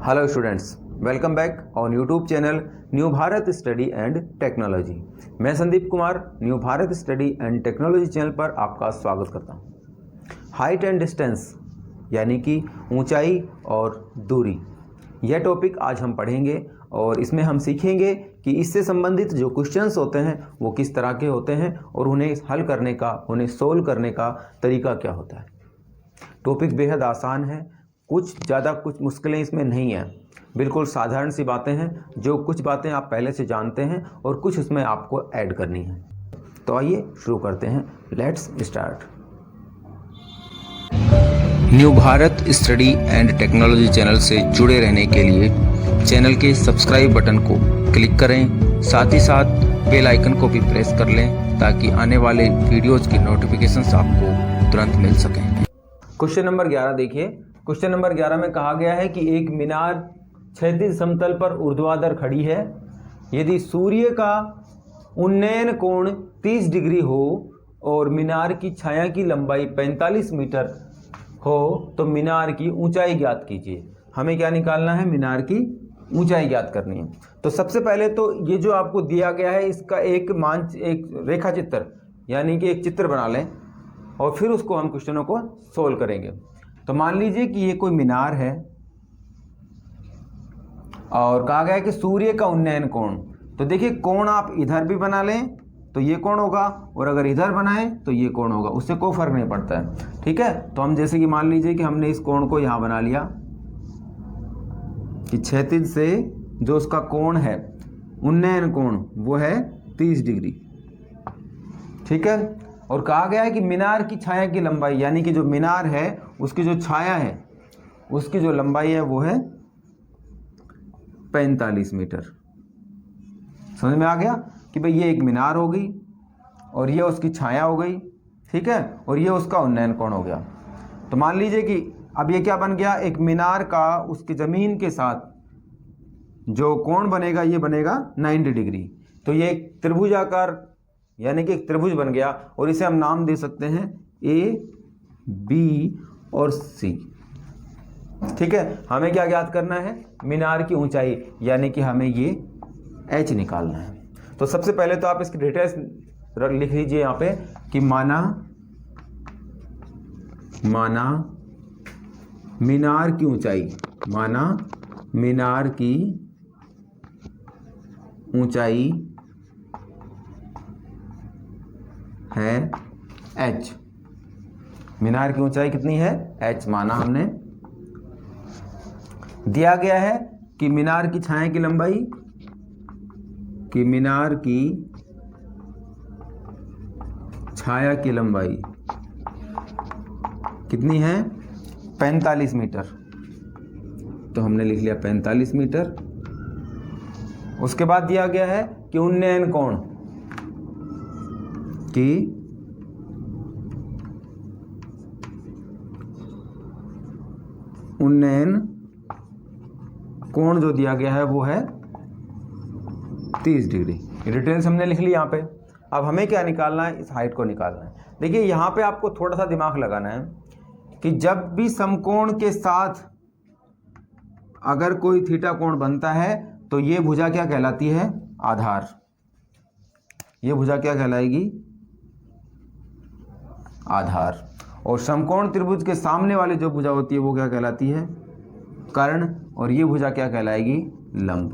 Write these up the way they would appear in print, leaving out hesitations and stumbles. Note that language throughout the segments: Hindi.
Hello students, welcome back on YouTube channel new Bharat study and technology. मैं Sandeep Kumar new Bharat study and technology channel पर आपका स्वागत करता हूं। हाइट एंड डिस्टेंस यानी कि ऊंचाई और दूरी, यह टॉपिक आज हम पढ़ेंगे और इसमें हम सीखेंगे कि इससे संबंधित जो क्वेश्चंस होते हैं वो किस तरह के होते हैं और उन्हें हल करने का, उन्हें सोल्व करने का तरीका क्या होता है। टॉपिक बेहद आसान है, कुछ मुश्किलें इसमें नहीं हैं, बिल्कुल साधारण सी बातें हैं। जो कुछ बातें आप पहले से जानते हैं और कुछ उसमें आपको ऐड करनी है। तो आइए शुरू करते हैं, let's start. New Bharat study and technology channel से जुड़े रहने के लिए चैनल के सब्सक्राइब बटन को क्लिक करें, साथ ही साथ बेल आइकन को भी प्रेस कर लें ताकि आने वाले वीडियोज की नोटिफिकेशंस आपको तुरंत मिल सकें। क्वेश्चन नंबर 11 देखिए। क्वेश्चन नंबर 11 में कहा गया है कि एक मीनार क्षैतिज समतल पर ऊर्ध्वाधर खड़ी है। यदि सूर्य का उन्नयन कोण 30 डिग्री हो और मीनार की छाया की लंबाई 45 मीटर हो तो मीनार की ऊंचाई ज्ञात कीजिए। हमें क्या निकालना है? मीनार की ऊंचाई ज्ञात करनी है। तो सबसे पहले तो ये जो आपको दिया गया है इसका एक रेखा चित्र यानी कि एक चित्र बना लें और फिर उसको हम क्वेश्चनों को सोल्व करेंगे। तो मान लीजिए कि ये कोई मीनार है और कहा गया है कि सूर्य का उन्नयन कोण। तो देखिए, कोण आप इधर भी बना लें तो ये कोण होगा और अगर इधर बनाएं तो ये कोण होगा, उससे कोई फर्क नहीं पड़ता है। ठीक है, तो हम जैसे कि मान लीजिए कि हमने इस कोण को यहाँ बना लिया कि क्षैतिज से जो उसका कोण है, उन्नयन कोण, वो है 30 डिग्री। ठीक है, और कहा गया है कि मीनार की छाया की लंबाई यानी कि जो मीनार है उसकी जो छाया है उसकी जो लंबाई है वो है 45 मीटर। समझ में आ गया कि भाई ये एक मीनार हो गई और ये उसकी छाया हो गई। ठीक है, और ये उसका उन्नयन कोण हो गया। तो मान लीजिए कि अब ये क्या बन गया, एक मीनार का उसकी ज़मीन के साथ जो कोण बनेगा ये बनेगा 90 डिग्री। तो ये एक त्रिभुजाकार यानी कि एक त्रिभुज बन गया और इसे हम नाम दे सकते हैं ए, बी और सी। ठीक है, हमें क्या ज्ञात करना है? मीनार की ऊंचाई यानी कि हमें ये एच निकालना है। तो सबसे पहले तो आप इसकी डिटेल्स लिख लीजिए यहाँ पे कि माना मीनार की ऊंचाई, माना मीनार की ऊंचाई है h। मीनार की ऊंचाई कितनी है? h माना हमने। दिया गया है कि मीनार की छाया की लंबाई, कि मीनार की छाया की लंबाई कितनी है? 45 मीटर। तो हमने लिख लिया 45 मीटर। उसके बाद दिया गया है कि उन्नयन कोण, कि उन्नयन कोण जो दिया गया है वो है 30 डिग्री। डिटेल्स हमने लिख ली यहाँ पे। अब हमें क्या निकालना है? इस हाइट को निकालना है। देखिए, यहाँ पे आपको थोड़ा सा दिमाग लगाना है कि जब भी समकोण के साथ अगर कोई थीटा कोण बनता है तो ये भुजा क्या कहलाती है? आधार। ये भुजा क्या कहलाएगी? आधार। और समकोण त्रिभुज के सामने वाली जो भुजा होती है वो क्या कहलाती है? कर्ण। और ये भुजा क्या कहलाएगी? लंब।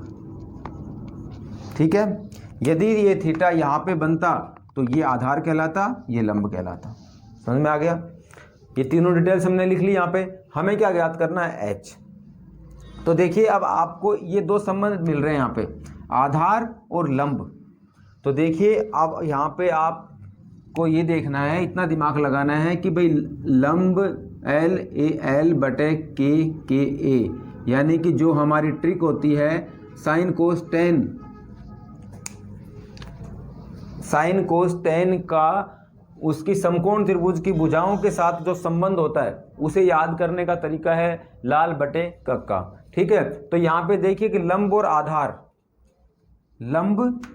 ठीक है, यदि ये थीटा यहाँ पे बनता तो ये आधार कहलाता, ये लंब कहलाता। समझ में आ गया? ये तीनों डिटेल्स हमने लिख ली यहाँ पे। हमें क्या ज्ञात करना है? h। तो देखिए, अब आपको ये दो संबंध मिल रहे हैं यहाँ पे, आधार और लंब। तो देखिए, अब यहाँ पे आपको ये देखना है, इतना दिमाग लगाना है कि भाई लंब L बटे के ए, यानी कि जो हमारी ट्रिक होती है साइन कोस टेन का उसकी समकोण त्रिभुज की भुजाओं के साथ जो संबंध होता है उसे याद करने का तरीका है लाल बटे कक्का। ठीक है, तो यहाँ पे देखिए कि लंब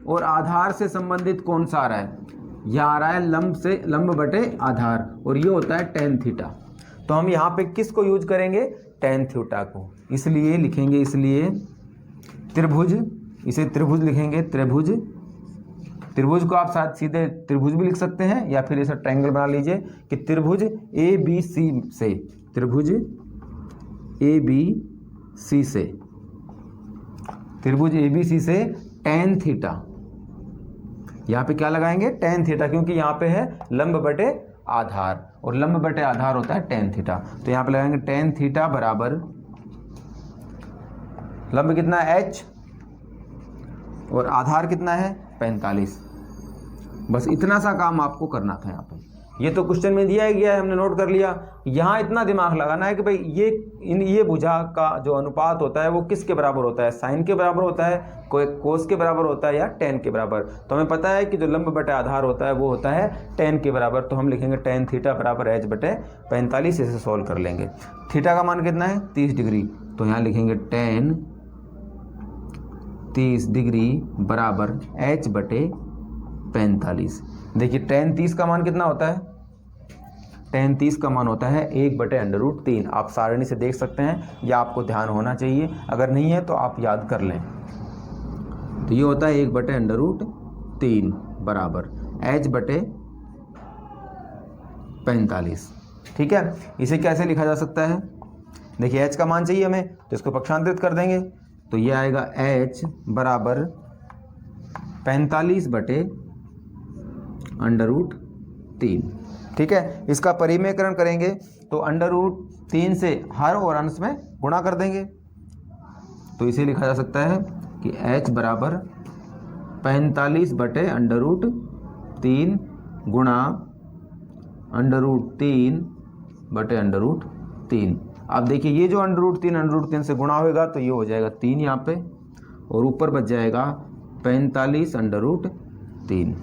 और आधार से संबंधित कौन सा आ रहा है? यहाँ आ रहा है लंब बटे आधार और ये होता है tan थीटा। तो हम यहाँ पे किसको यूज करेंगे? tan थीटा को। इसलिए लिखेंगे, इसलिए त्रिभुज, इसे त्रिभुज लिखेंगे, त्रिभुज। त्रिभुज को आप साथ सीधे त्रिभुज भी लिख सकते हैं या फिर ऐसा ट्रायंगल बना लीजिए कि त्रिभुज ABC से, त्रिभुज ABC से, त्रिभुज ABC से tan थीटा, यहाँ पे क्या लगाएंगे, tan थीटा, क्योंकि यहाँ पे है लंब बटे आधार और लंब बटे आधार होता है tan थीटा। तो यहाँ पे लगाएंगे tan थीटा बराबर, लंब कितना है h और आधार कितना है 45। बस इतना सा काम आपको करना था यहाँ पे। ये तो क्वेश्चन में दिया ही गया है, हमने नोट कर लिया। यहाँ इतना दिमाग लगाना है कि भाई ये भुजा का जो अनुपात होता है वो किसके बराबर होता है, साइन के बराबर होता है, कोई कोस के बराबर होता है या टेन के बराबर। तो हमें पता है कि जो लंब बटे आधार होता है वो होता है टेन के बराबर। तो हम लिखेंगे tan थीटा बराबर h बटे 45, इसे सॉल्व कर लेंगे। थीटा का मान कितना है 30 डिग्री, तो यहाँ लिखेंगे tan 30 डिग्री बराबर h बटे 45। देखिए tan 30 का मान कितना होता है, tan 30 का मान होता है 1/√3। आप सारणी से देख सकते हैं, या आपको ध्यान होना चाहिए, अगर नहीं है तो आप याद कर लें। तो ये होता है 1/√3 बराबर h बटे 45। ठीक है, इसे कैसे लिखा जा सकता है, देखिए h का मान चाहिए हमें, तो इसको पक्षांतरित कर देंगे। तो ये आएगा h बराबर 45 बटे √3। ठीक है, इसका परिमेयकरण करेंगे तो √3 से हर और अंश में गुणा कर देंगे। तो इसे लिखा जा सकता है कि h बराबर 45 बटे √3 गुणा √3 बटे √3। अब देखिए ये जो √3 से गुणा होगा तो ये हो जाएगा 3 यहाँ पे, और ऊपर बच जाएगा 45 √3।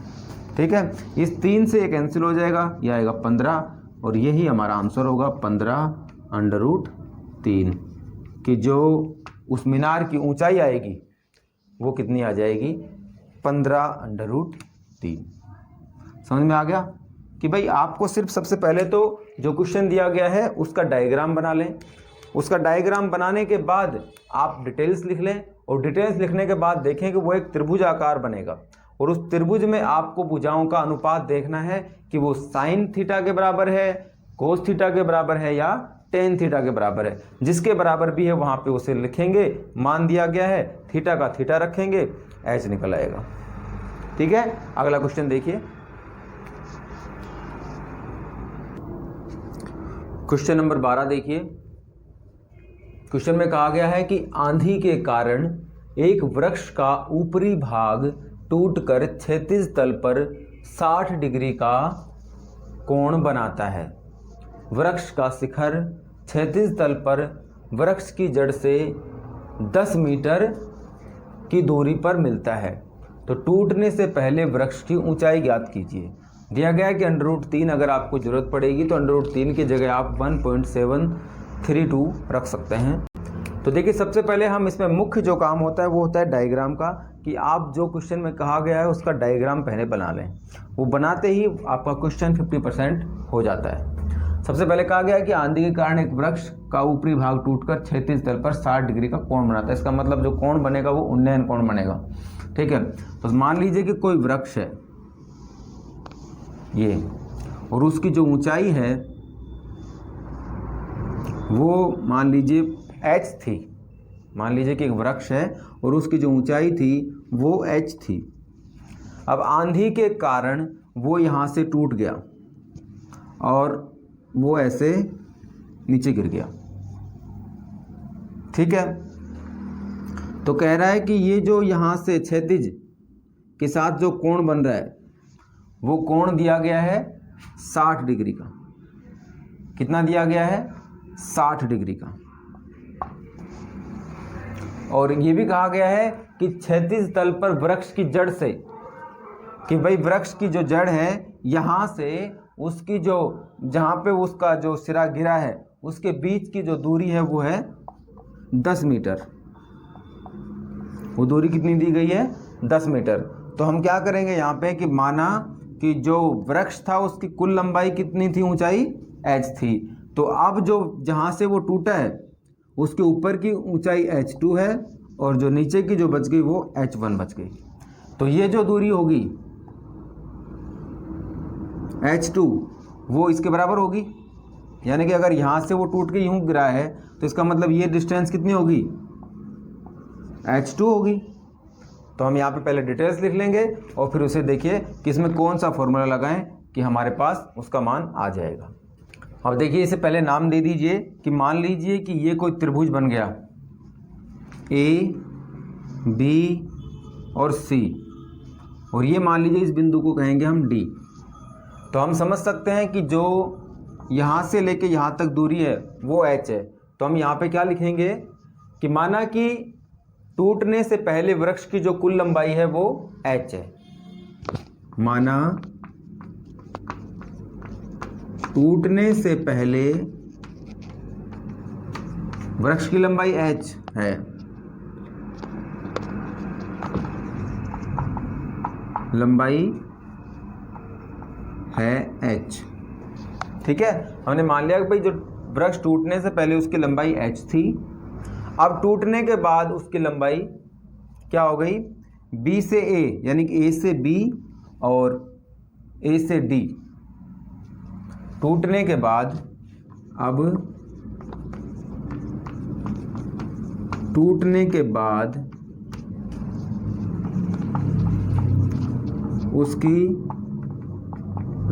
ठीक है, इस 3 से ये कैंसिल हो जाएगा, ये आएगा 15, और यही हमारा आंसर होगा 15√3 कि जो उस मीनार की ऊंचाई आएगी वो कितनी आ जाएगी 15√3। समझ में आ गया कि भाई आपको सिर्फ सबसे पहले तो जो क्वेश्चन दिया गया है उसका डायग्राम बना लें, उसका डायग्राम बनाने के बाद आप डिटेल्स लिख लें, और डिटेल्स लिखने के बाद देखें कि वो एक त्रिभुज आकार बनेगा, और उस त्रिभुज में आपको भुजाओं का अनुपात देखना है कि वो साइन थीटा के बराबर है, कोस थीटा के बराबर है या टेन थीटा के बराबर है। जिसके बराबर भी है वहाँ पे उसे लिखेंगे, मान दिया गया है, थीटा का थीटा रखेंगे, h निकल आएगा। ठीक है, अगला क्वेश्चन देखिए, क्वेश्चन नंबर 12 देखिए। क्वेश्चन में कहा गया है कि आंधी के कारण एक वृक्ष का ऊपरी भाग टूटकर क्षैतिज तल पर 60 डिग्री का कोण बनाता है। वृक्ष का शिखर क्षैतिज तल पर वृक्ष की जड़ से 10 मीटर की दूरी पर मिलता है। तो टूटने से पहले वृक्ष की ऊंचाई ज्ञात कीजिए। दिया गया है कि √3 अगर आपको ज़रूरत पड़ेगी तो √3 की जगह आप 1.732 रख सकते हैं। तो देखिए सबसे पहले हम इसमें मुख्य जो काम होता है वो होता है डायग्राम का, कि आप जो क्वेश्चन में कहा गया है उसका डायग्राम पहले बना लें। वो बनाते ही आपका क्वेश्चन 50% हो जाता है। सबसे पहले कहा गया है कि आंधी के कारण एक वृक्ष का ऊपरी भाग टूटकर क्षैतिज तल पर 60 डिग्री का कोण बनाता है। इसका मतलब जो कोण बनेगा वो उन्नयन कोण बनेगा। ठीक है, तो मान लीजिए कि कोई वृक्ष है ये, और उसकी जो ऊंचाई है वो मान लीजिए h थी। मान लीजिए कि एक वृक्ष है और उसकी जो ऊंचाई थी वो h थी। अब आंधी के कारण वो यहाँ से टूट गया और वो ऐसे नीचे गिर गया। ठीक है, तो कह रहा है कि ये जो यहाँ से क्षैतिज के साथ जो कोण बन रहा है वो कोण दिया गया है 60 डिग्री का। कितना दिया गया है 60 डिग्री का। और ये भी कहा गया है कि क्षैतिज तल पर वृक्ष की जड़ से, कि भाई वृक्ष की जो जड़ है यहाँ से उसकी जो जहाँ पे उसका जो सिरा गिरा है उसके बीच की जो दूरी है वो है 10 मीटर। वो दूरी कितनी दी गई है 10 मीटर। तो हम क्या करेंगे यहाँ पे कि माना कि जो वृक्ष था उसकी कुल लंबाई कितनी थी, ऊंचाई h थी। तो अब जो जहाँ से वो टूटा है उसके ऊपर की ऊंचाई h2 है और जो नीचे की जो बच गई वो h1 बच गई। तो ये जो दूरी होगी h2 वो इसके बराबर होगी, यानी कि अगर यहाँ से वो टूट के यूँ गिरा है तो इसका मतलब ये डिस्टेंस कितनी होगी, h2 होगी। तो हम यहाँ पे पहले डिटेल्स लिख लेंगे और फिर उसे देखिए कि इसमें कौन सा फॉर्मूला लगाएं कि हमारे पास उसका मान आ जाएगा। अब देखिए इसे पहले नाम दे दीजिए कि मान लीजिए कि ये कोई त्रिभुज बन गया ए बी और सी, और ये मान लीजिए इस बिंदु को कहेंगे हम डी। तो हम समझ सकते हैं कि जो यहाँ से लेके यहाँ तक दूरी है वो h है। तो हम यहाँ पे क्या लिखेंगे कि माना कि टूटने से पहले वृक्ष की जो कुल लंबाई है वो h है। माना टूटने से पहले वृक्ष की लंबाई h है। लंबाई है h, ठीक है। हमने मान लिया कि भाई जो वृक्ष टूटने से पहले उसकी लंबाई h थी, अब टूटने के बाद उसकी लंबाई क्या हो गई, b से a यानी कि a से b और a से d। टूटने के बाद अब टूटने के बाद उसकी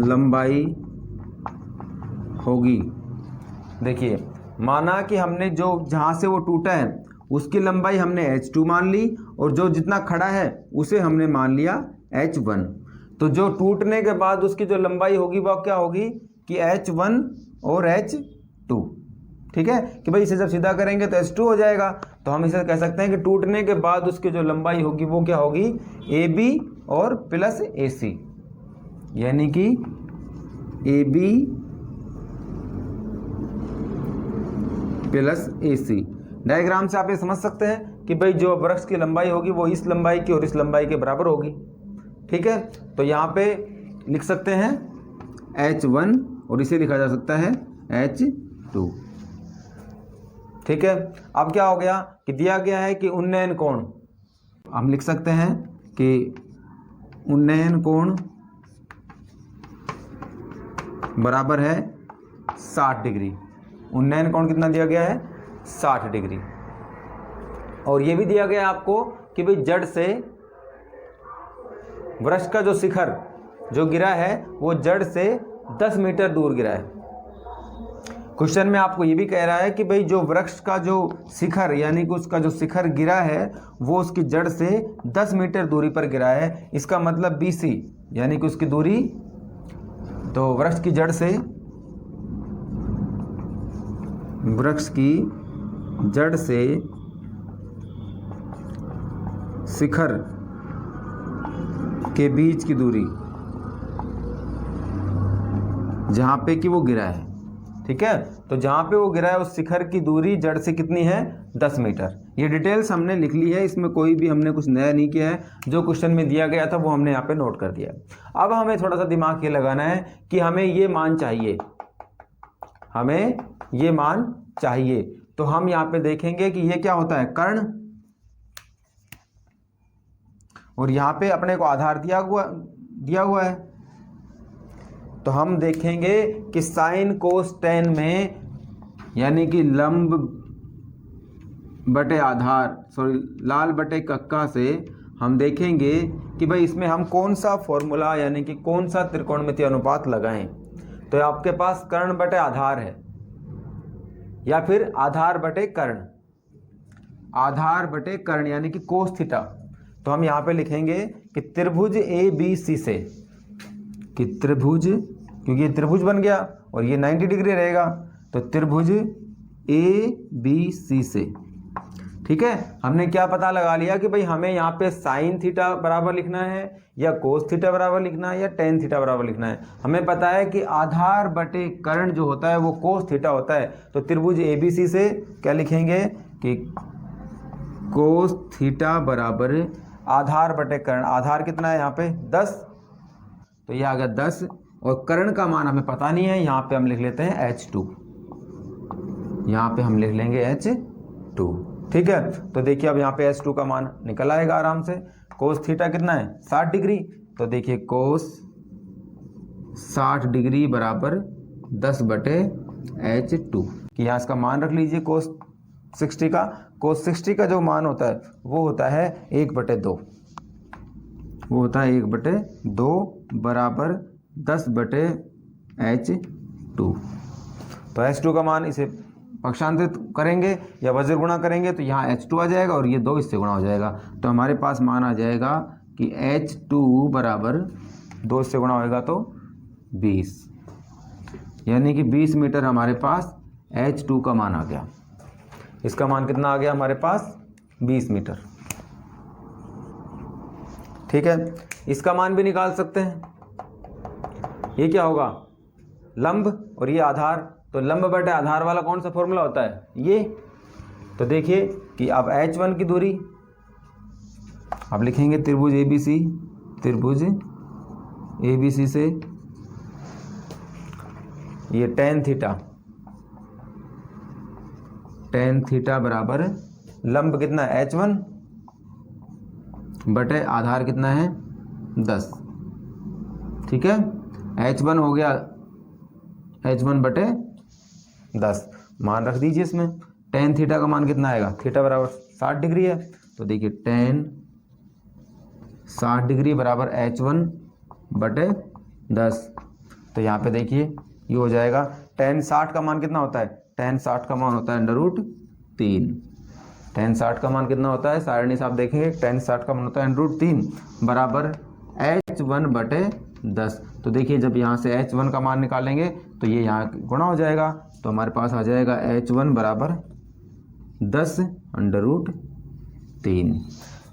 लंबाई होगी। देखिए माना कि हमने जो जहाँ से वो टूटा है उसकी लंबाई हमने h2 मान ली और जो जितना खड़ा है उसे हमने मान लिया h1। तो जो टूटने के बाद उसकी जो लंबाई होगी वह क्या होगी कि h1 और h2, ठीक है। कि भाई इसे जब सीधा करेंगे तो h2 हो जाएगा। तो हम इसे कह सकते हैं कि टूटने के बाद उसकी जो लंबाई होगी वो क्या होगी, AB और प्लस AC, यानी कि AB प्लस AC। डायग्राम से आप ये समझ सकते हैं कि भाई जो वृक्ष की लंबाई होगी वो इस लंबाई की और इस लंबाई के बराबर होगी, ठीक है। तो यहाँ पे लिख सकते हैं h1 और इसे लिखा जा सकता है h2, ठीक है। अब क्या हो गया कि दिया गया है कि उन्नयन कोण, हम लिख सकते हैं कि उन्नयन कोण बराबर है 60 डिग्री। उन्नयन कोण कितना दिया गया है, 60 डिग्री। और ये भी दिया गया है आपको कि भाई जड़ से वृक्ष का जो शिखर जो गिरा है वो जड़ से 10 मीटर दूर गिरा है। क्वेश्चन में आपको ये भी कह रहा है कि भाई जो वृक्ष का जो शिखर यानी कि उसका जो शिखर गिरा है वो उसकी जड़ से 10 मीटर दूरी पर गिरा है। इसका मतलब BC यानी कि उसकी दूरी, तो वृक्ष की जड़ से शिखर के बीच की दूरी जहाँ पे कि वो गिरा है, ठीक है। तो जहाँ पे वो गिरा है उस शिखर की दूरी जड़ से कितनी है, 10 मीटर। ये डिटेल्स हमने लिख ली है, इसमें कोई भी हमने कुछ नया नहीं किया है। जो क्वेश्चन में दिया गया था वो हमने यहाँ पे नोट कर दिया। अब हमें थोड़ा सा दिमाग ये लगाना है कि हमें ये मान चाहिए, हमें ये मान चाहिए। तो हम यहाँ पे देखेंगे कि ये क्या होता है, कर्ण, और यहाँ पे अपने को आधार दिया हुआ है। तो हम देखेंगे कि साइन कोस टेन में यानी कि लंब बटे आधार लाल बटे कक्का से हम देखेंगे कि भाई इसमें हम कौन सा फॉर्मूला यानी कि कौन सा त्रिकोणमितीय अनुपात लगाएं। तो आपके पास कर्ण बटे आधार है या फिर आधार बटे कर्ण यानी कि कोस थीटा। तो हम यहाँ पे लिखेंगे कि त्रिभुज ABC से, कि त्रिभुज, क्योंकि ये त्रिभुज बन गया और ये 90 डिग्री रहेगा, तो त्रिभुज ABC से, ठीक है। हमने क्या पता लगा लिया कि भाई हमें यहाँ पे साइन थीटा बराबर लिखना है या कोस थीटा बराबर लिखना है या टेन थीटा बराबर लिखना है। हमें पता है कि आधार बटे कर्ण जो होता है वो कोस थीटा होता है। तो त्रिभुज ABC से क्या लिखेंगे कि कोस थीटा बराबर आधार बटे कर्ण। आधार कितना है यहाँ पे 10, तो ये आ गया 10 और कर्ण का मान हमें पता नहीं है। यहाँ पे हम लिख लेते हैं h2, यहाँ पे हम लिख लेंगे h2। 2। ठीक है, तो देखिए अब यहाँ पे H2 का मान निकल आएगा आराम से। कोस थीटा कितना है 60 डिग्री, तो देखिए कोस 60 डिग्री बराबर 10/H2 कि यहाँ इसका मान रख लीजिए कोस 60 का। कोस 60 का जो मान होता है वो होता है 1/2, वो होता है 1/2 बराबर 10/H2। तो H2 का मान इसे पक्षांतरित करेंगे या वज्र गुणा करेंगे तो यहाँ H2 आ जाएगा और ये 2 इससे गुणा हो जाएगा, तो हमारे पास मान आ जाएगा कि H2 बराबर 2 से गुणा होएगा तो 20, यानी कि 20 मीटर हमारे पास H2 का मान आ गया। इसका मान कितना आ गया हमारे पास 20 मीटर। ठीक है, इसका मान भी निकाल सकते हैं। ये क्या होगा लंब और ये आधार, तो लंब बटे आधार वाला कौन सा फॉर्मूला होता है ये। तो देखिए कि अब H1 की दूरी अब लिखेंगे त्रिभुज ABC से ये tan थीटा बराबर लंब कितना है H1 बटे आधार कितना है 10। ठीक है, H1 हो गया H1 बटे 10, मान रख दीजिए इसमें। tan थीटा का मान कितना आएगा, थीटा बराबर 60 डिग्री है, तो देखिए tan 60 डिग्री बराबर H1 बटे 10। तो यहाँ पे देखिए ये हो जाएगा tan 60 का मान कितना होता है, tan 60 का मान होता है √3। tan 60 का मान कितना होता है, सारणी से आप देखेंगे tan 60 का मान होता है √3 बराबर H1 बटे 10। तो देखिए जब यहाँ से H1 का मान निकालेंगे तो ये यहाँ गुणा हो जाएगा, तो हमारे पास आ जाएगा H1 बराबर 10√3।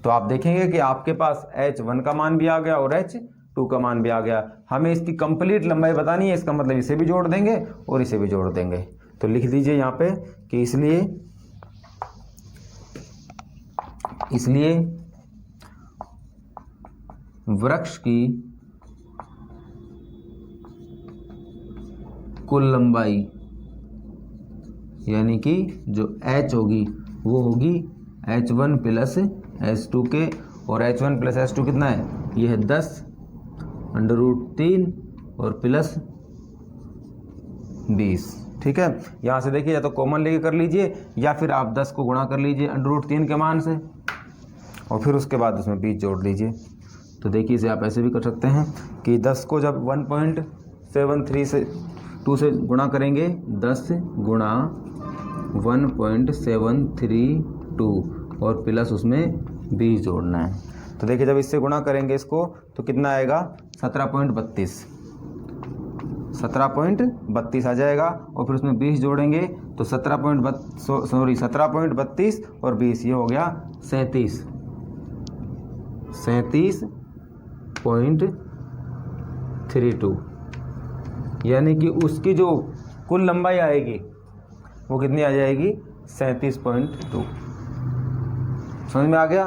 तो आप देखेंगे कि आपके पास H1 का मान भी आ गया और H2 का मान भी आ गया। हमें इसकी कंप्लीट लंबाई बतानी है, इसका मतलब इसे भी जोड़ देंगे और इसे भी जोड़ देंगे। तो लिख दीजिए यहाँ पे कि इसलिए वृक्ष की कुल लंबाई यानी कि जो H होगी वो होगी H1 प्लस H2 के, और H1 प्लस H2 कितना है, ये है 10√3 और प्लस 20। ठीक है, यहाँ से देखिए या तो कॉमन लेके कर लीजिए या फिर आप 10 को गुणा कर लीजिए √3 के मान से और फिर उसके बाद उसमें 20 जोड़ लीजिए। तो देखिए इसे आप ऐसे भी कर सकते हैं कि 10 को जब 1.73 से 2 से गुणा करेंगे, 10 गुणा 1.732 और प्लस उसमें 20 जोड़ना है। तो देखिए जब इससे गुणा करेंगे इसको तो कितना आएगा 17.32 आ जाएगा, और फिर उसमें 20 जोड़ेंगे तो 17.32 और 20 ये हो गया 37.32, यानी कि उसकी जो कुल लंबाई आएगी वो कितनी आ जाएगी 37.2। समझ में आ गया,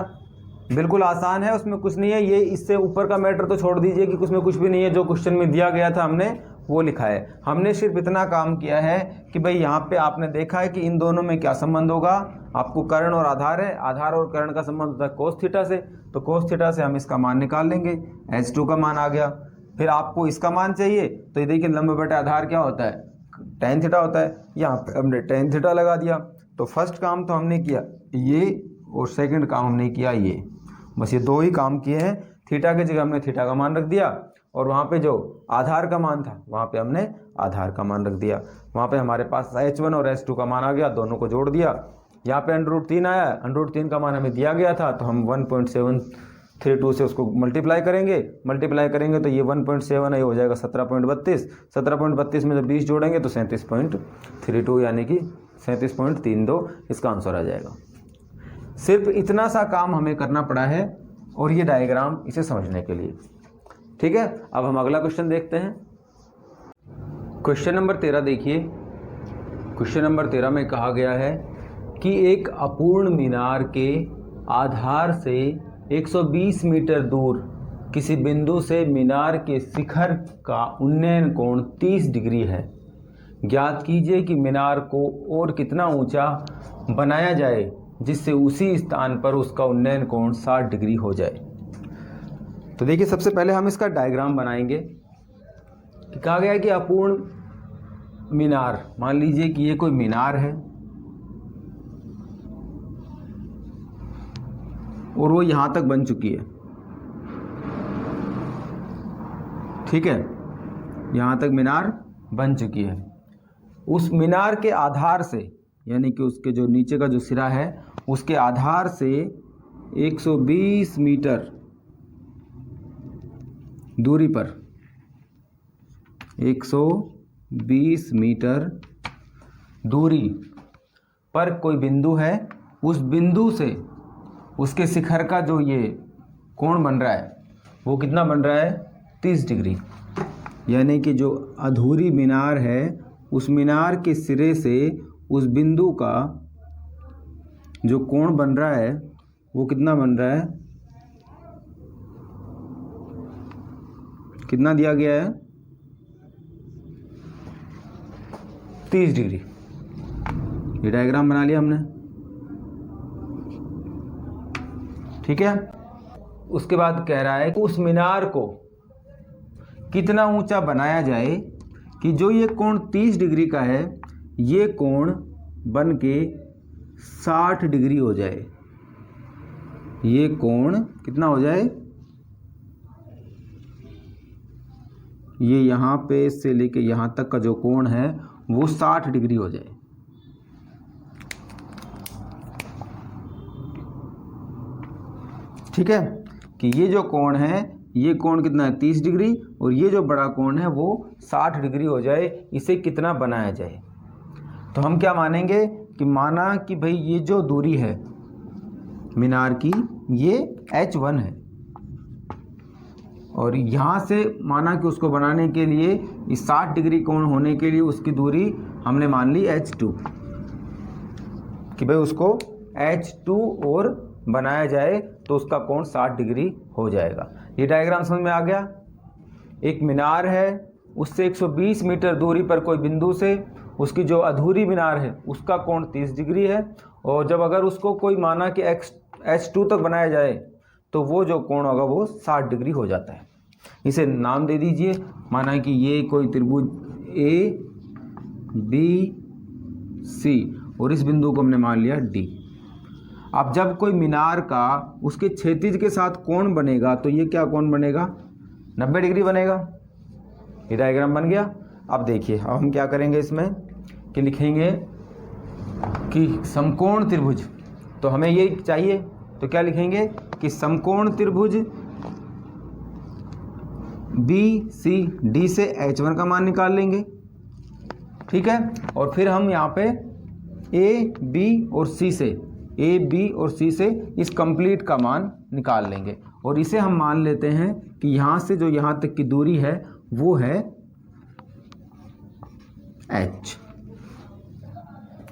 बिल्कुल आसान है, उसमें कुछ नहीं है। ये इससे ऊपर का मैटर तो छोड़ दीजिए कि उसमें कुछ भी नहीं है, जो क्वेश्चन में दिया गया था हमने वो लिखा है। हमने सिर्फ इतना काम किया है कि भाई यहाँ पे आपने देखा है कि इन दोनों में क्या संबंध होगा। आपको कर्ण और आधार है, आधार और कर्ण का संबंध होता है कोस थीटा से, तो कोस थीटा से हम इसका मान निकाल लेंगे, H2 का मान आ गया। फिर आपको इसका मान चाहिए तो ये देखिए लंब बटे आधार क्या होता है, tan थीटा होता है। यहाँ पे हमने tan थीटा लगा दिया। तो फर्स्ट काम तो हमने किया ये और सेकंड काम हमने किया ये, बस ये दो ही काम किए हैं। थीटा की जगह हमने थीटा का मान रख दिया और वहाँ पे जो आधार का मान था वहाँ पे हमने आधार का मान रख दिया। वहाँ पे हमारे पास H1 और H2 का मान आ गया, दोनों को जोड़ दिया। यहाँ पे √3 आया, √3 का मान हमें दिया गया था तो हम 1.732 से उसको मल्टीप्लाई करेंगे तो ये 1.7 है, हो जाएगा 17.32 में जब 20 जोड़ेंगे तो 37.32 यानी कि 37.32 इसका आंसर आ जाएगा। सिर्फ इतना सा काम हमें करना पड़ा है और ये डायग्राम इसे समझने के लिए। ठीक है, अब हम अगला क्वेश्चन देखते हैं। क्वेश्चन नंबर 13 देखिए। क्वेश्चन नंबर 13 में कहा गया है कि एक अपूर्ण मीनार के आधार से 120 मीटर दूर किसी बिंदु से मीनार के शिखर का उन्नयन कोण 30 डिग्री है। ज्ञात कीजिए कि मीनार को और कितना ऊंचा बनाया जाए जिससे उसी स्थान पर उसका उन्नयन कोण 60 डिग्री हो जाए। तो देखिए सबसे पहले हम इसका डायग्राम बनाएंगे कि कहा गया है कि अपूर्ण मीनार, मान लीजिए कि ये कोई मीनार है और वो यहाँ तक बन चुकी है, ठीक है, यहाँ तक मीनार बन चुकी है। उस मीनार के आधार से, यानी कि उसके जो नीचे का जो सिरा है उसके आधार से 120 मीटर दूरी पर, 120 मीटर दूरी पर कोई बिंदु है। उस बिंदु से उसके शिखर का जो ये कोण बन रहा है वो कितना बन रहा है, 30 डिग्री। यानी कि जो अधूरी मीनार है उस मीनार के सिरे से उस बिंदु का जो कोण बन रहा है वो कितना बन रहा है, कितना दिया गया है, 30 डिग्री। ये डायग्राम बना लिया हमने, ठीक है। उसके बाद कह रहा है कि उस मीनार को कितना ऊंचा बनाया जाए कि जो ये कोण 30 डिग्री का है ये कोण बन के 60 डिग्री हो जाए। ये कोण कितना हो जाए, ये यहाँ पे से लेके यहाँ तक का जो कोण है वो 60 डिग्री हो जाए। ठीक है, कि ये जो कोण है ये कोण कितना है, 30 डिग्री, और ये जो बड़ा कोण है वो 60 डिग्री हो जाए। इसे कितना बनाया जाए, तो हम क्या मानेंगे कि माना कि भाई ये जो दूरी है मीनार की ये h1 है, और यहाँ से माना कि उसको बनाने के लिए इस 60 डिग्री कोण होने के लिए उसकी दूरी हमने मान ली h2, कि भाई उसको h2 और बनाया जाए तो उसका कोण 60 डिग्री हो जाएगा। ये डायग्राम समझ में आ गया। एक मीनार है, उससे 120 मीटर दूरी पर कोई बिंदु से उसकी जो अधूरी मीनार है उसका कोण 30 डिग्री है, और जब अगर उसको कोई माना कि h2 तक बनाया जाए तो वो जो कोण होगा वो 60 डिग्री हो जाता है। इसे नाम दे दीजिए, माना कि ये कोई त्रिभुज ए बी सी और इस बिंदु को हमने मान लिया डी। अब जब कोई मीनार का उसके क्षैतिज के साथ कोण बनेगा तो ये क्या कोण बनेगा, 90 डिग्री बनेगा। ये डायग्राम बन गया। अब देखिए, अब हम क्या करेंगे इसमें कि लिखेंगे कि समकोण त्रिभुज, तो हमें ये चाहिए तो क्या लिखेंगे कि समकोण त्रिभुज बी सी डी से h1 का मान निकाल लेंगे, ठीक है। और फिर हम यहाँ पे ए बी और सी से इस कंप्लीट का मान निकाल लेंगे, और इसे हम मान लेते हैं कि यहाँ से जो यहाँ तक की दूरी है वो है h,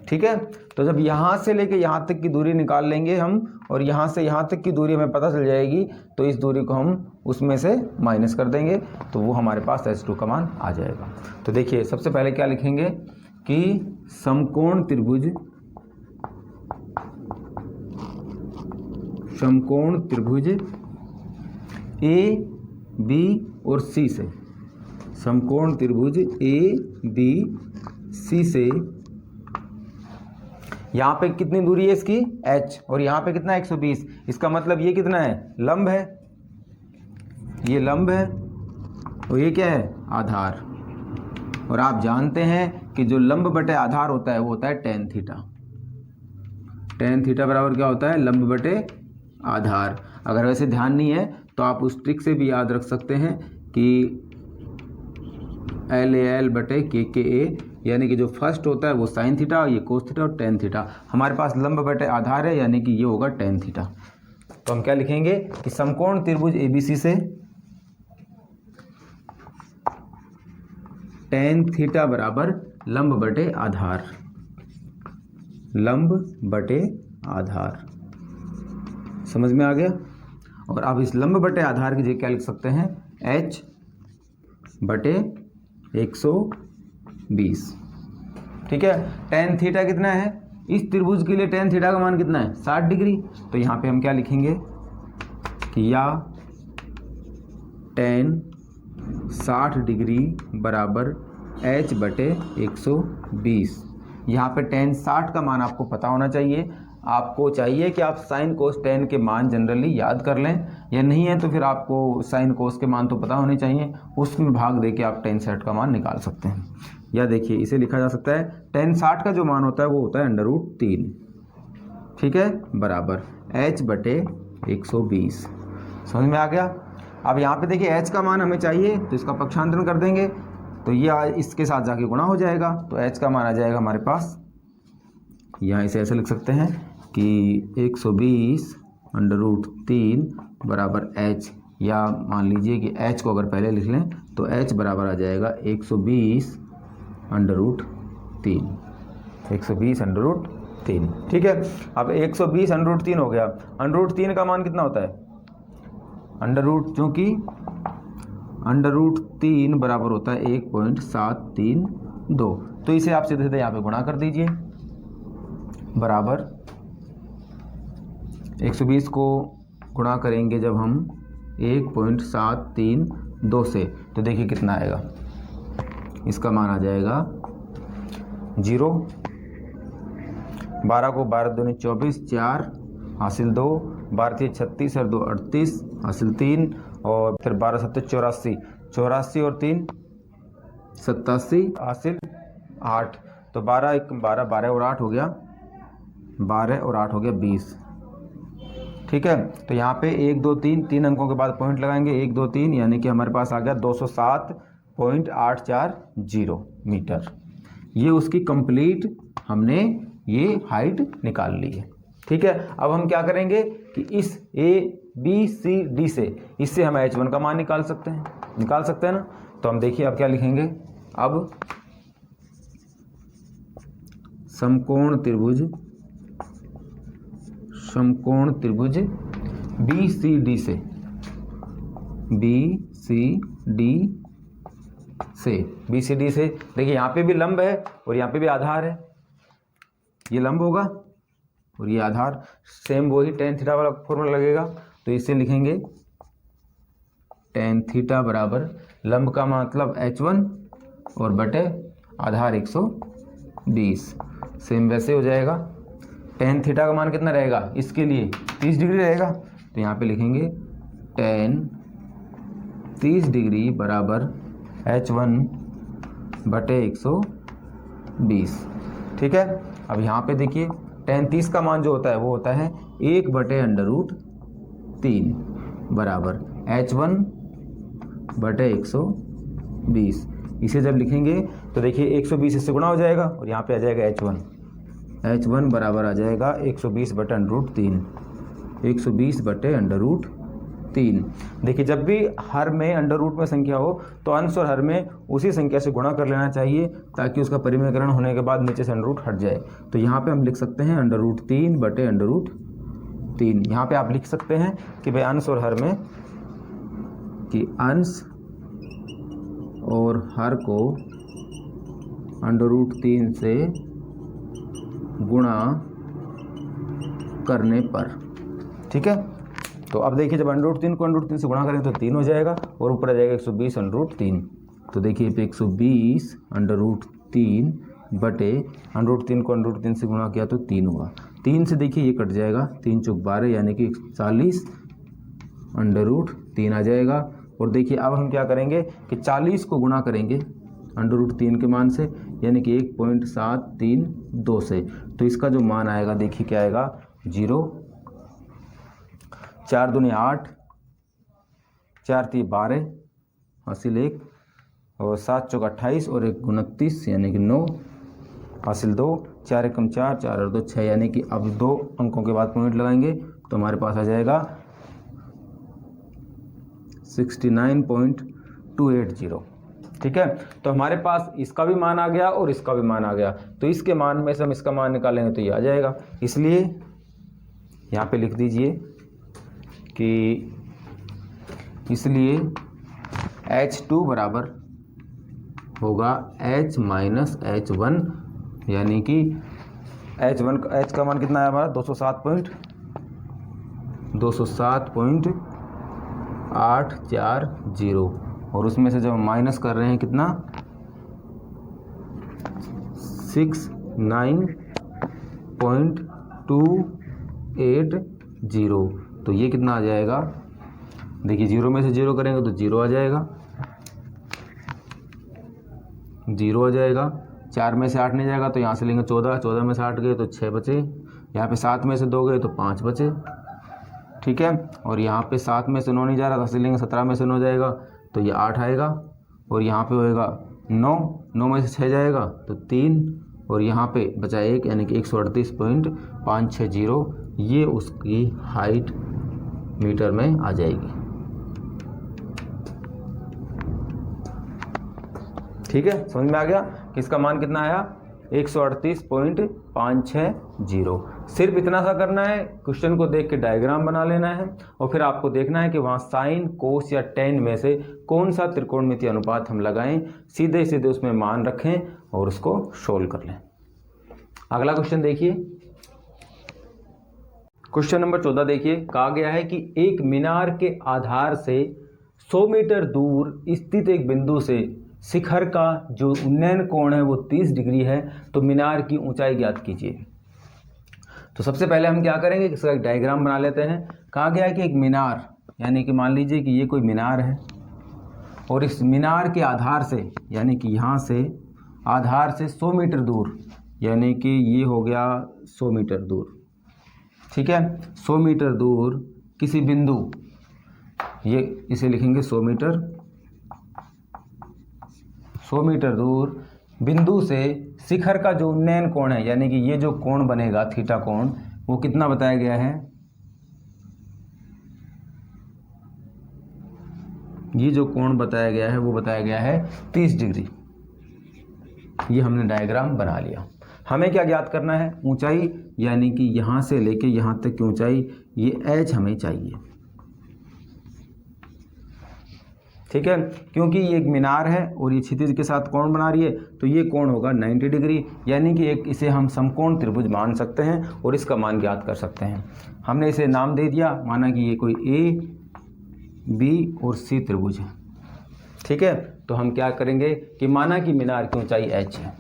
ठीक है। तो जब यहाँ से लेके यहाँ तक की दूरी निकाल लेंगे हम, और यहाँ से यहाँ तक की दूरी हमें पता चल जाएगी, तो इस दूरी को हम उसमें से माइनस कर देंगे तो वो हमारे पास h2 का मान आ जाएगा। तो देखिए सबसे पहले क्या लिखेंगे कि समकोण त्रिभुज ए बी और सी से, समकोण त्रिभुज ए बी सी से यहाँ पे कितनी दूरी है इसकी h, और यहाँ पे कितना 120, इसका मतलब ये कितना है, लंब है, ये लंब है, और ये क्या है, आधार। और आप जानते हैं कि जो लंब बटे आधार होता है वो होता है tan थीटा। tan थीटा बराबर क्या होता है, लंब बटे आधार। अगर वैसे ध्यान नहीं है तो आप उस ट्रिक से भी याद रख सकते हैं कि LAL बटे KKA, यानी कि जो फर्स्ट होता है वो साइन थीटा, ये कोस थीटा और tan थीटा। हमारे पास लंब बटे आधार है, यानी कि ये होगा tan थीटा। तो हम क्या लिखेंगे कि समकोण त्रिभुज ABC से tan थीटा बराबर लंब बटे आधार, लंब बटे आधार। समझ में आ गया। और अब इस लंब बटे आधार की जगह क्या लिख सकते हैं, h बटे 120, ठीक है। tan थीटा कितना है, इस त्रिभुज के लिए टेन थीटा का मान कितना है 60 डिग्री। तो यहाँ पे हम क्या लिखेंगे कि या टेन 60 डिग्री बराबर h बटे 120। यहाँ पे टेन 60 का मान आपको पता होना चाहिए। आपको चाहिए कि आप साइन कोस टेन के मान जनरली याद कर लें, या नहीं है तो फिर आपको साइन कोस के मान तो पता होने चाहिए, उसमें भाग दे के आप टेन 60 का मान निकाल सकते हैं। या देखिए इसे लिखा जा सकता है टेन 60 का जो मान होता है वो होता है √3, ठीक है, बराबर h बटे 120। समझ में आ गया। अब यहाँ पे देखिए h का मान हमें चाहिए तो इसका पक्षांतरण कर देंगे तो ये इसके साथ जाके गुणा हो जाएगा, तो h का मान आ जाएगा हमारे पास, यहाँ इसे ऐसे लिख सकते हैं कि 120 √3 बराबर h, या मान लीजिए कि h को अगर पहले लिख लें तो h बराबर आ जाएगा 120 √3, 120 √3, ठीक है। अब 120 √3 हो गया। √3 का मान कितना होता है चूँकि √3 बराबर होता है 1.732, तो इसे आप सीधे सीधे यहाँ पे गुणा कर दीजिए, बराबर 120 को गुणा करेंगे जब हम 1.732 से, तो देखिए कितना आएगा, इसका मान आ जाएगा 0। 12 को 12 दूनी 24, 4 हासिल 2, 12 3 36 और 2 38 हासिल 3, और फिर 12 7 84, 84 और 3 87 हासिल 8, तो 12 12 और 8 हो गया, 12 और 8 हो गया 20, ठीक है। तो यहाँ पे 1 2 3 अंकों के बाद पॉइंट लगाएंगे, 1 2 3, यानी कि हमारे पास आ गया 207.840 मीटर। ये उसकी कंप्लीट हमने ये हाइट निकाल ली है, ठीक है। अब हम क्या करेंगे कि इस ABCD से, इससे हम H1 का मान निकाल सकते हैं ना। तो हम देखिए अब क्या लिखेंगे, अब समकोण त्रिभुज BCD से देखिए यहाँ पे भी लंब है और यहाँ पे भी आधार है, ये लंब होगा और ये आधार, सेम वही टेन थीटा वाला फॉर्मूला लगेगा। तो इससे लिखेंगे टेन थीटा बराबर लंब का मतलब H1 और बटे आधार 120, सेम वैसे हो जाएगा। टेन थीटा का मान कितना रहेगा इसके लिए 30 डिग्री रहेगा, तो यहाँ पे लिखेंगे टेन 30 डिग्री बराबर H1 बटे 120, ठीक है। अब यहाँ पे देखिए टेन 30 का मान जो होता है वो होता है 1 बटे √3 बराबर H1 बटे 120। इसे जब लिखेंगे तो देखिए 120 इससे गुणा हो जाएगा और यहाँ पे आ जाएगा H1 बराबर आ जाएगा 120 बटे √3, 120 बटे √3। देखिए जब भी हर में अंडर रूट में संख्या हो तो अंश और हर में उसी संख्या से गुणा कर लेना चाहिए ताकि उसका परिमेयकरण होने के बाद नीचे से अंडर रूट हट जाए। तो यहाँ पे हम लिख सकते हैं √3 बटे √3। यहाँ पे आप लिख सकते हैं कि भाई अंश और हर में, कि अंश और हर को √3 से गुणा करने पर, ठीक है। तो अब देखिए जब √3 को √3 से गुणा करेंगे तो 3 हो जाएगा और ऊपर आ जाएगा 120 √3। तो देखिए पे 120 √3 बटे √3 को √3 से गुणा किया तो 3 होगा। 3 से देखिए ये कट जाएगा, 3 चौक 12 यानी कि 40 √3 आ जाएगा। और देखिए अब हम क्या करेंगे कि 40 को गुणा करेंगे √3 के मान से, यानी कि 1.732 से, तो इसका जो मान आएगा देखिए क्या आएगा 0, 4 दूनी 8, 4 3 12 हासिल 1, और 7 चौक 28 और 1 29 यानी कि 9 हासिल 2, 4 एकम 4, 4 और 2 6, यानी कि अब 2 अंकों के बाद पॉइंट लगाएंगे तो हमारे पास आ जाएगा 69.280, ठीक है। तो हमारे पास इसका भी मान आ गया और इसका भी मान आ गया, तो इसके मान में से हम इसका मान निकालेंगे तो ये आ जाएगा। इसलिए यहाँ पे लिख दीजिए कि इसलिए H2 बराबर होगा H - H1, यानी कि एच का मान कितना है हमारा 207.840 और उसमें से जब हम माइनस कर रहे हैं कितना 69.280 तो ये कितना आ जाएगा, देखिए 0 में से 0 करेंगे तो 0 आ जाएगा, 0 आ जाएगा। 4 में से 8 नहीं जाएगा तो यहाँ से लेंगे 14, 14 में से 8 गए तो 6 बचे, यहाँ पे 7 में से 2 गए तो 5 बचे, ठीक है। और यहाँ पे 7 में से 9 नहीं जा रहा, 10 लेंगे 17 में से 9 जाएगा तो ये 8 आएगा, और यहाँ पे होएगा 9, 9 में से 6 जाएगा तो 3, और यहाँ पे बचा 1 यानी कि 138.560, ये उसकी हाइट मीटर में आ जाएगी, ठीक है। समझ में आ गया कि इसका मान कितना आया 138.560। सिर्फ इतना सा करना है, क्वेश्चन को देख के डायग्राम बना लेना है और फिर आपको देखना है कि वहाँ साइन, कोस या टेन में से कौन सा त्रिकोणमितीय अनुपात हम लगाएं, सीधे सीधे उसमें मान रखें और उसको सोल्व कर लें। अगला क्वेश्चन देखिए, क्वेश्चन नंबर 14 देखिए, कहा गया है कि एक मीनार के आधार से 100 मीटर दूर स्थित एक बिंदु से शिखर का जो उन्नयन कोण है वो 30 डिग्री है, तो मीनार की ऊंचाई ज्ञात कीजिए। तो सबसे पहले हम क्या करेंगे, इसका एक डायग्राम बना लेते हैं। कहा गया है कि एक मीनार, यानी कि मान लीजिए कि ये कोई मीनार है और इस मीनार के आधार से, यानी कि यहाँ से आधार से 100 मीटर दूर, यानी कि ये हो गया 100 मीटर दूर, ठीक है। 100 मीटर दूर किसी बिंदु, ये इसे लिखेंगे 100 मीटर दूर बिंदु से शिखर का जो उन्नयन कोण है, यानी कि ये जो कोण बनेगा थीटा कोण, वो कितना बताया गया है, ये जो कोण बताया गया है वो बताया गया है 30 डिग्री। ये हमने डायग्राम बना लिया। हमें क्या ज्ञात करना है, ऊंचाई, यानी कि यहाँ से लेके यहाँ तक की ऊंचाई, ये एच हमें चाहिए, ठीक है। क्योंकि ये एक मीनार है और ये क्षितिज के साथ कोण बना रही है, तो ये कोण होगा 90 डिग्री, यानी कि एक इसे हम समकोण त्रिभुज मान सकते हैं और इसका मान ज्ञात कर सकते हैं। हमने इसे नाम दे दिया, माना कि ये कोई ए, बी और सी त्रिभुज है, ठीक है। तो हम क्या करेंगे कि माना कि मीनार की ऊंचाई एच है,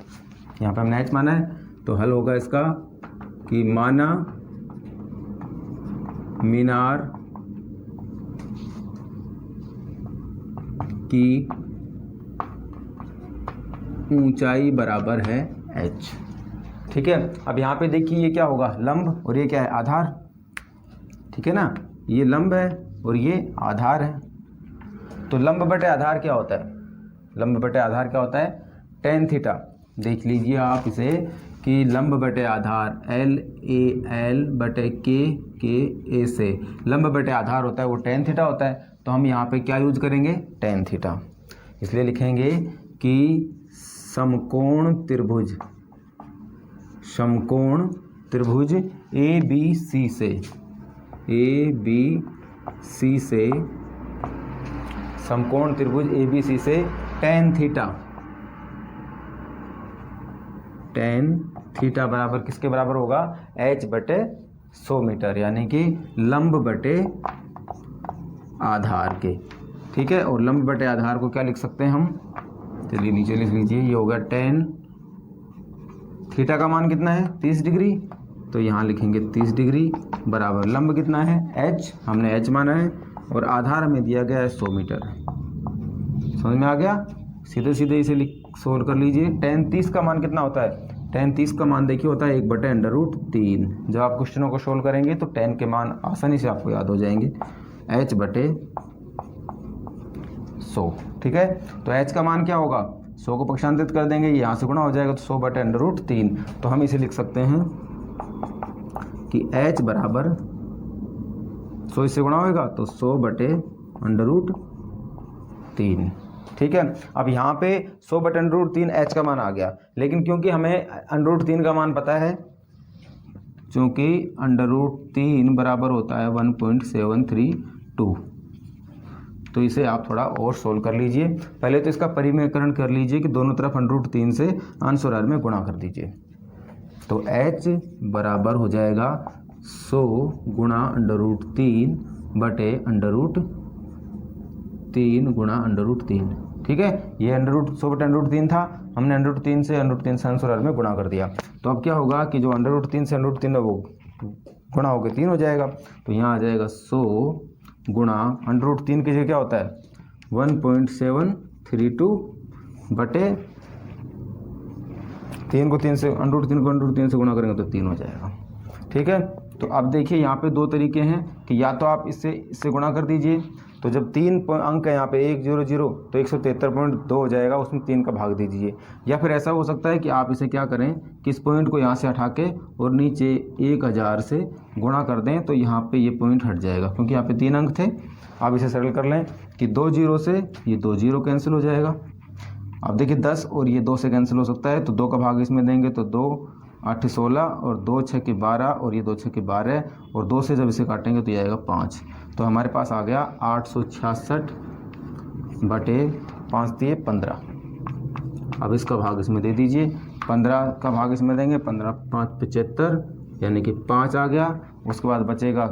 यहाँ पे हमने एच माना है, तो हल होगा इसका कि माना मीनार की ऊंचाई बराबर है h, ठीक है। अब यहाँ पे देखिए ये क्या होगा, लंब, और ये क्या है, आधार, ठीक है ना। ये लंब है और ये आधार है। तो लंब बटे आधार क्या होता है, लंब बटे आधार क्या होता है, tan थीटा। देख लीजिए आप इसे कि लंब बटे आधार L A L बटे K A से लंब बटे आधार होता है वो tan थीटा होता है। तो हम यहाँ पे क्या यूज करेंगे, tan थीटा। इसलिए लिखेंगे कि समकोण त्रिभुज ABC से समकोण त्रिभुज ABC से tan थीटा बराबर किसके बराबर होगा, h बटे 100 मीटर, यानी कि लंब बटे आधार के, ठीक है। और लंब बटे आधार को क्या लिख सकते हैं हम, चलिए नीचे लिख लीजिए, ये होगा tan थीटा का मान कितना है 30 डिग्री, तो यहाँ लिखेंगे 30 डिग्री बराबर लंब कितना है h, हमने h माना है, और आधार हमें दिया गया है 100 मीटर। समझ में आ गया, सीधे सीधे इसे सोल्व कर लीजिए। tan 30 का मान कितना होता है, tan 30 का मान देखिए होता है 1/√3। जब आप क्वेश्चनों को सोल्व करेंगे तो tan के मान आसानी से आपको याद हो जाएंगे, h बटे 100, ठीक है। तो h का मान क्या होगा, 100 को पक्षांतरित कर देंगे, यहाँ से गुणा हो जाएगा तो 100 बटे √3। तो हम इसे लिख सकते हैं कि h बराबर 100 इससे गुणा होगा तो 100 बटे √3, ठीक है। अब यहाँ पे 100 बटे √3 h का मान आ गया, लेकिन क्योंकि हमें √3 का मान पता है, क्योंकि √3 बराबर होता है 1.732, तो इसे आप थोड़ा और सोल्व कर लीजिए। पहले तो इसका परिमेयकरण कर लीजिए कि दोनों तरफ √3 से अंश और हर में गुणा कर दीजिए। तो h बराबर हो जाएगा 100 गुणा √3 बटे √3 गुणा √3। ठीक है, ये 100 बटे √3 था, हमने √3 से आंसर में गुणा कर दिया। तो अब क्या होगा कि जो √3 से √3 है वो गुणा होकर 3 हो जाएगा। तो यहाँ आ जाएगा 100 गुणा √3 की जगह क्या होता है 1.732 बटे 3 को 3 से √3 से गुणा करेंगे तो 3 हो जाएगा। ठीक है, तो अब देखिए यहाँ पे दो तरीके हैं कि या तो आप इससे गुणा कर दीजिए, तो जब 3 अंक है यहाँ पे 100 तो 173.2 हो जाएगा, उसमें 3 का भाग दे दीजिए। या फिर ऐसा हो सकता है कि आप इसे क्या करें कि इस पॉइंट को यहाँ से हटा के और नीचे 1000 से गुणा कर दें, तो यहाँ पे ये पॉइंट हट जाएगा क्योंकि यहाँ पे 3 अंक थे। आप इसे सरल कर लें कि 2 0 से ये 2 0 कैंसिल हो जाएगा। अब देखिए 10 और ये 2 से कैंसिल हो सकता है, तो 2 का भाग इसमें देंगे तो 2 8 16 और 2 6 के 12 और ये 2 6 के 12 और 2 से जब इसे काटेंगे तो ये आएगा 5। तो हमारे पास आ गया 866 बटे 5 दिए 15। अब इसका भाग इसमें दे दीजिए, 15 का भाग इसमें देंगे, 15 5 75 यानी कि 5 आ गया। उसके बाद बचेगा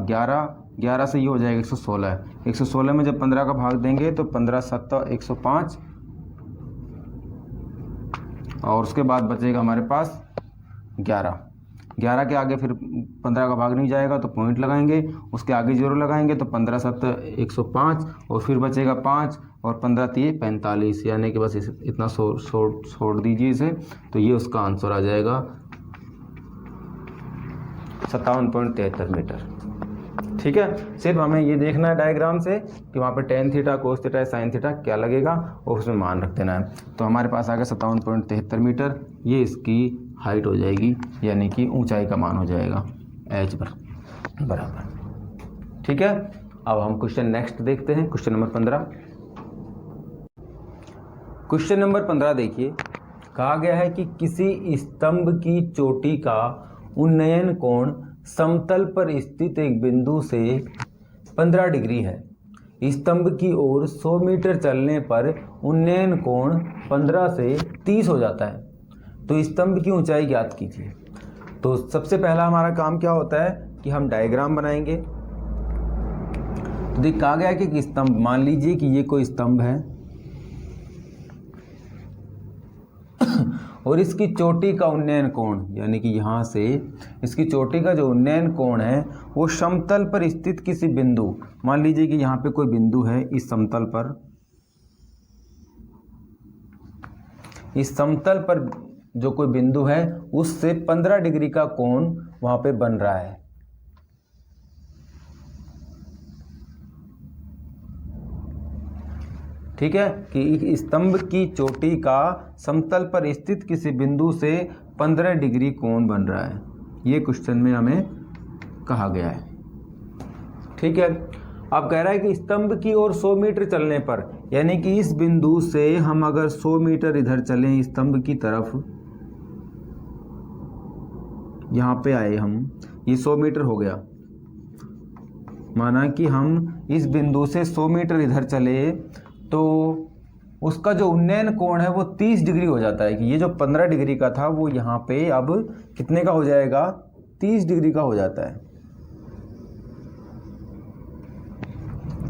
11 से ये हो जाएगा 116। 116 में जब 15 का भाग देंगे तो 15 7 105 और उसके बाद बचेगा हमारे पास 11 के आगे फिर 15 का भाग नहीं जाएगा तो पॉइंट लगाएंगे, उसके आगे 0 लगाएंगे तो 15 7 105 और फिर बचेगा 5 और 15 3 45 यानी कि बस इतना छोड़ दीजिए इसे, तो ये उसका आंसर आ जाएगा 57.73 मीटर। ठीक है, सिर्फ हमें ये देखना है डायग्राम से कि वहाँ पे tan theta cos theta sin theta क्या लगेगा और उसमें मान रख देना है। तो हमारे पास आ गया 57.73 मीटर, ये इसकी हाइट हो जाएगी यानी कि ऊंचाई का मान हो जाएगा h बराबर। ठीक है, अब हम क्वेश्चन नेक्स्ट देखते हैं, क्वेश्चन नंबर 15। क्वेश्चन नंबर 15 देखिए, कहा गया है कि किसी स्तंभ की चोटी का उन्नयन कोण समतल पर स्थित एक बिंदु से 15 डिग्री है। स्तंभ की ओर 100 मीटर चलने पर उन्नयन कोण 15 से 30 हो जाता है। तो स्तंभ की ऊंचाई ज्ञात कीजिए। तो सबसे पहला हमारा काम क्या होता है कि हम डायग्राम बनाएंगे। तो कहा गया कि एक स्तंभ, मान लीजिए कि ये कोई स्तंभ है और इसकी चोटी का उन्नयन कोण यानी कि यहाँ से इसकी चोटी का जो उन्नयन कोण है वो समतल पर स्थित किसी बिंदु, मान लीजिए कि यहाँ पे कोई बिंदु है इस समतल पर जो कोई बिंदु है उससे 15 डिग्री का कोण वहाँ पे बन रहा है। ठीक है, कि स्तंभ की चोटी का समतल पर स्थित किसी बिंदु से 15 डिग्री कोण बन रहा है, ये क्वेश्चन में हमें कहा गया है। ठीक है, अब कह रहा है कि स्तंभ की ओर 100 मीटर चलने पर, यानी कि इस बिंदु से हम अगर 100 मीटर इधर चलें स्तंभ की तरफ, यहाँ पे आए हम, ये 100 मीटर हो गया, माना कि हम इस बिंदु से 100 मीटर इधर चले तो उसका जो उन्नयन कोण है वो 30 डिग्री हो जाता है। कि ये जो 15 डिग्री का था वो यहाँ पे अब कितने का हो जाएगा, 30 डिग्री का हो जाता है।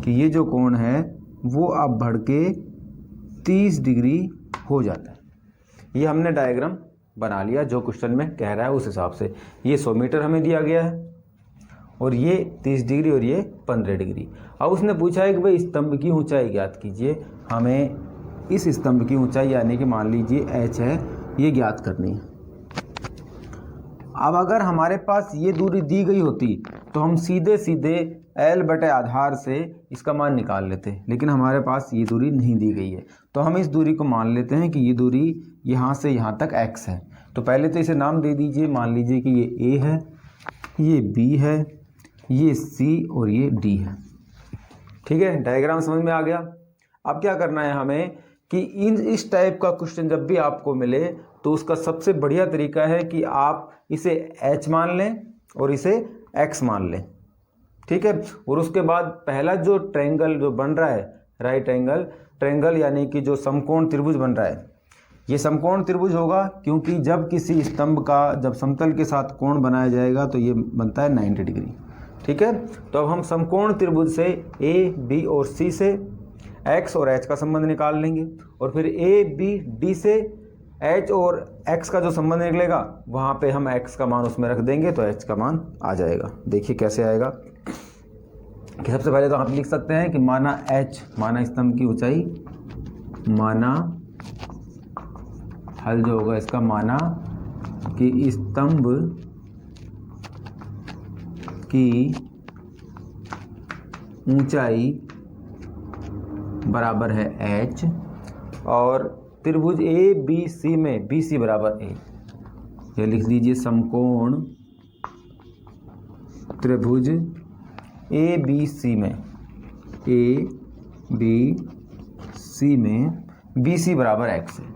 कि ये जो कोण है वो अब बढ़ के 30 डिग्री हो जाता है। ये हमने डायग्राम बना लिया जो क्वेश्चन में कह रहा है उस हिसाब से। ये 100 मीटर हमें दिया गया है और ये 30 डिग्री और ये 15 डिग्री। अब उसने पूछा है कि भाई स्तंभ की ऊंचाई ज्ञात कीजिए। हमें इस स्तंभ की ऊंचाई यानी कि मान लीजिए h है, ये ज्ञात करनी है। अब अगर हमारे पास ये दूरी दी गई होती तो हम सीधे सीधे L बटे आधार से इसका मान निकाल लेते, लेकिन हमारे पास ये दूरी नहीं दी गई है। तो हम इस दूरी को मान लेते हैं कि ये दूरी यहाँ से यहाँ तक x है। तो पहले तो इसे नाम दे दीजिए, मान लीजिए कि ये A है, ये B है, ये C और ये D है। ठीक है, डायग्राम समझ में आ गया। अब क्या करना है हमें कि इस टाइप का क्वेश्चन जब भी आपको मिले तो उसका सबसे बढ़िया तरीका है कि आप इसे h मान लें और इसे x मान लें। ठीक है, और उसके बाद पहला जो ट्रायंगल जो बन रहा है, राइट एंगल ट्रायंगल यानी कि जो समकोण त्रिभुज बन रहा है, ये समकोण त्रिभुज होगा क्योंकि जब किसी स्तंभ का जब समतल के साथ कोण बनाया जाएगा तो ये बनता है 90 डिग्री। ठीक है, तो अब हम समकोण त्रिभुज से ए बी और सी से एक्स और एच का संबंध निकाल लेंगे और फिर ए बी डी से एच और एक्स का जो संबंध निकलेगा वहाँ पे हम एक्स का मान उसमें रख देंगे तो एच का मान आ जाएगा। देखिए कैसे आएगा कि सबसे पहले तो आप लिख सकते हैं कि माना एच, माना स्तंभ की ऊंचाई, माना हल जो होगा इसका माना कि स्तंभ की ऊंचाई बराबर है एच और त्रिभुज ए बी सी में बी सी बराबर ए। ये लिख लीजिए समकोण त्रिभुज ए बी सी में बी सी बराबर एक्स है,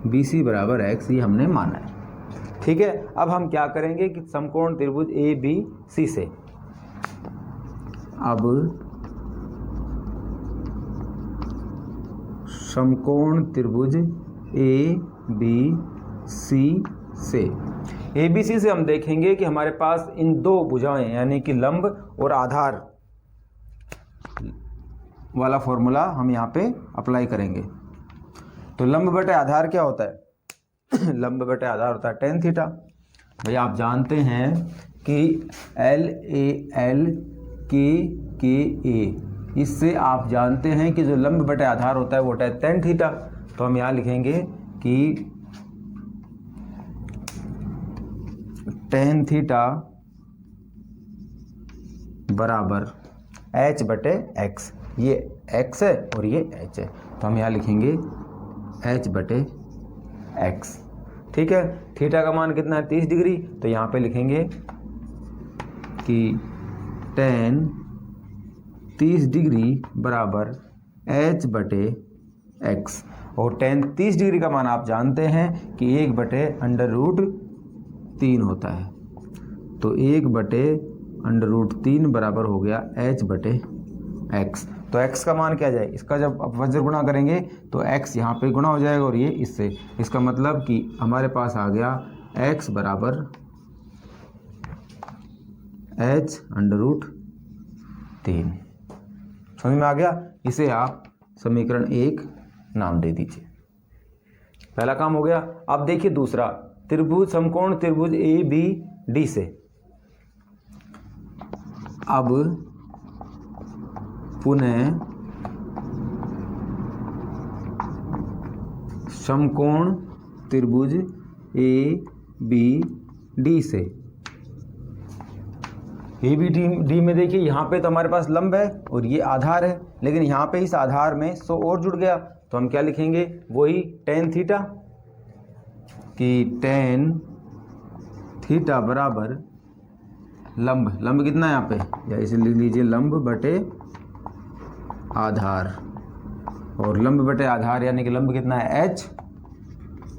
बी सी बराबर एक्स ये हमने माना है। ठीक है, अब हम क्या करेंगे कि समकोण त्रिभुज ए बी सी से अब समकोण त्रिभुज ए बी सी से ABC से हम देखेंगे कि हमारे पास इन दो भुजाएं यानी कि लंब और आधार वाला फॉर्मूला हम यहाँ पे अप्लाई करेंगे। तो लंब बटे आधार क्या होता है? लंब बटे आधार होता है tan थीटा। भाई आप जानते हैं कि LAL KA, इससे आप जानते हैं कि जो लंब बटे आधार होता है वो होता है tan थीटा। तो हम यहाँ लिखेंगे कि tan थीटा बराबर h बटे x, ये x है और ये h है तो हम यहाँ लिखेंगे h बटे x। ठीक है, थीटा का मान कितना है 30 डिग्री, तो यहाँ पे लिखेंगे कि tan 30 डिग्री बराबर h बटे x और tan 30 डिग्री का मान आप जानते हैं कि 1 बटे √3 होता है। तो 1 बटे √3 बराबर हो गया h बटे x। तो x का मान क्या जाए, इसका जब आप वज्र गुणा करेंगे तो x यहाँ पे गुणा हो जाएगा और ये इससे, इसका मतलब कि हमारे पास आ गया x बराबर h √3। समझ में आ गया? इसे आप समीकरण 1 नाम दे दीजिए। पहला काम हो गया। अब देखिए दूसरा, त्रिभुज समकोण त्रिभुज ए बी डी से अब पुनः समकोण त्रिभुज ए बी डी से ए बी डी में देखिए यहाँ पे तो हमारे पास लंब है और ये आधार है, लेकिन यहाँ पे इस आधार में 100 और जुड़ गया तो हम क्या लिखेंगे, वही tan थीटा कि tan थीटा बराबर लंब, लंब कितना है यहाँ पे, या इसे लिख लीजिए लंब बटे आधार, और लंब बटे आधार यानी कि लंब कितना है h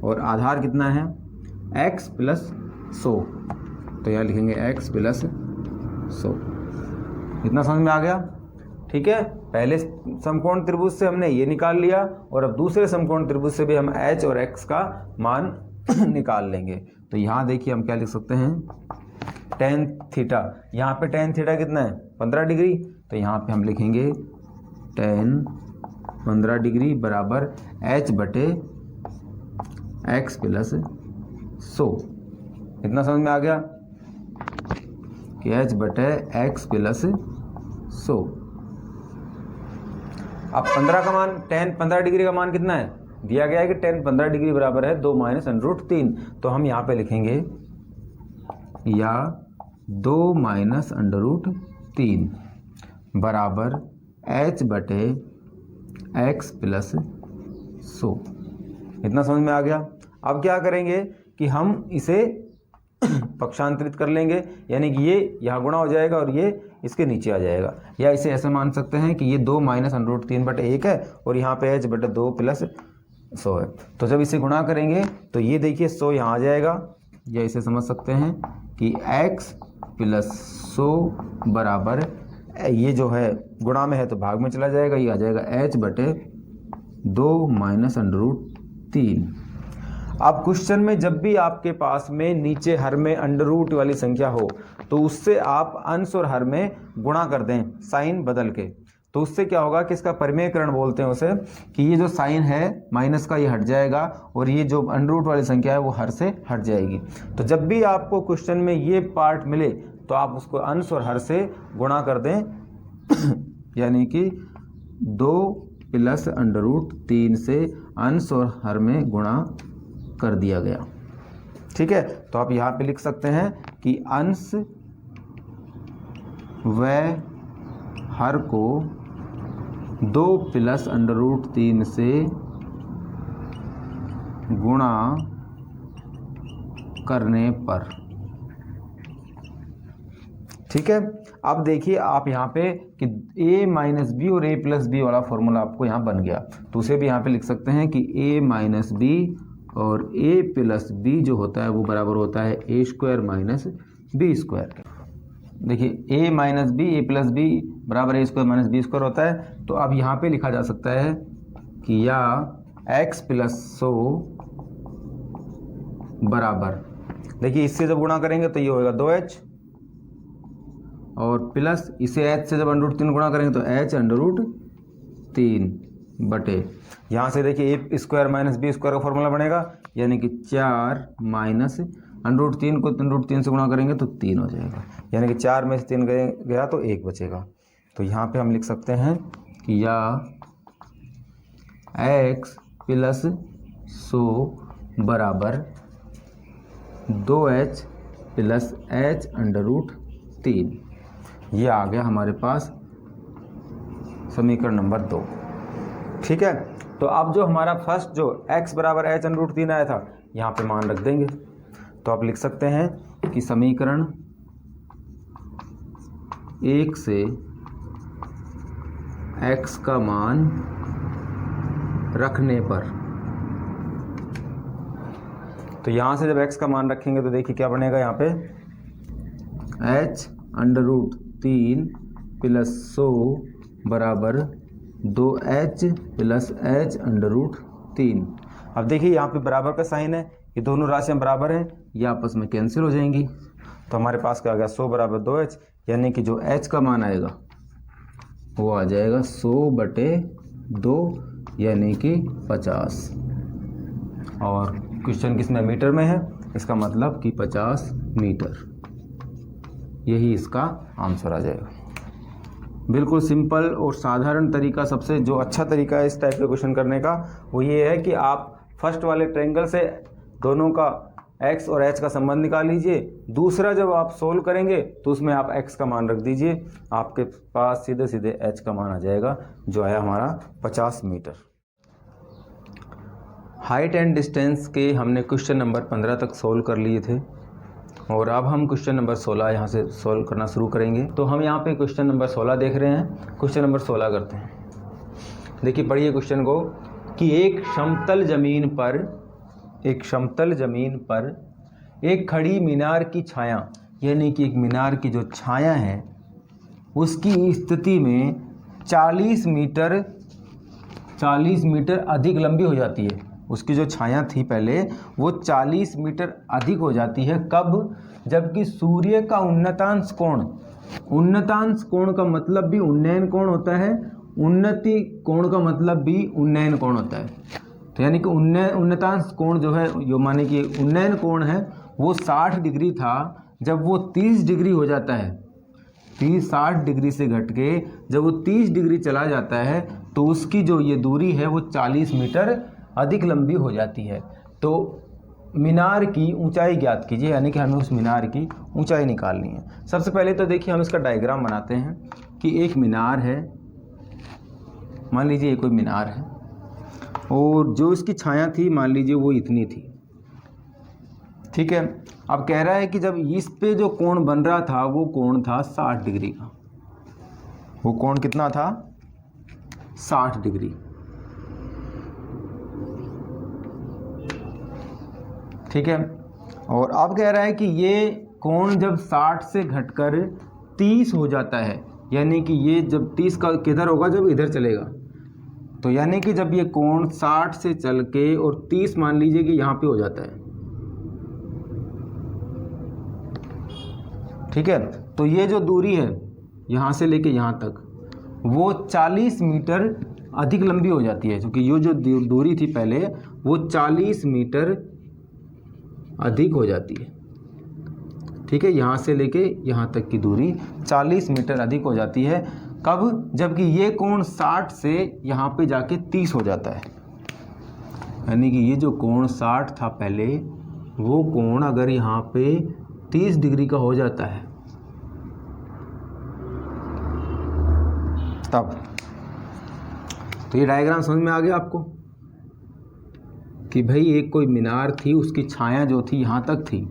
और आधार कितना है x प्लस 100, तो यहाँ लिखेंगे x प्लस 100। इतना समझ में आ गया? ठीक है, पहले समकोण त्रिभुज से हमने ये निकाल लिया और अब दूसरे समकोण त्रिभुज से भी हम h और x का मान निकाल लेंगे। तो यहाँ देखिए हम क्या लिख सकते हैं, tan थीटा, यहाँ पे tan थीटा कितना है 15 डिग्री, तो यहाँ पे हम लिखेंगे tan 15 डिग्री बराबर h बटे x प्लस 100। इतना समझ में आ गया कि h बटे x प्लस 100। अब 15 का मान, tan 15 डिग्री का मान कितना है दिया गया है कि tan 15 डिग्री बराबर है 2 माइनस √3, तो हम यहाँ पे लिखेंगे या 2 माइनस √3 बराबर h बटे x प्लस 100। इतना समझ में आ गया? अब क्या करेंगे कि हम इसे पक्षांतरित कर लेंगे, यानी कि ये यहाँ गुणा हो जाएगा और ये इसके नीचे आ जाएगा, या इसे ऐसे मान सकते हैं कि ये 2 माइनस √3 बटे 1 है और यहाँ पे h बटे 2 प्लस 100 है। तो जब इसे गुणा करेंगे तो ये देखिए 100 यहाँ आ जाएगा, या इसे समझ सकते हैं कि x प्लस 100 बराबर, ये जो है गुणा में है तो भाग में चला जाएगा, ये आ जाएगा h बटे 2 माइनस 3। अब क्वेश्चन में जब भी आपके पास में नीचे हर में अंडर रूट वाली संख्या हो तो उससे आप अंश और हर में गुणा कर दें साइन बदल के, तो उससे क्या होगा कि इसका परिमेयकरण बोलते हैं उसे, कि ये जो साइन है माइनस का ये हट जाएगा और ये जो अंडर रूट वाली संख्या है वो हर से हट जाएगी। तो जब भी आपको क्वेश्चन में ये पार्ट मिले तो आप उसको अंश और हर से गुणा कर दें यानी कि 2 प्लस अंडर रूट 3 से अंश और हर में गुणा कर दिया गया। ठीक है, तो आप यहाँ पे लिख सकते हैं कि अंश व हर को 2 प्लस अंडर रूट 3 से गुणा करने पर। ठीक है, अब देखिए आप यहाँ पे कि a माइनस बी और a प्लस बी वाला फॉर्मूला आपको यहाँ बन गया, तो उसे भी यहाँ पे लिख सकते हैं कि a माइनस बी और a प्लस बी जो होता है वो बराबर होता है a square minus B square. देखिए a minus B a plus B बराबर a square minus B square होता है। तो अब यहाँ पे लिखा जा सकता है कि या x प्लस 100 बराबर, देखिए इससे जब गुणा करेंगे तो ये होगा 2h और प्लस इसे h से जब अंडर रूट 3 गुणा करेंगे तो h अंडर रूट 3 बटे, यहाँ से देखिए a square minus B square का फॉर्मूला बनेगा यानी कि 4 माइनस अंडर रूट 3 को अंडर रूट 3 से गुणा करेंगे तो 3 हो जाएगा, यानी कि 4 में से 3 गया तो 1 बचेगा। तो यहाँ पे हम लिख सकते हैं कि या x प्लस 100 बराबर 2h plus h under root 3। ये आ गया हमारे पास समीकरण नंबर 2। ठीक है, तो अब जो हमारा फर्स्ट जो x बराबर h अंडर रूट 3 आया था यहाँ पे मान रख देंगे, तो आप लिख सकते हैं कि समीकरण 1 से x का मान रखने पर, तो यहाँ से जब x का मान रखेंगे तो देखिए क्या बनेगा, यहाँ पे h अंडर रूट 3 प्लस 100 बराबर 2h plus h under root 3। अब देखिए यहाँ पे बराबर का साइन है, ये दोनों राशियाँ बराबर हैं, ये आपस में कैंसिल हो जाएंगी, तो हमारे पास क्या आ गया 100 बराबर 2h, यानी कि जो h का मान आएगा वो आ जाएगा 100 बटे 2 यानी कि 50, और क्वेश्चन किसमें मीटर में है, इसका मतलब कि 50 मीटर, यही इसका आंसर आ जाएगा। बिल्कुल सिंपल और साधारण तरीका, सबसे जो अच्छा तरीका है इस टाइप के क्वेश्चन करने का वो ये है कि आप फर्स्ट वाले ट्रायंगल से दोनों का x और h का संबंध निकाल लीजिए, दूसरा जब आप सोल्व करेंगे तो उसमें आप x का मान रख दीजिए, आपके पास सीधे सीधे h का मान आ जाएगा जो है हमारा 50 मीटर। हाइट एंड डिस्टेंस के हमने क्वेश्चन नंबर 15 तक सोल्व कर लिए थे और अब हम क्वेश्चन नंबर 16 यहाँ से सोल्व करना शुरू करेंगे। तो हम यहाँ पे क्वेश्चन नंबर 16 देख रहे हैं, क्वेश्चन नंबर 16 करते हैं। देखिए पढ़िए क्वेश्चन को कि एक समतल ज़मीन पर एक खड़ी मीनार की छाया, यानी कि एक मीनार की जो छाया है उसकी स्थिति में 40 मीटर अधिक लंबी हो जाती है। उसकी जो छाया थी पहले वो 40 मीटर अधिक हो जाती है, कब? जबकि सूर्य का उन्नतांश कोण का मतलब भी उन्नयन कोण होता है, उन्नति कोण का मतलब भी उन्नयन कोण होता है। तो यानी कि उन्नतांश कोण जो है, जो माने कि उन्नयन कोण है वो 60 डिग्री था, जब वो 30 डिग्री हो जाता है, 60 डिग्री से घट के जब वो 30 डिग्री चला जाता है तो उसकी जो ये दूरी है वो 40 मीटर अधिक लंबी हो जाती है। तो मीनार की ऊंचाई ज्ञात कीजिए, यानी कि हमें उस मीनार की ऊंचाई निकालनी है। सबसे पहले तो देखिए हम इसका डायग्राम बनाते हैं कि एक मीनार है, मान लीजिए ये कोई मीनार है और जो इसकी छाया थी मान लीजिए वो इतनी थी। ठीक है, अब कह रहा है कि जब इस पे जो कोण बन रहा था वो कोण था 60 डिग्री का। वो कोण कितना था? 60 डिग्री। ठीक है, और अब कह रहा है कि ये कोण जब 60 से घटकर 30 हो जाता है, यानी कि ये जब 30 का किधर होगा, जब इधर चलेगा तो यानी कि जब ये कोण 60 से चल के और 30 मान लीजिए कि यहाँ पे हो जाता है, ठीक है, तो ये जो दूरी है यहाँ से लेके यहाँ तक वो 40 मीटर अधिक लंबी हो जाती है, क्योंकि ये जो दूरी थी पहले वो 40 मीटर अधिक हो जाती है, ठीक है। यहाँ से लेके यहाँ तक की दूरी 40 मीटर अधिक हो जाती है। कब? जबकि ये कोण 60 से यहाँ पे जाके 30 हो जाता है, यानी कि ये जो कोण 60 था पहले वो कोण अगर यहाँ पे 30 डिग्री का हो जाता है तब। तो ये डायग्राम समझ में आ गया आपको कि भाई एक कोई मीनार थी, उसकी छाया जो थी यहाँ तक थी,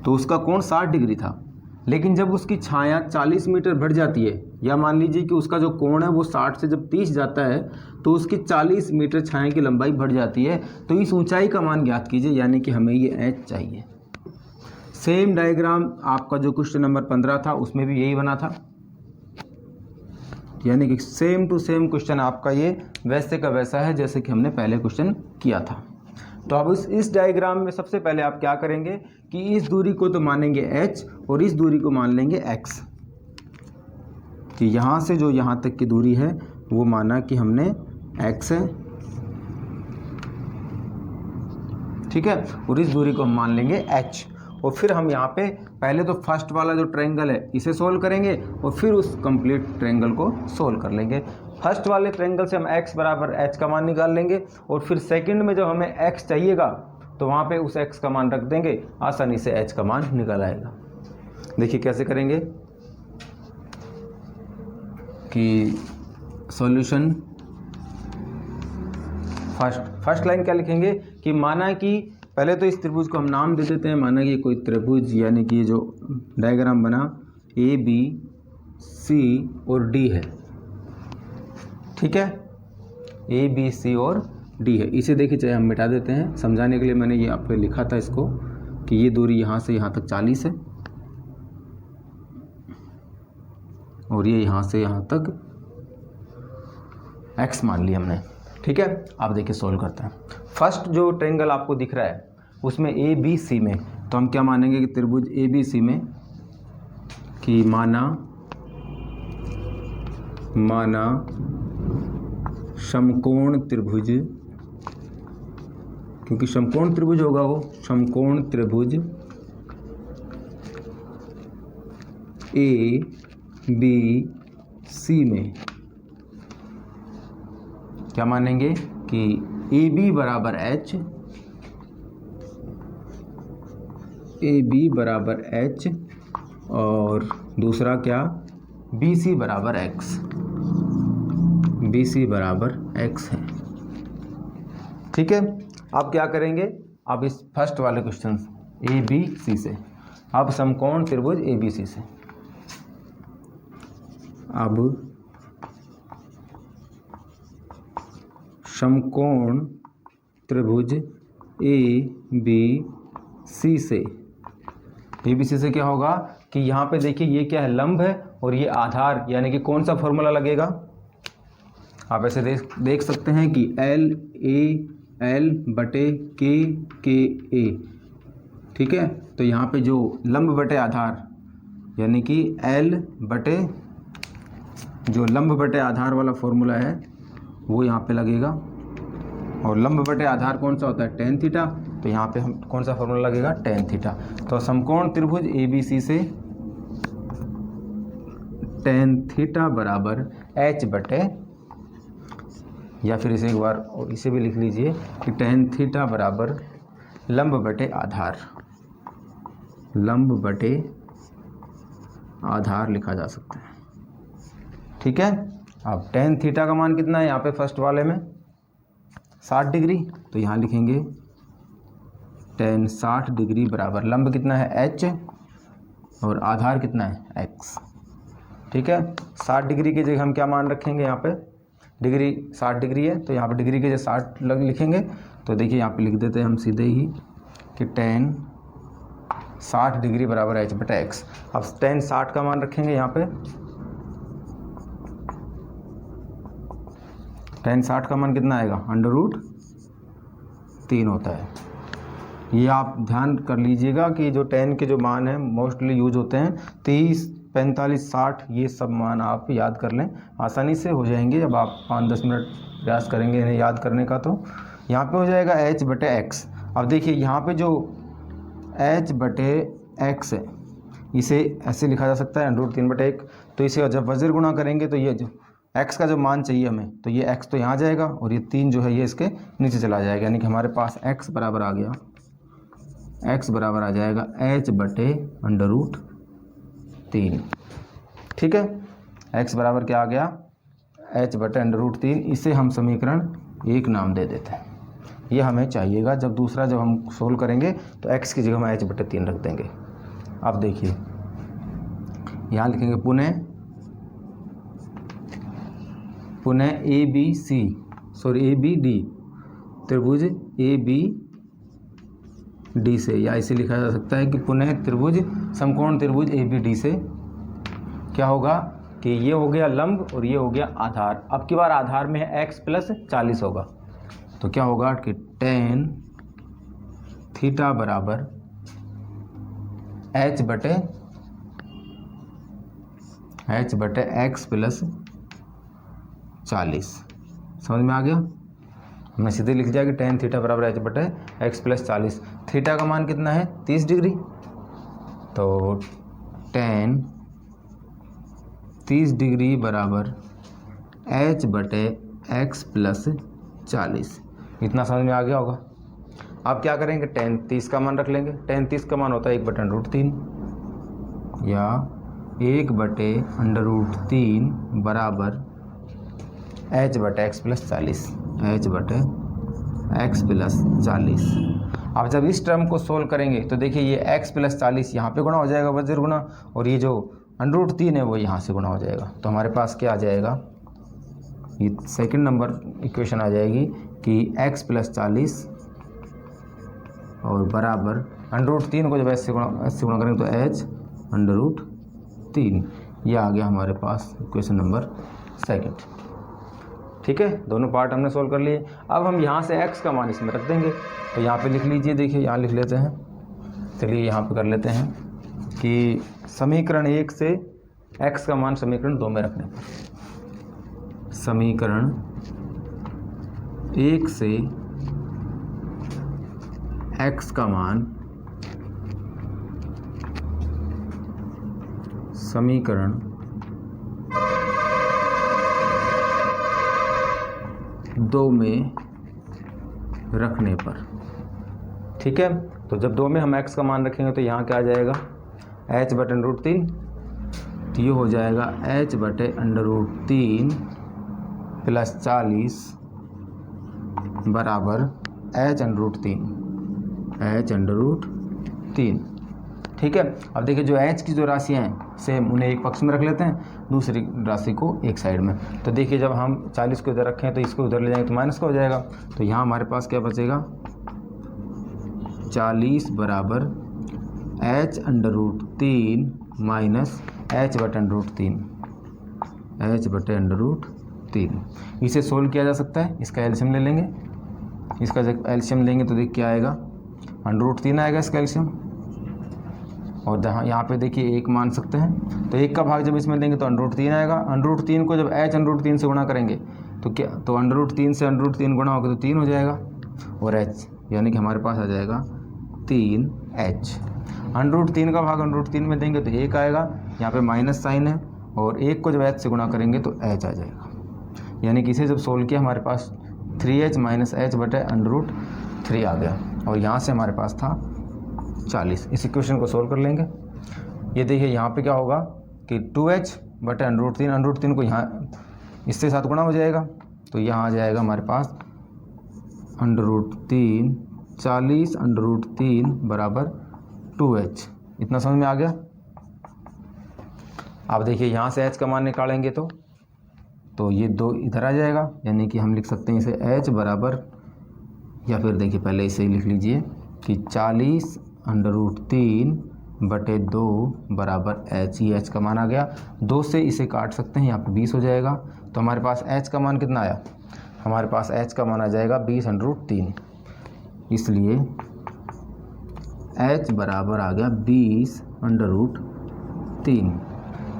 तो उसका कोण 60 डिग्री था, लेकिन जब उसकी छाया 40 मीटर बढ़ जाती है, या मान लीजिए कि उसका जो कोण है वो 60 से जब 30 जाता है तो उसकी 40 मीटर छाया की लंबाई बढ़ जाती है। तो इस ऊंचाई का मान ज्ञात कीजिए, यानी कि हमें ये h चाहिए। सेम डायग्राम आपका जो क्वेश्चन नंबर 15 था उसमें भी यही बना था, यानी कि सेम टू सेम क्वेश्चन आपका ये वैसे का वैसा है जैसे कि हमने पहले क्वेश्चन किया था। तो अब इस डायग्राम में सबसे पहले आप क्या करेंगे कि इस दूरी को तो मानेंगे h और इस दूरी को मान लेंगे x, कि यहाँ से जो यहाँ तक की दूरी है वो माना कि हमने x है, ठीक है, और इस दूरी को हम मान लेंगे h। और फिर हम यहाँ पे पहले तो फर्स्ट वाला जो ट्रायंगल है इसे सोल्व करेंगे और फिर उस कंप्लीट ट्रायंगल को सोल्व कर लेंगे। फर्स्ट वाले ट्रायंगल से हम x बराबर h का मान निकाल लेंगे और फिर सेकंड में जब हमें x चाहिएगा तो वहाँ पे उस x का मान रख देंगे, आसानी से h का मान निकल आएगा। देखिए कैसे करेंगे कि सॉल्यूशन फर्स्ट लाइन क्या लिखेंगे कि माना कि पहले तो इस त्रिभुज को हम नाम दे देते हैं, माना कि कोई त्रिभुज, यानी कि जो डायग्राम बना ए बी सी और डी है, ठीक है, ए बी सी और डी है। इसे देखिए चाहे हम मिटा देते हैं, समझाने के लिए मैंने ये आप पे लिखा था इसको कि ये दूरी यहाँ से यहाँ तक 40 है और ये यहाँ से यहाँ तक x मान लिया हमने, ठीक है। आप देखिए सोल्व करते हैं। फर्स्ट जो ट्रायंगल आपको दिख रहा है उसमें ए बी सी में, तो हम क्या मानेंगे कि त्रिभुज ए बी सी में कि माना समकोण त्रिभुज, क्योंकि समकोण त्रिभुज होगा वो, समकोण त्रिभुज ए बी सी में क्या मानेंगे कि ए बी बराबर एच, ए बी बराबर एच और दूसरा क्या बी सी बराबर एक्स, बी सी बराबर एक्स है, ठीक है। अब क्या करेंगे, अब इस फर्स्ट वाले क्वेश्चन ए बी सी से, अब समकोण त्रिभुज ए बी सी से, अब समकोण त्रिभुज ए बी सी से, ए बी सी से क्या होगा कि यहाँ पे देखिए ये क्या है, लंब है और ये आधार, यानी कि कौन सा फॉर्मूला लगेगा, आप ऐसे देख सकते हैं कि एल ए एल बटे के ए, ठीक है। तो यहाँ पे जो लंब बटे आधार, यानी कि एल बटे जो लंब बटे आधार वाला फॉर्मूला है वो यहाँ पे लगेगा, और लंब बटे आधार कौन सा होता है, टेन थीटा, तो यहाँ पे हम कौन सा फॉर्मूला लगेगा, टेन थीटा। तो समकोण त्रिभुज ए बी सी से टेन थीटा बराबर एच बटे, या फिर इसे एक बार और इसे भी लिख लीजिए कि टेन थीटा बराबर लंब बटे आधार, लंब बटे आधार लिखा जा सकता है, ठीक है। अब टेन थीटा का मान कितना है यहाँ पे फर्स्ट वाले में 60 डिग्री, तो यहाँ लिखेंगे टेन 60 डिग्री बराबर लंब कितना है h और आधार कितना है x, ठीक है। 60 डिग्री की जगह हम क्या मान रखेंगे, यहाँ पे डिग्री 60 डिग्री है तो यहाँ पे डिग्री के जगह 60 लिखेंगे, तो देखिए यहाँ पे लिख देते हैं हम सीधे ही कि टेन 60 डिग्री बराबर h बटा x। अब टेन 60 का मान रखेंगे यहाँ पे, tan 60 का मान कितना आएगा, √3 होता है। ये आप ध्यान कर लीजिएगा कि जो tan के जो मान हैं मोस्टली यूज होते हैं 30, 45, 60, ये सब मान आप याद कर लें, आसानी से हो जाएंगे। जब आप 5-10 मिनट प्रयास करेंगे इन्हें याद करने का तो यहाँ पे हो जाएगा h/x। अब देखिए यहाँ पे जो h/x है इसे ऐसे लिखा जा सकता है √3/1। तो इसे जब वज्र गुणा करेंगे तो ये जो x का जो मान चाहिए हमें, तो ये x तो यहाँ जाएगा और ये 3 जो है ये इसके नीचे चला जाएगा, यानी कि हमारे पास x बराबर आ गया, x बराबर आ जाएगा h/√3। ठीक है, x बराबर क्या आ गया, h/√3। इसे हम समीकरण 1 नाम दे देते हैं। ये हमें चाहिएगा जब दूसरा जब हम सोल्व करेंगे तो x की जगह हम h/3 रख देंगे। अब देखिए यहाँ लिखेंगे पुनः ABD त्रिभुज ABD से, या इसे लिखा जा सकता है कि पुनः समकोण त्रिभुज ABD से क्या होगा कि ये हो गया लंब और ये हो गया आधार। अब की बार आधार में है x + 40 होगा, तो क्या होगा कि tan थीटा बराबर h/x + 40। समझ में आ गया, हमने सीधे लिख दिया कि tan थीटा बराबर h/x + 40। थीटा का मान कितना है, 30 डिग्री, तो tan 30 डिग्री बराबर h/x + 40। इतना समझ में आ गया होगा। अब क्या करेंगे, tan 30 का मान रख लेंगे। tan 30 का मान होता है 1/√3 या 1/√3 बराबर h/x + 40, h/x + 40। अब जब इस टर्म को सोल्व करेंगे तो देखिए ये x + 40 यहाँ पे गुणा हो जाएगा वज्र गुणा, और ये जो √3 है वो यहाँ से गुणा हो जाएगा। तो हमारे पास क्या आ जाएगा, ये सेकंड नंबर इक्वेशन आ जाएगी कि x + 40 और बराबर √3 को जब ऐसे गुणा करेंगे तो h/√3। ये आ गया हमारे पास इक्वेशन नंबर सेकंड। ठीक है, दोनों पार्ट हमने सोल्व कर लिए। अब हम यहाँ से x का मान इसमें रख देंगे, तो यहाँ पे लिख लीजिए, देखिए यहाँ लिख लेते हैं। चलिए यहाँ पे कर लेते हैं कि समीकरण 1 से x का मान समीकरण 2 में रखने पर, समीकरण 1 से x का मान समीकरण 2 में रखने पर। ठीक है, तो जब 2 में हम x का मान रखेंगे तो यहाँ क्या आ जाएगा, h/√3, तो ये हो जाएगा h/√3 + 40 बराबर h/√3। ठीक है, अब देखिए जो h की जो राशियाँ हैं सेम, उन्हें एक पक्ष में रख लेते हैं, दूसरी राशि को एक साइड में। तो देखिए जब हम 40 को इधर रखें तो इसको उधर ले जाएंगे तो माइनस का हो जाएगा। तो यहाँ हमारे पास क्या बचेगा, 40 बराबर h/√3 माइनस h/√3। इसे सोल्व किया जा सकता है, इसका एलसीएम ले लेंगे। इसका जब एलसीएम लेंगे तो देख क्या आएगा, √3 आएगा इसका एलसीएम, और जहाँ यहाँ पे देखिए 1 मान सकते हैं, तो 1 का भाग जब इसमें देंगे तो √3 आएगा। √3 को जब h/√3 से गुणा करेंगे तो क्या, तो √3 से √3 गुणा होगा तो 3 हो जाएगा, और h यानी कि हमारे पास आ जाएगा 3h। √3 का भाग √3 में देंगे तो 1 आएगा, यहाँ पे माइनस साइन है, और 1 को जब h से गुणा करेंगे तो h आ जाएगा। यानी कि इसे जब सोल्व किया हमारे पास 3h - h/√3 आ गया, और यहाँ से हमारे पास था 40। इस इक्वेशन को सोल्व कर लेंगे। ये देखिए यहाँ पे क्या होगा कि 2h/√3 को यहाँ इससे साथ गुणा हो जाएगा, तो यहाँ आ जाएगा हमारे पास √3 40/√3 बराबर 2h। इतना समझ में आ गया। अब देखिए यहाँ से h का मान निकालेंगे तो ये 2 इधर आ जाएगा, यानी कि हम लिख सकते हैं इसे h बराबर, या फिर देखिए पहले इसे लिख लीजिए कि 40/√3/2 बराबर h। ये h का मान आ गया। 2 से इसे काट सकते हैं, यहाँ पे 20 हो जाएगा। तो हमारे पास h का मान कितना आया, हमारे पास h का मान आ जाएगा 20√3, इसलिए h बराबर आ गया 20√3।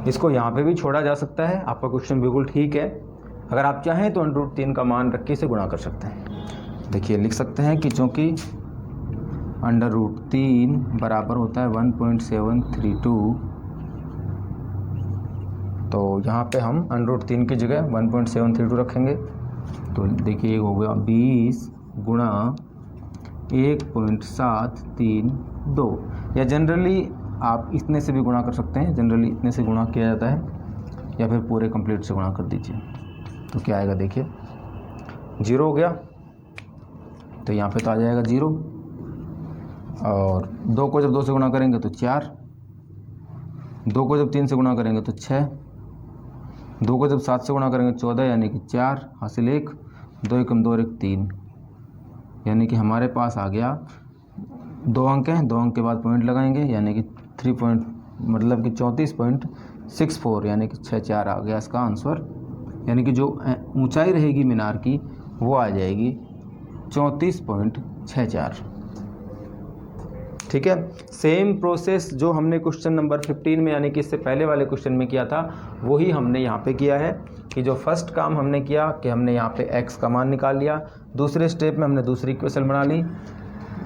इसको यहाँ पे भी छोड़ा जा सकता है, आपका क्वेश्चन बिल्कुल ठीक है। अगर आप चाहें तो √3 का मान रख के इसे गुणा कर सकते हैं। देखिए लिख सकते हैं कि चूँकि √3 बराबर होता है 1.732, तो यहाँ पे हम √3 की जगह 1.732 रखेंगे। तो देखिए ये हो गया 20 गुणा 1.732, या जनरली आप इतने से भी गुणा कर सकते हैं, जनरली इतने से गुणा किया जाता है, या फिर पूरे कंप्लीट से गुणा कर दीजिए। तो क्या आएगा देखिए 0 हो गया, तो यहाँ पे तो आ जाएगा 0, और 2 को जब 2 से गुणा करेंगे तो 4, 2 को जब 3 से गुणा करेंगे तो 6, 2 को जब 7 से गुणा करेंगे 14, यानी कि 4 हासिल 1, 2 एकम 2 और 1 3, यानी कि हमारे पास आ गया 2 अंक हैं, 2 अंक के बाद पॉइंट लगाएंगे, यानी कि 3 पॉइंट मतलब कि 34.64, यानी कि 6-4 आ गया इसका आंसर। यानी कि जो ऊंचाई रहेगी मीनार की वो आ जाएगी 34.64। ठीक है, सेम प्रोसेस जो हमने क्वेश्चन नंबर 15 में यानी कि इससे पहले वाले क्वेश्चन में किया था, वही हमने यहाँ पे किया है। कि जो फर्स्ट काम हमने किया कि हमने यहाँ पे x का मान निकाल लिया, दूसरे स्टेप में हमने दूसरी इक्वेशन बना ली,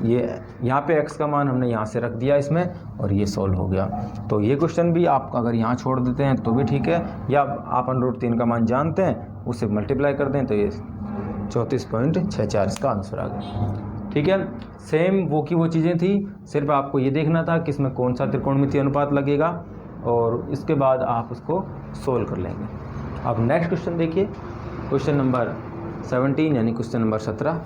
ये यहाँ पे x का मान हमने यहाँ से रख दिया इसमें, और ये सॉल्व हो गया। तो ये क्वेश्चन भी आप अगर यहाँ छोड़ देते हैं तो भी ठीक है, या आप √3 का मान जानते हैं उससे मल्टीप्लाई कर दें तो ये 34.64 इसका आंसर आ गया। ठीक है, सेम वो की वो चीज़ें थी, सिर्फ आपको ये देखना था कि इसमें कौन सा त्रिकोणमितीय अनुपात लगेगा, और इसके बाद आप उसको सोल्व कर लेंगे। अब नेक्स्ट क्वेश्चन देखिए, क्वेश्चन नंबर 17 यानी क्वेश्चन नंबर 17।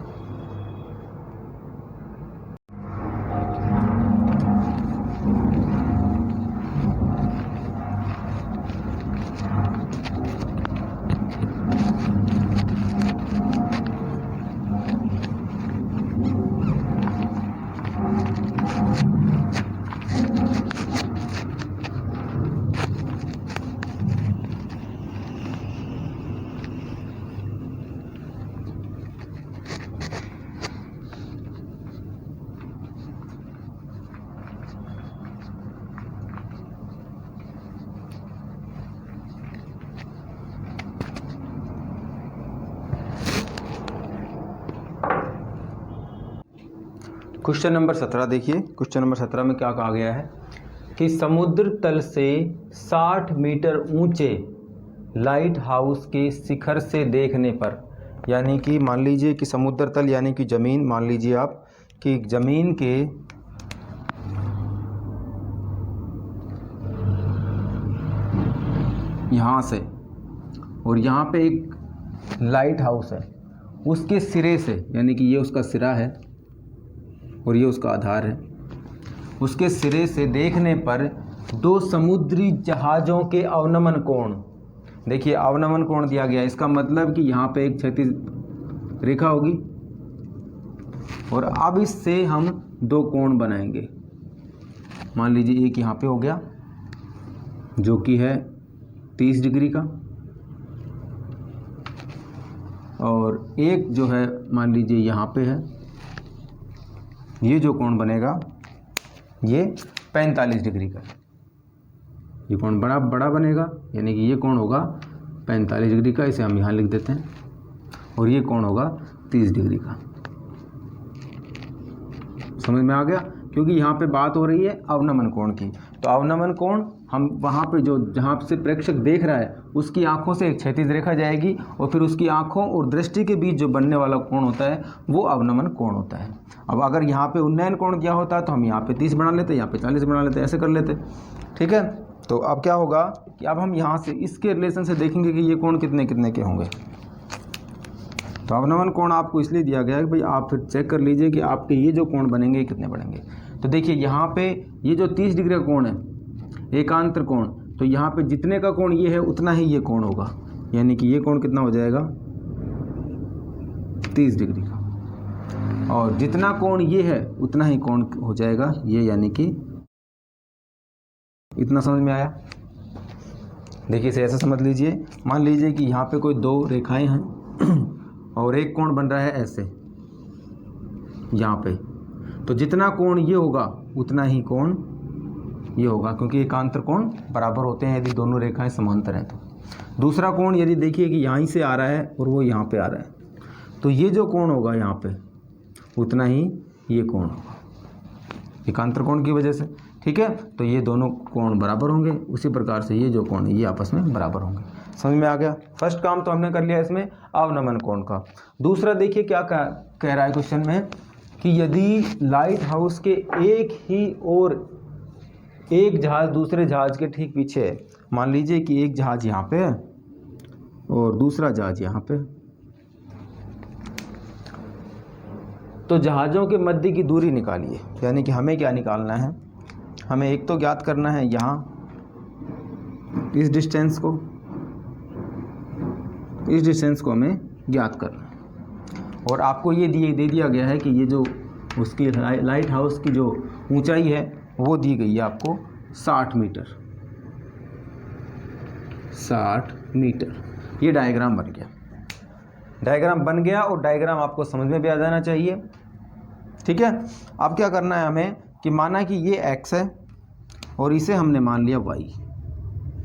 क्वेश्चन नंबर 17 देखिए, क्वेश्चन नंबर 17 में क्या कहा गया है कि समुद्र तल से 60 मीटर ऊंचे लाइट हाउस के शिखर से देखने पर, यानी कि मान लीजिए कि समुद्र तल यानी कि ज़मीन, मान लीजिए आप कि ज़मीन के यहाँ से और यहाँ पे एक लाइट हाउस है, उसके सिरे से, यानी कि ये उसका सिरा है और ये उसका आधार है, उसके सिरे से देखने पर 2 समुद्री जहाज़ों के अवनमन कोण, देखिए अवनमन कोण दिया गया, इसका मतलब कि यहाँ पे एक क्षैतिज रेखा होगी और अब इससे हम 2 कोण बनाएंगे। मान लीजिए एक यहाँ पे हो गया जो कि है 30 डिग्री का, और एक जो है मान लीजिए यहाँ पे है, ये जो कोण बनेगा ये 45 डिग्री का, ये कोण बड़ा बनेगा, यानी कि ये कोण होगा 45 डिग्री का, इसे हम यहाँ लिख देते हैं, और ये कोण होगा 30 डिग्री का। समझ में आ गया, क्योंकि यहाँ पे बात हो रही है अवनमन कोण की। तो अवनमन कोण हम वहाँ पे जो जहाँ से प्रेक्षक देख रहा है उसकी आंखों से एक क्षैतिज रेखा जाएगी, और फिर उसकी आंखों और दृष्टि के बीच जो बनने वाला कोण होता है वो अवनमन कोण होता है। अब अगर यहाँ पे उन्नयन कोण क्या होता है तो हम यहाँ पे 30 बना लेते, यहाँ पे 40 बना लेते, ऐसे कर लेते। ठीक है, तो अब क्या होगा कि अब हम यहाँ से इसके रिलेशन से देखेंगे कि ये कोण कितने कितने के होंगे। तो अवनमन कोण आपको इसलिए दिया गया है कि भाई आप फिर चेक कर लीजिए कि आपके ये जो कोण बनेंगे कितने बनेंगे। तो देखिए यहाँ पे ये जो 30 डिग्री का कोण है एकांतर कोण, तो यहाँ पे जितने का कोण ये है उतना ही ये कोण होगा, यानी कि ये कोण कितना हो जाएगा 30 डिग्री का, और जितना कोण ये है उतना ही कोण हो जाएगा ये, यानी कि इतना। समझ में आया? देखिए इसे ऐसा समझ लीजिए, मान लीजिए कि यहाँ पे कोई 2 रेखाएं हैं और एक कोण बन रहा है ऐसे यहाँ पे। तो जितना कोण ये होगा उतना ही कोण ये होगा, क्योंकि एकांतर कोण बराबर होते हैं यदि दोनों रेखाएं समांतर हैं तो। दूसरा कोण यदि देखिए कि यहाँ से आ रहा है और वो यहाँ पे आ रहा है, तो ये जो कोण होगा यहाँ पे उतना ही ये कोण होगा एकांतर कोण की वजह से। ठीक है, तो ये दोनों कोण बराबर होंगे, उसी प्रकार से ये जो कोण है ये आपस में बराबर होंगे। समझ में आ गया? फर्स्ट काम तो हमने कर लिया इसमें अवनमन कोण का। दूसरा देखिए क्या कह रहा है क्वेश्चन में कि यदि लाइट हाउस के एक ही और एक जहाज दूसरे जहाज के ठीक पीछे है, मान लीजिए कि एक जहाज यहाँ पे है और दूसरा जहाज यहाँ पे, तो जहाज़ों के मध्य की दूरी निकालिए। यानी कि हमें क्या निकालना है, हमें एक तो ज्ञात करना है यहाँ इस डिस्टेंस को हमें ज्ञात करना है। और आपको ये दे दिया गया है कि ये जो उसकी लाइट हाउस की जो ऊंचाई है वो दी गई है आपको 60 मीटर। 60 मीटर ये डायग्राम बन गया और डायग्राम आपको समझ में भी आ जाना चाहिए। ठीक है, अब क्या करना है हमें कि माना कि ये x है और इसे हमने मान लिया y,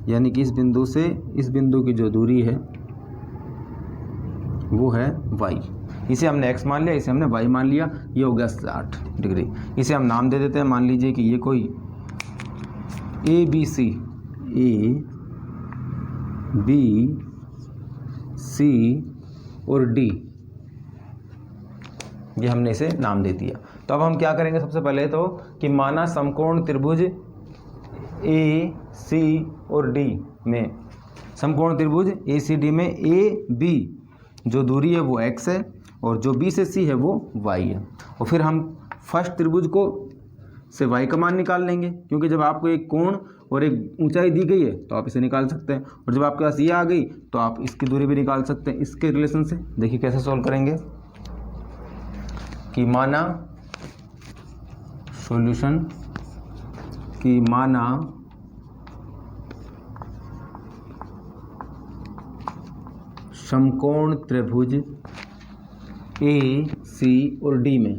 यानी कि इस बिंदु से इस बिंदु की जो दूरी है वो है y। इसे हमने x मान लिया, इसे हमने y मान लिया, ये हो गया 60 डिग्री। इसे हम नाम दे देते हैं, मान लीजिए कि ये कोई ABC और D, ये हमने इसे नाम दे दिया। तो अब हम क्या करेंगे, सबसे पहले तो कि माना समकोण त्रिभुज AC और D में, समकोण त्रिभुज ACD में AB जो दूरी है वो x है और जो B से C है वो y है। और फिर हम फर्स्ट त्रिभुज को से y का मान निकाल लेंगे, क्योंकि जब आपको एक कोण और एक ऊंचाई दी गई है तो आप इसे निकाल सकते हैं, और जब आपके पास ये आ गई तो आप इसकी दूरी भी निकाल सकते हैं इसके रिलेशन से। देखिए कैसे सॉल्व करेंगे कि माना सॉल्यूशन कि माना समकोण त्रिभुज AC और D में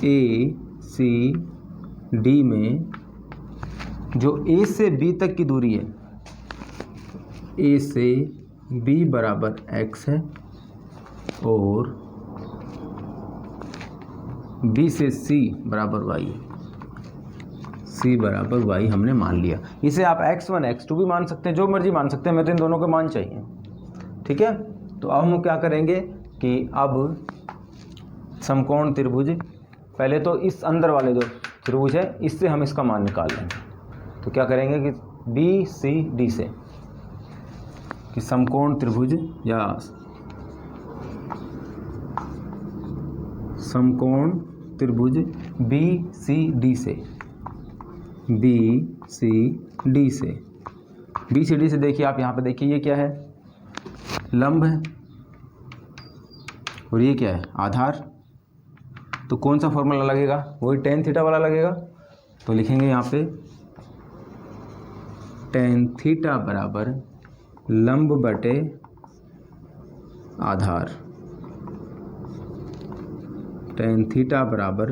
ACD में जो A से B तक की दूरी है, A से B बराबर x है और B से C बराबर y है। C बराबर y हमने मान लिया। इसे आप x1 x2 भी मान सकते हैं, जो मर्जी मान सकते हैं, मैं तो इन दोनों के मान चाहिए। ठीक है, तो अब हम क्या करेंगे कि अब समकोण त्रिभुज, पहले तो इस अंदर वाले जो त्रिभुज है इससे हम इसका मान निकाल लेंगे। तो क्या करेंगे कि BCD से कि समकोण त्रिभुज या समकोण त्रिभुज BCD से देखिए आप यहाँ पे देखिए ये क्या है, लंब है और ये क्या है, आधार। तो कौन सा फॉर्मूला लगेगा, वही tan थीटा वाला लगेगा। तो लिखेंगे यहाँ पे tan थीटा बराबर लंब बटे आधार। tan थीटा बराबर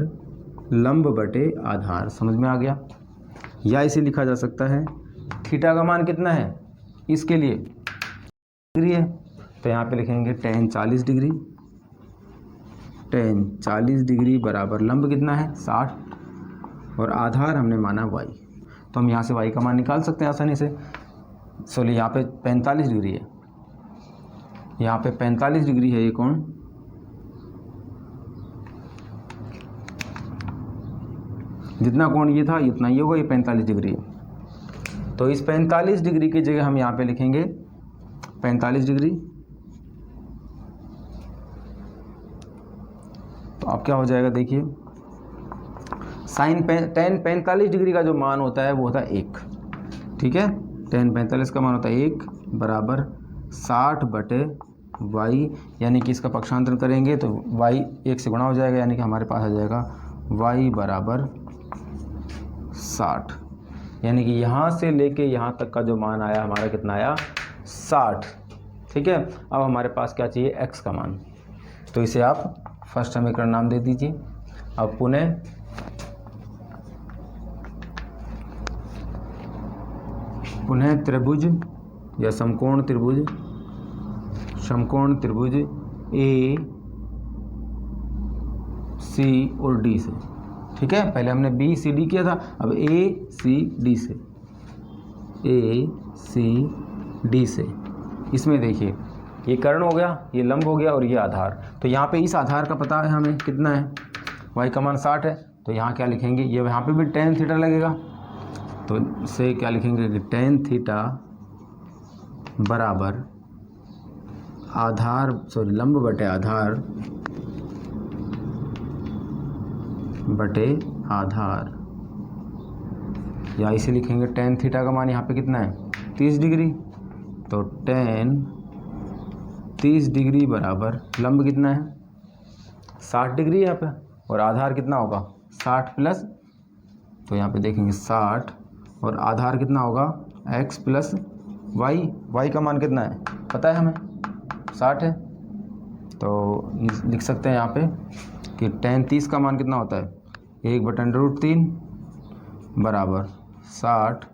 लंब बटे आधार। समझ में आ गया? या इसे लिखा जा सकता है, थीटा का मान कितना है इसके लिए, डिग्री है, तो यहाँ पे लिखेंगे tan 40 डिग्री। tan 40 डिग्री बराबर लंब कितना है 60 और आधार हमने माना y। तो हम यहाँ से y का मान निकाल सकते हैं आसानी से। चलिए यहाँ पे 45 डिग्री है, यहाँ पे 45 डिग्री है ये कोण। जितना कोण ये था इतना ही होगा, ये 45 डिग्री है। तो इस 45 डिग्री की जगह हम यहाँ पे लिखेंगे 45 डिग्री। तो अब क्या हो जाएगा देखिए, tan 45 डिग्री का जो मान होता है वो होता है 1। ठीक है, tan 45 का मान होता है 1 बराबर 60 बटे y, यानी कि इसका पक्षांतरण करेंगे तो y 1 से गुणा हो जाएगा, यानी कि हमारे पास आ जाएगा y बराबर 60। यानी कि यहाँ से लेके यहाँ तक का जो मान आया हमारा कितना आया 60। ठीक है। अब हमारे पास क्या चाहिए, x का मान, तो इसे आप फर्स्ट समीकरण नाम दे दीजिए। अब पुनः त्रिभुज या समकोण त्रिभुज ए सी और डी से, ठीक है। पहले हमने बी सी डी किया था, अब ए सी डी से। इसमें देखिए ये कर्ण हो गया, ये लंब हो गया और ये आधार। तो यहाँ पे इस आधार का पता है हमें कितना है, y का मान 60 है। तो यहाँ क्या लिखेंगे, ये यहाँ पे भी tan थीटा लगेगा, तो इसे क्या लिखेंगे कि tan थीटा बराबर लंब बटे आधार, या इसे लिखेंगे tan थीटा का मान यहाँ पे कितना है 30 डिग्री। तो tan 30 डिग्री बराबर लंब कितना है 60 डिग्री यहाँ पे, और आधार कितना होगा 60 प्लस, तो यहाँ पे देखेंगे 60 और आधार कितना होगा x प्लस y का मान कितना है पता है हमें 60 है। तो लिख सकते हैं यहाँ पे कि tan 30 का मान कितना होता है 1/√3 बराबर 60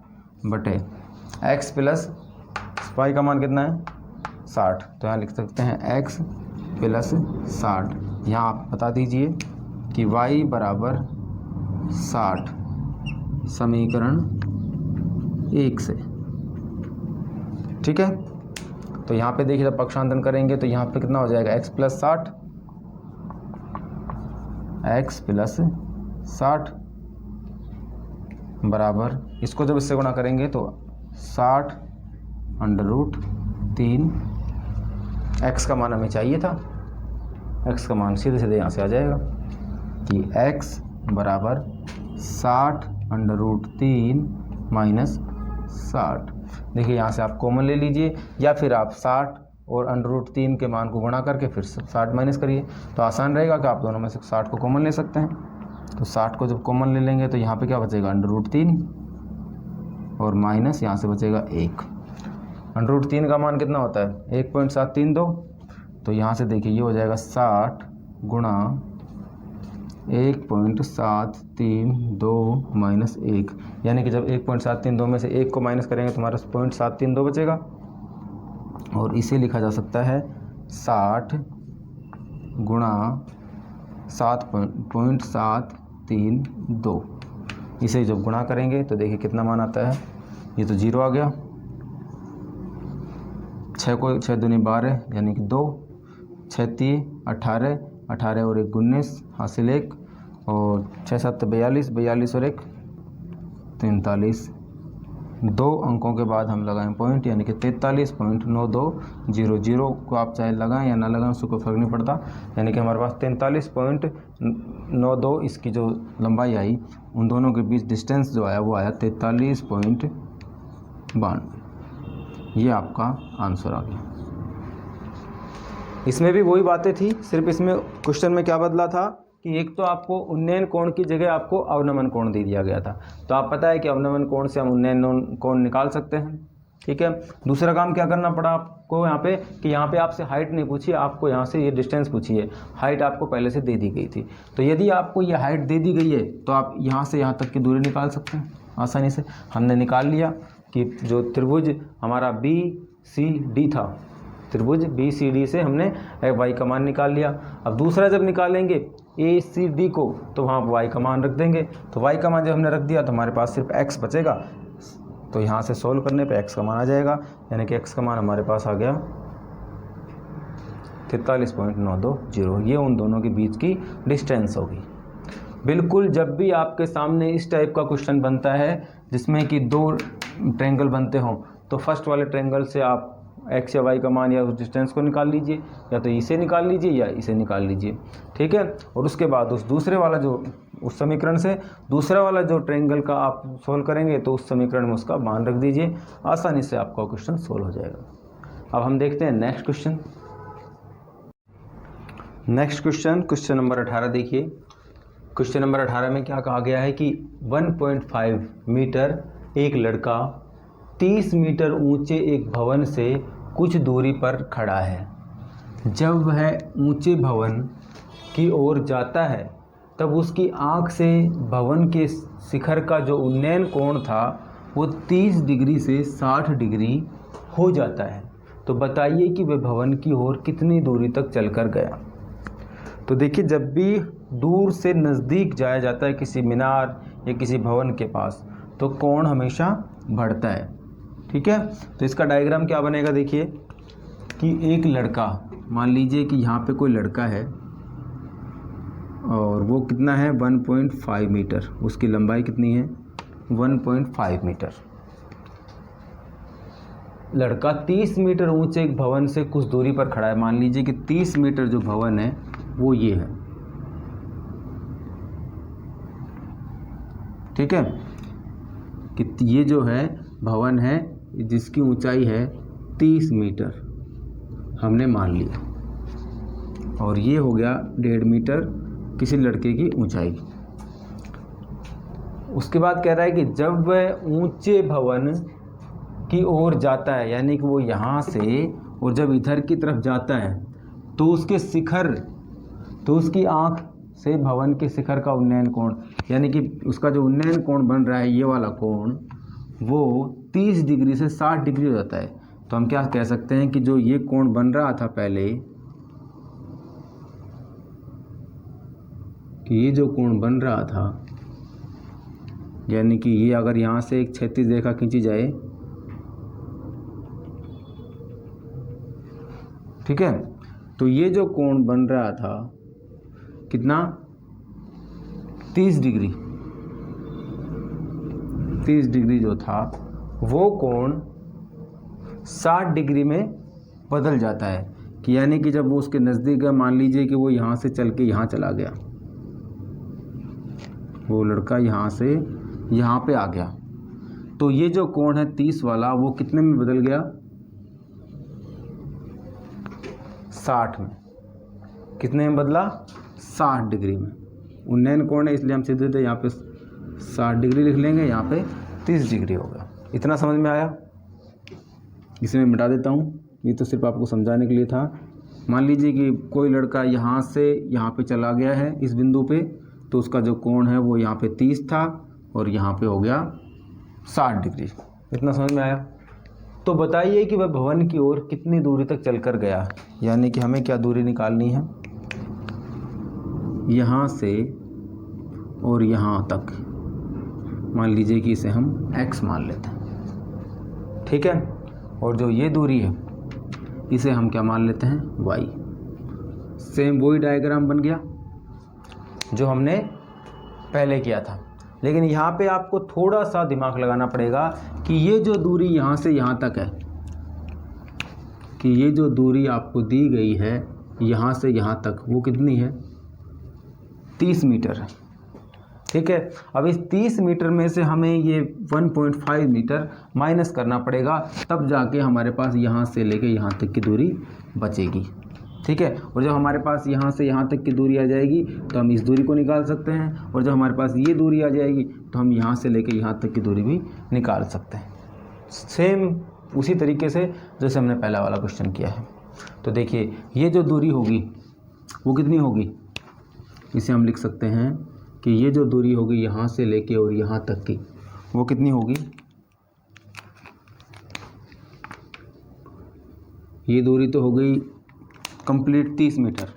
बटे x प्लस y का मान कितना है 60। तो यहाँ लिख सकते हैं x प्लस 60। यहाँ आप बता दीजिए कि y बराबर 60 समीकरण 1 से, ठीक है। तो यहाँ पे देखिए जब पक्षांतरण करेंगे तो यहाँ पे कितना हो जाएगा x प्लस 60 बराबर, इसको जब इससे गुणा करेंगे तो 60√3, x का मान हमें चाहिए था, x का मान सीधे सीधे यहाँ से आ जाएगा कि x बराबर 60√3 माइनस 60। देखिए यहाँ से आप कॉमन ले लीजिए, या फिर आप 60 और √3 के मान को गुणा करके फिर 60 माइनस करिए, तो आसान रहेगा कि आप दोनों में से 60 को कॉमन ले सकते हैं। तो 60 को जब कॉमन ले लेंगे तो यहाँ पे क्या बचेगा √3 और माइनस यहाँ से बचेगा 1। √3 का मान कितना होता है 1.732, तो यहाँ से देखिए ये हो जाएगा 60 गुणा 1.732 माइनस 1, यानी कि जब 1.732 में से 1 को माइनस करेंगे तो हमारा 0.732 बचेगा, और इसे लिखा जा सकता है 60 गुणा 7.732। इसे जब गुणा करेंगे तो देखिए कितना मान आता है, ये तो 0 आ गया, 6 दूनी 12 यानी कि 2, 6 3 18, 18 और 1 19 हासिल 1, और 6 7 42, 42 और 1 43। 2 अंकों के बाद हम लगाएं पॉइंट, यानी कि 43.9200 को आप चाहे लगाएं या ना लगाएं उससे कोई फ़र्क नहीं पड़ता, यानी कि हमारे पास 43.92 इसकी जो लंबाई आई, उन दोनों के बीच डिस्टेंस जो आया वो आया 43.92। ये आपका आंसर आ गया। इसमें भी वही बातें थी, सिर्फ इसमें क्वेश्चन में क्या बदला था कि एक तो आपको उन्नयन कोण की जगह आपको अवनमन कोण दे दिया गया था। तो आप पता है कि अवनमन कोण से हम उन्नयन कोण निकाल सकते हैं, ठीक है। दूसरा काम क्या करना पड़ा आपको यहाँ पे कि यहाँ पे आपसे हाइट नहीं पूछी, आपको यहाँ से ये डिस्टेंस पूछी है। हाइट आपको पहले से दे दी गई थी, तो यदि आपको ये हाइट दे दी गई है तो आप यहाँ से यहाँ तक की दूरी निकाल सकते हैं आसानी से। हमने निकाल लिया कि जो त्रिभुज हमारा BCD था, त्रिभुज BCD से हमने y का मान निकाल लिया। अब दूसरा जब निकालेंगे ACD को तो वहाँ y का मान रख देंगे, तो y का मान जब हमने रख दिया तो हमारे पास सिर्फ x बचेगा, तो यहाँ से सोल्व करने पे x का मान आ जाएगा, यानी कि x का मान हमारे पास आ गया 43.920। ये उन दोनों के बीच की डिस्टेंस होगी। बिल्कुल जब भी आपके सामने इस टाइप का क्वेश्चन बनता है जिसमें कि 2 ट्रायंगल बनते हों, तो फर्स्ट वाले ट्रायंगल से आप x या y का मान या उस डिस्टेंस को निकाल लीजिए, या तो इसे निकाल लीजिए या इसे निकाल लीजिए, ठीक है। और उसके बाद उस दूसरे वाला जो उस समीकरण से दूसरा वाला जो ट्रायंगल का आप सोल्व करेंगे तो उस समीकरण में उसका मान रख दीजिए, आसानी से आपका क्वेश्चन सोल्व हो जाएगा। अब हम देखते हैं next question. Next question number 18 देखिए। क्वेश्चन नंबर 18 में क्या कहा गया है कि 1.5 मीटर एक लड़का 30 मीटर ऊंचे एक भवन से कुछ दूरी पर खड़ा है। जब वह ऊंचे भवन की ओर जाता है तब उसकी आँख से भवन के शिखर का जो उन्नयन कोण था वो 30 डिग्री से 60 डिग्री हो जाता है। तो बताइए कि वह भवन की ओर कितनी दूरी तक चलकर गया। तो देखिए, जब भी दूर से नज़दीक जाया जाता है किसी मीनार या किसी भवन के पास तो कोण हमेशा बढ़ता है। ठीक है, तो इसका डायग्राम क्या बनेगा, देखिए कि एक लड़का, मान लीजिए कि यहाँ पे कोई लड़का है और वो कितना है 1.5 मीटर, उसकी लंबाई कितनी है 1.5 मीटर। लड़का 30 मीटर ऊंचे एक भवन से कुछ दूरी पर खड़ा है। मान लीजिए कि 30 मीटर जो भवन है वो ये है। ठीक है, कि ये जो है भवन है जिसकी ऊंचाई है 30 मीटर हमने मान लिया, और ये हो गया 1.5 मीटर किसी लड़के की ऊंचाई। उसके बाद कह रहा है कि जब वह ऊंचे भवन की ओर जाता है, यानी कि वो यहाँ से और जब इधर की तरफ जाता है तो उसके शिखर, तो उसकी आँख से भवन के शिखर का उन्नयन कोण, यानी कि उसका जो उन्नयन कोण बन रहा है ये वाला कोण, वो 30 डिग्री से 60 डिग्री हो जाता है। तो हम क्या कह सकते हैं कि जो ये कोण बन रहा था पहले, कि ये जो कोण बन रहा था, यानी कि ये अगर यहाँ से एक क्षैतिज रेखा खींची जाए, ठीक है, तो ये जो कोण बन रहा था कितना 30 डिग्री, 30 डिग्री जो था वो कोण 60 डिग्री में बदल जाता है। कि यानी कि जब वो उसके नज़दीक गया, मान लीजिए कि वो यहाँ से चल के यहाँ चला गया, वो लड़का यहाँ से यहाँ पे आ गया, तो ये जो कोण है 30 वाला वो कितने में बदल गया 60 में। कितने में बदला 60 डिग्री में। उन्नयन कोण है इसलिए हम सीधे यहाँ पे 60 डिग्री लिख लेंगे, यहाँ पे 30 डिग्री होगा। इतना समझ में आया? इसे मैं मिटा देता हूँ, ये तो सिर्फ आपको समझाने के लिए था। मान लीजिए कि कोई लड़का यहाँ से यहाँ पे चला गया है इस बिंदु पे, तो उसका जो कोण है वो यहाँ पे 30 था और यहाँ पे हो गया 60 डिग्री। इतना समझ में आया? तो बताइए कि वह भवन की ओर कितनी दूरी तक चलकर गया, यानी कि हमें क्या दूरी निकालनी है यहाँ से और यहाँ तक। मान लीजिए कि इसे हम x मान लेते हैं, ठीक है, और जो ये दूरी है इसे हम क्या मान लेते हैं y। सेम वही डायग्राम बन गया जो हमने पहले किया था, लेकिन यहाँ पे आपको थोड़ा सा दिमाग लगाना पड़ेगा कि ये जो दूरी यहाँ से यहाँ तक है, कि ये जो दूरी आपको दी गई है यहाँ से यहाँ तक, वो कितनी है 30 मीटर है। ठीक है, अब इस 30 मीटर में से हमें ये 1.5 मीटर माइनस करना पड़ेगा, तब जाके हमारे पास यहाँ से लेके यहाँ तक की दूरी बचेगी। ठीक है, और जब हमारे पास यहाँ से यहाँ तक की दूरी आ जाएगी तो हम इस दूरी को निकाल सकते हैं, और जब हमारे पास ये दूरी आ जाएगी तो हम यहाँ से लेके यहाँ तक की दूरी भी निकाल सकते हैं। सेम उसी तरीके से जैसे हमने पहला वाला क्वेश्चन किया है। तो देखिए, ये जो दूरी होगी वो कितनी होगी, इसे हम लिख सकते हैं कि ये जो दूरी होगी यहाँ से लेके और यहाँ तक की, वो कितनी होगी, ये दूरी तो हो गई कंप्लीट 30 मीटर,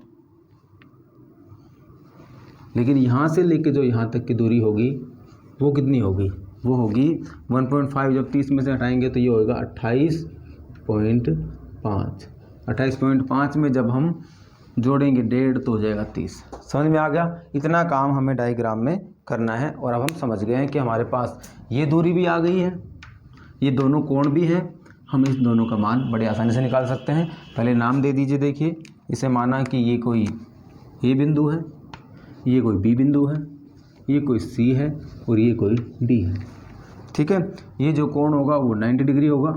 लेकिन यहाँ से लेके जो यहाँ तक की दूरी होगी वो कितनी होगी, वो होगी 1.5। जब 30 में से हटाएंगे तो ये होगा 28.5। 28.5 में जब हम जोड़ेंगे 1.5 तो हो जाएगा 30। समझ में आ गया? इतना काम हमें डायग्राम में करना है, और अब हम समझ गए हैं कि हमारे पास ये दूरी भी आ गई है, ये दोनों कोण भी है, हम इस दोनों का मान बड़े आसानी से निकाल सकते हैं। पहले नाम दे दीजिए। देखिए, इसे माना कि ये कोई ए बिंदु है, ये कोई बी बिंदु है, ये कोई सी है और ये कोई डी है। ठीक है, ये जो कोण होगा वो 90 डिग्री होगा।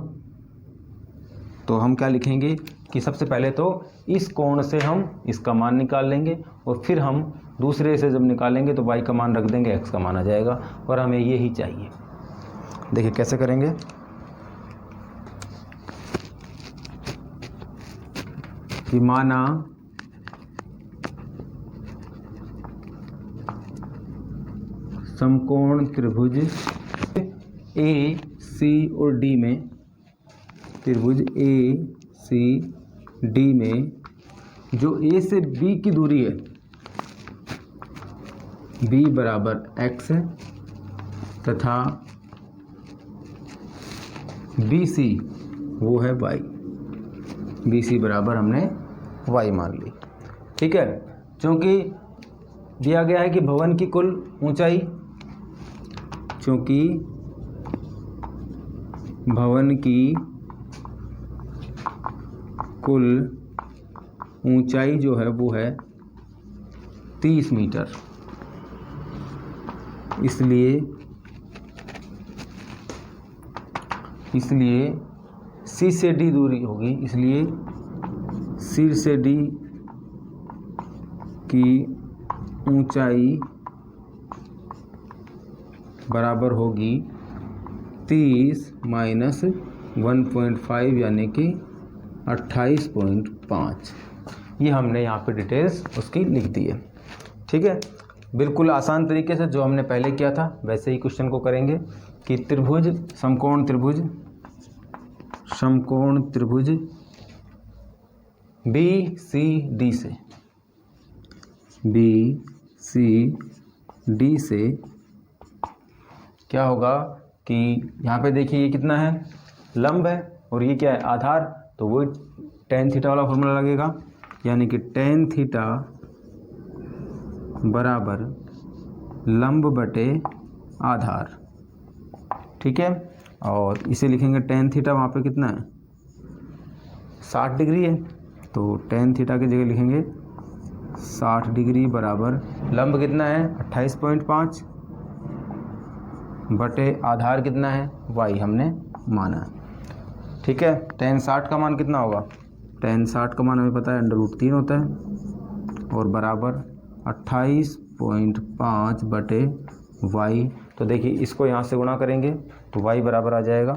तो हम क्या लिखेंगे कि सबसे पहले तो इस कोण से हम इसका मान निकाल लेंगे, और फिर हम दूसरे से जब निकालेंगे तो y का मान रख देंगे, x का मान आ जाएगा, और हमें ये ही चाहिए। देखिए कैसे करेंगे। कि माना समकोण त्रिभुज ए सी और डी में, त्रिभुज ए सी डी में जो ए से बी की दूरी है, b बराबर x है तथा बी सी वो है y, बी सी बराबर हमने y मान ली। ठीक है, क्योंकि दिया गया है कि भवन की कुल ऊंचाई, चूँकि भवन की कुल ऊंचाई जो है वो है 30 मीटर, इसलिए सी से डी दूरी होगी, इसलिए सी से डी की ऊंचाई बराबर होगी 30 माइनस 1.5 यानी कि 28.5। ये हमने यहाँ पे डिटेल्स उसकी लिख दी है। ठीक है, बिल्कुल आसान तरीके से जो हमने पहले किया था वैसे ही क्वेश्चन को करेंगे कि त्रिभुज समकोण त्रिभुज बी सी डी से क्या होगा कि यहाँ पे देखिए ये कितना है, लंब है, और ये क्या है, आधार, तो वो tan थीटा वाला फॉर्मूला लगेगा, यानी कि tan थीटा बराबर लंब बटे आधार। ठीक है, और इसे लिखेंगे tan थीटा, वहाँ पे कितना है 60 डिग्री है, तो tan थीटा की जगह लिखेंगे 60 डिग्री बराबर लंब कितना है 28.5 बटे आधार कितना है y हमने माना। ठीक है, tan 60 का मान कितना होगा, tan 60 का मान हमें पता है √3 होता है, और बराबर 28.5 बटे y। तो देखिए इसको यहाँ से गुणा करेंगे तो y बराबर आ जाएगा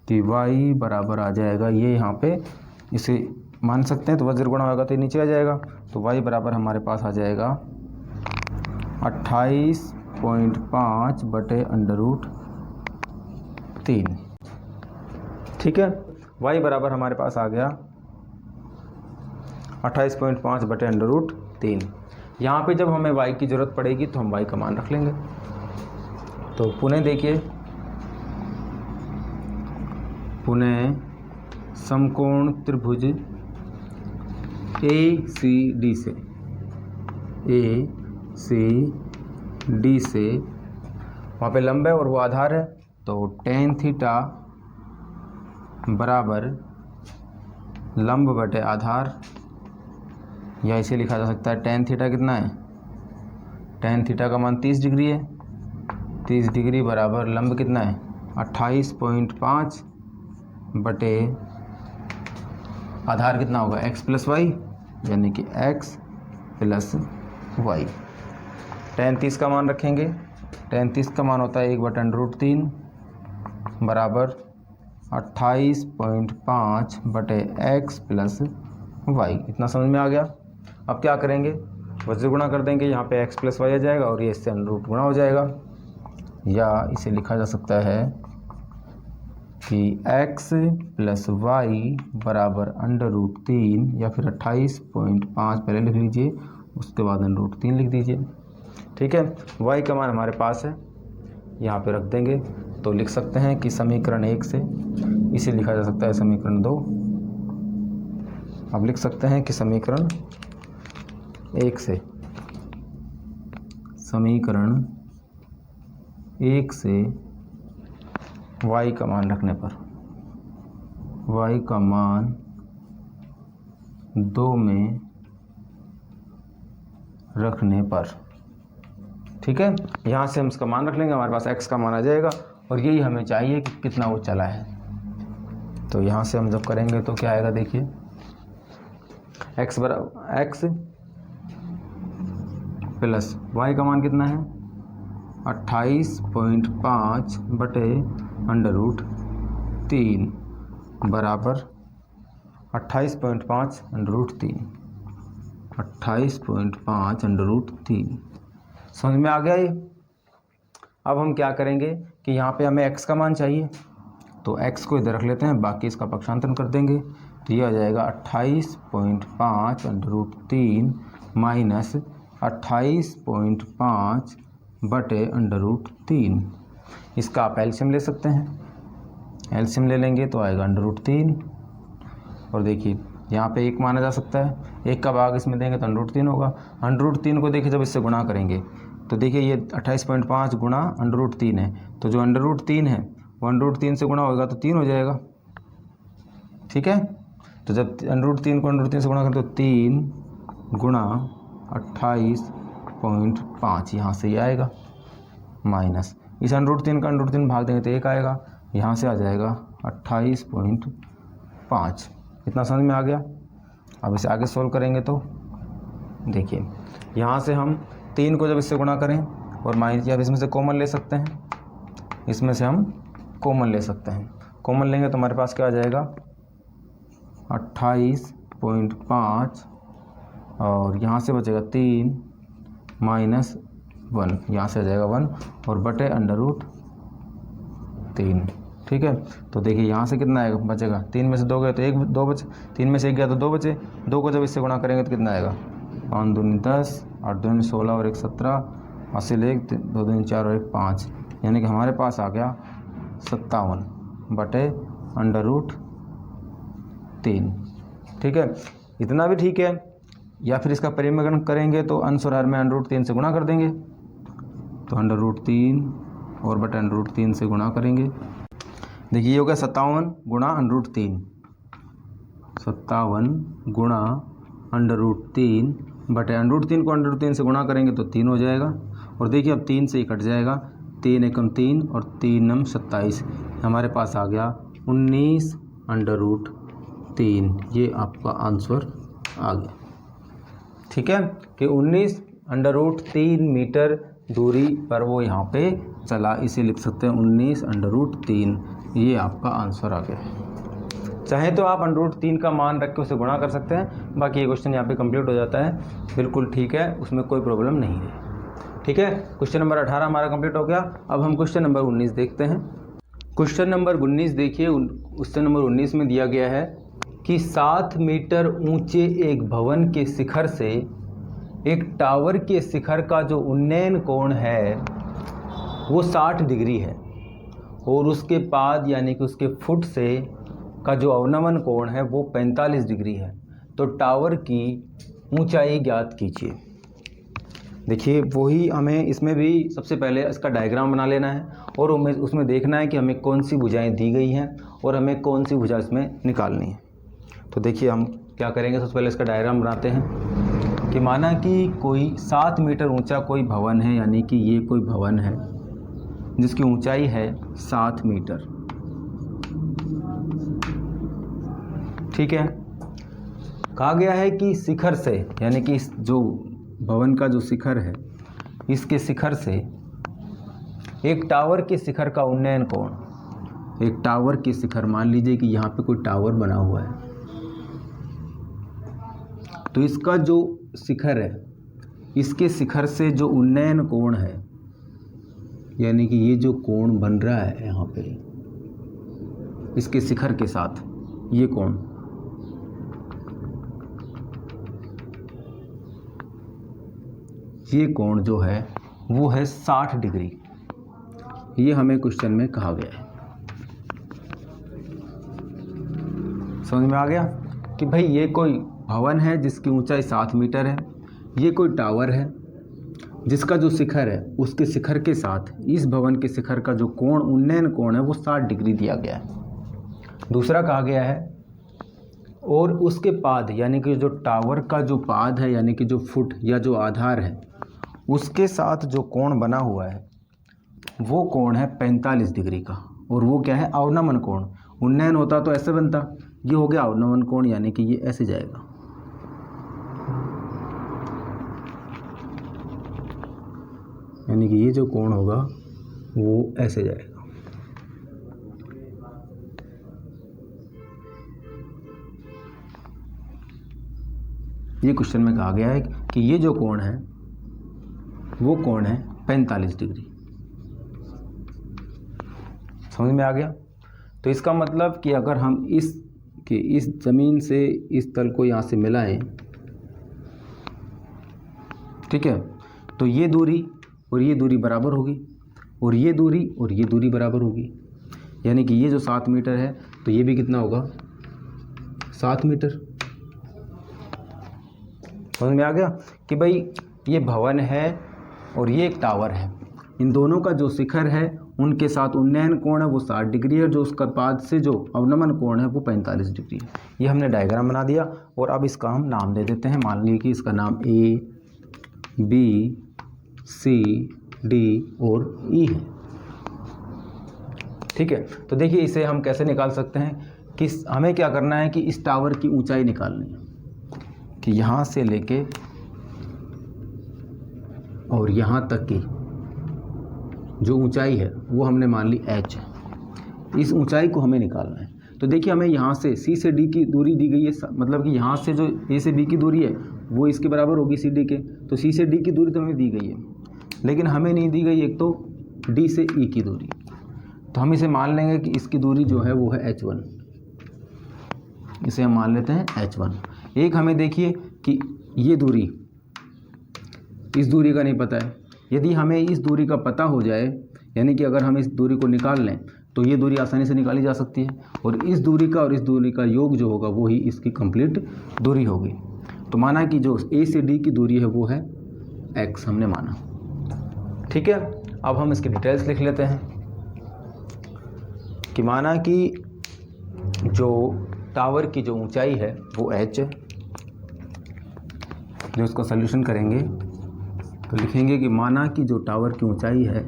कि y बराबर आ जाएगा, ये यहाँ पे इसे मान सकते हैं, तो वज्र गुणा होगा तो नीचे आ जाएगा, तो y बराबर हमारे पास आ जाएगा 28.5 बटे √3। ठीक है, y बराबर हमारे पास आ गया 28.5 बटे √3। यहाँ पे जब हमें y की ज़रूरत पड़ेगी तो हम y का मान रख लेंगे। तो पुनः समकोण त्रिभुज ए सी डी से वहाँ पे लंब है और वो आधार है, तो tan थीटा बराबर लंब बटे आधार, या इसे लिखा जा सकता है tan थीटा कितना है, tan थीटा का मान 30 डिग्री है, 30 डिग्री बराबर लंब कितना है 28.5 बटे आधार कितना होगा x प्लस वाई, यानी कि x प्लस वाई। tan 30 का मान रखेंगे, tan 30 का मान होता है 1 बटा √3 बराबर 28.5 बटे x प्लस वाई। इतना समझ में आ गया। अब क्या करेंगे, वज्र गुणा कर देंगे, यहाँ पे x प्लस वाई आ जाएगा और ये इससे √ गुणा हो जाएगा, या इसे लिखा जा सकता है कि x प्लस वाई बराबर √3 या फिर 28.5 पहले लिख लीजिए, उसके बाद √3 लिख दीजिए। ठीक है, y का मान हमारे पास है, यहाँ पे रख देंगे, तो लिख सकते हैं कि समीकरण 1 से इसे लिखा जा सकता है समीकरण 2। अब लिख सकते हैं कि समीकरण 1 से y का मान रखने पर, y का मान 2 में रखने पर, ठीक है, यहाँ से हम इसका मान रख लेंगे, हमारे पास x का मान आ जाएगा, और यही हमें चाहिए कि कितना वो चला है। तो यहाँ से हम जब करेंगे तो क्या आएगा, देखिए x प्लस y का मान कितना है 28.5 बटे √3 बराबर 28.5 अंडर रूट 3, 28.5 अंडर रूट 3। समझ में आ गया ये। अब हम क्या करेंगे कि यहाँ पे हमें x का मान चाहिए, तो x को इधर रख लेते हैं, बाकी इसका पक्षांतरण कर देंगे, तो ये आ जाएगा 28.5 अंडर रूट 3 माइनस 28.5 बटे अंडर रूट 3। इसका आप एलसीएम ले सकते हैं, एलसीएम ले लेंगे तो आएगा अंडर रूट 3। और देखिए यहाँ पे एक माना जा सकता है, एक का भाग इसमें देंगे तो अंडर रूट 3 होगा। अंडर रूट 3 को देखिए जब इससे गुणा करेंगे तो देखिए ये 28.5 गुणा अंडर रूट 3 है, तो जो अंडर रूट 3 है वो अंडर रूट 3 से गुणा होगा तो 3 हो जाएगा। ठीक है, तो जब अंडर रूट 3 को अंडर रूट 3 से गुणा करें तो 3 गुणा 28.5 यहाँ से ये आएगा, माइनस इस अंडर रूट 3 का अंडर रूट 3 भाग देंगे तो 1 आएगा, यहाँ से आ जाएगा 28.5। इतना समझ में आ गया। अब इसे आगे सोल्व करेंगे तो देखिए यहाँ से हम 3 को जब इससे गुणा करें और माइनस, या इसमें से कॉमन ले सकते हैं, इसमें से हम कॉमन ले सकते हैं, कॉमन लेंगे तो हमारे पास क्या आ जाएगा 28.5 और यहाँ से बचेगा 3 माइनस 1, यहाँ से आ जाएगा 1 और बटे अंडर रूट 3। ठीक है, तो देखिए यहाँ से कितना आएगा बचेगा, 3 में से 2 गए तो 1 2 बचे, 3 में से 1 गया तो 2 बचे, 2 को जब इससे गुणा करेंगे तो कितना आएगा 5 दूनी 10, 8 दूनी 16 और 1 17, 80 ले 2 दूनी 4 और 1 5, यानी कि हमारे पास आ गया 57 बटे अंडर रूट 3। ठीक है, इतना भी ठीक है। या फिर इसका परिमेयकरण करेंगे तो अंश और हर में अंडर रूट 3 से गुणा कर देंगे, तो अंडर रूट 3 और बटे अंडर रूट 3 से गुणा करेंगे। देखिए ये हो गया 57 गुणा अंडर रूट 3, 57 गुणा अंडर रूट 3 बटे अंडर रूट 3 को अंडर रूट 3 से गुणा करेंगे तो 3 हो जाएगा। और देखिए अब 3 से ही कट जाएगा, 3 एकम 3 और 3 नम 27, हमारे पास आ गया 19 अंडर रूट 3। ये आपका आंसर आ गया। ठीक है, कि 19 अंडर रूट 3 मीटर दूरी पर वो यहाँ पे चला, इसे लिख सकते हैं 19 अंडर रूट 3। ये आपका आंसर आ गया। चाहे तो आप अंडर रूट 3 का मान रख के उसे गुणा कर सकते हैं, बाकी ये क्वेश्चन यहाँ पे कंप्लीट हो जाता है, बिल्कुल ठीक है, उसमें कोई प्रॉब्लम नहीं है। ठीक है, क्वेश्चन नंबर 18 हमारा कंप्लीट हो गया। अब हम क्वेश्चन नंबर 19 देखते हैं। क्वेश्चन नंबर 19 देखिए, क्वेश्चन नंबर 19 में दिया गया है कि 7 मीटर ऊंचे एक भवन के शिखर से एक टावर के शिखर का जो उन्नयन कोण है वो 60 डिग्री है और उसके पाद यानी कि उसके फुट से का जो अवनमन कोण है वो 45 डिग्री है। तो टावर की ऊंचाई ज्ञात कीजिए। देखिए वही हमें इसमें भी सबसे पहले इसका डायग्राम बना लेना है और उसमें देखना है कि हमें कौन सी भुजाएं दी गई हैं और हमें कौन सी भुजा इसमें निकालनी है। तो देखिए हम क्या करेंगे, सबसे पहले इसका डायग्राम बनाते हैं कि माना कि कोई 7 मीटर ऊंचा कोई भवन है, यानी कि ये कोई भवन है जिसकी ऊंचाई है 7 मीटर। ठीक है, कहा गया है कि शिखर से यानी कि जो भवन का जो शिखर है इसके शिखर से एक टावर के शिखर का उन्नयन कोण, एक टावर के शिखर, मान लीजिए कि यहाँ पे कोई टावर बना हुआ है, तो इसका जो शिखर है इसके शिखर से जो उन्नयन कोण है, यानी कि ये जो कोण बन रहा है यहाँ पे इसके शिखर के साथ, ये कोण, ये कोण जो है वो है 60 डिग्री। ये हमें क्वेश्चन में कहा गया है। समझ में आ गया कि भाई ये कोई भवन है जिसकी ऊंचाई 7 मीटर है, ये कोई टावर है जिसका जो शिखर है उसके शिखर के साथ इस भवन के शिखर का जो कोण, उन्नयन कोण है वो 60 डिग्री दिया गया है। दूसरा कहा गया है और उसके पाद यानी कि जो टावर का जो पाद है यानी कि जो फुट या जो आधार है उसके साथ जो कोण बना हुआ है वो कोण है 45 डिग्री का, और वो क्या है, अवनमन कोण। उन्नयन होता तो ऐसे बनता, ये हो गया अवनमन कोण, यानी कि ये ऐसे जाएगा। यानी कि ये जो कोण होगा वो ऐसे जाएगा। ये क्वेश्चन में कहा गया है कि ये जो कोण है वो कोण है 45 डिग्री। समझ में आ गया? तो इसका मतलब कि अगर हम इस ज़मीन से इस तल को यहाँ से मिलाएं, ठीक है, तो ये दूरी और ये दूरी बराबर होगी, और ये दूरी और ये दूरी बराबर होगी, यानी कि ये जो 7 मीटर है तो ये भी कितना होगा, 7 मीटर। समझ में आ गया कि भाई ये भवन है और ये एक टावर है, इन दोनों का जो शिखर है उनके साथ उन्नयन कोण है वो 60 डिग्री है, जो उसका पाद से जो अवनमन कोण है वो 45 डिग्री है। ये हमने डायग्राम बना दिया और अब इसका हम नाम दे देते हैं। मान लीजिए कि इसका नाम A, B, C, D और E है। ठीक है, तो देखिए इसे हम कैसे निकाल सकते हैं कि हमें क्या करना है कि इस टावर की ऊंचाई निकालनी है, कि यहाँ से लेके और यहाँ तक की जो ऊंचाई है वो हमने मान ली h है, इस ऊंचाई को हमें निकालना है। तो देखिए हमें यहाँ से C से D की दूरी दी गई है, मतलब कि यहाँ से जो A से B की दूरी है वो इसके बराबर होगी CD के, तो C से D की दूरी तो हमें दी गई है, लेकिन हमें नहीं दी गई एक तो D से E की दूरी। तो हम इसे मान लेंगे कि इसकी दूरी जो है वो है h1, इसे हम मान लेते हैं h1। एक हमें देखिए कि ये दूरी, इस दूरी का नहीं पता है, यदि हमें इस दूरी का पता हो जाए, यानी कि अगर हम इस दूरी को निकाल लें तो ये दूरी आसानी से निकाली जा सकती है, और इस दूरी का और इस दूरी का योग जो होगा वो ही इसकी कंप्लीट दूरी होगी। तो माना कि जो A से D की दूरी है वो है x, हमने माना। ठीक है, अब हम इसकी डिटेल्स लिख लेते हैं कि माना कि जो टावर की जो ऊंचाई है वो h है। जो इसका सल्यूशन करेंगे तो लिखेंगे कि माना कि जो टावर की ऊंचाई है,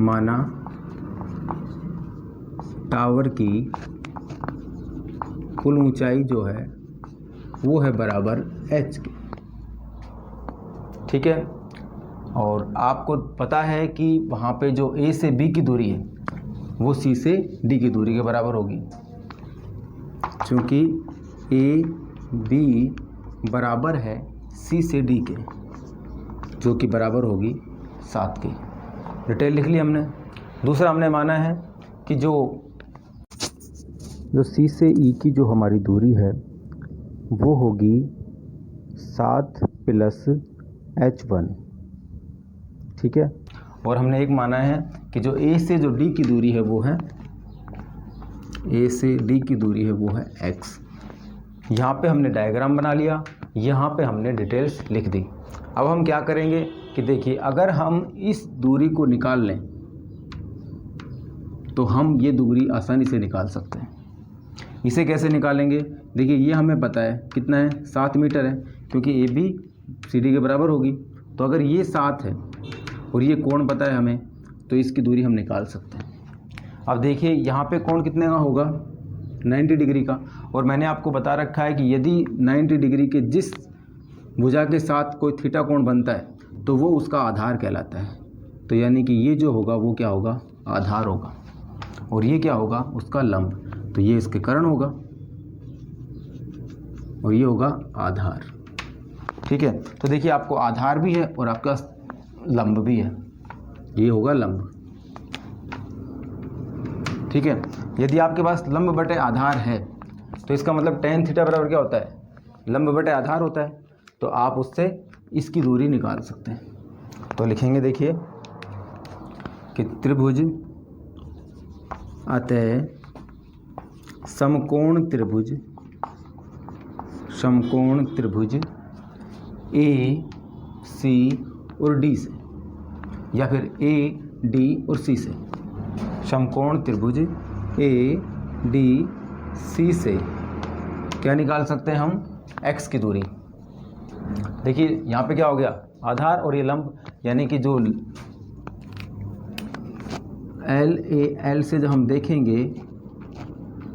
माना टावर की कुल ऊंचाई जो है वो है बराबर h के। ठीक है, और आपको पता है कि वहाँ पे जो A से B की दूरी है वो C से D की दूरी के बराबर होगी, क्योंकि A B बराबर है C से D के, जो कि बराबर होगी 7 की। डिटेल लिख ली हमने। दूसरा हमने माना है कि जो C से E की जो हमारी दूरी है वो होगी 7 + h1। ठीक है, और हमने एक माना है कि जो A से जो D की दूरी है वो है, A से D की दूरी है वो है x। यहाँ पे हमने डायग्राम बना लिया, यहाँ पे हमने डिटेल्स लिख दी। अब हम क्या करेंगे कि देखिए अगर हम इस दूरी को निकाल लें तो हम ये दूरी आसानी से निकाल सकते हैं। इसे कैसे निकालेंगे? देखिए ये हमें पता है कितना है, 7 मीटर है, क्योंकि ए बी सी डी के बराबर होगी। तो अगर ये 7 है और ये कोण पता है हमें, तो इसकी दूरी हम निकाल सकते हैं। अब देखिए यहाँ पे कोण कितने का होगा, 90 डिग्री का, और मैंने आपको बता रखा है कि यदि 90 डिग्री के जिस भुजा के साथ कोई थीटा कोण बनता है तो वो उसका आधार कहलाता है। तो यानी कि ये जो होगा वो क्या होगा, आधार होगा, और ये क्या होगा, उसका लंब। तो ये इसके कर्ण होगा और ये होगा आधार। ठीक है, तो देखिए आपको आधार भी है और आपका लंब भी है, ये होगा लंब। ठीक है, यदि आपके पास लंब बटे आधार है तो इसका मतलब tan थीटा बराबर क्या होता है, लंब बटे आधार होता है। तो आप उससे इसकी दूरी निकाल सकते हैं। तो लिखेंगे देखिए कि त्रिभुज अतः समकोण त्रिभुज ए सी और डी से, या फिर ए डी और सी से, समकोण त्रिभुज ए डी सी से क्या निकाल सकते हैं हम, x की दूरी। देखिए यहाँ पे क्या हो गया, आधार और ये लंब, यानी कि जो L से जब हम देखेंगे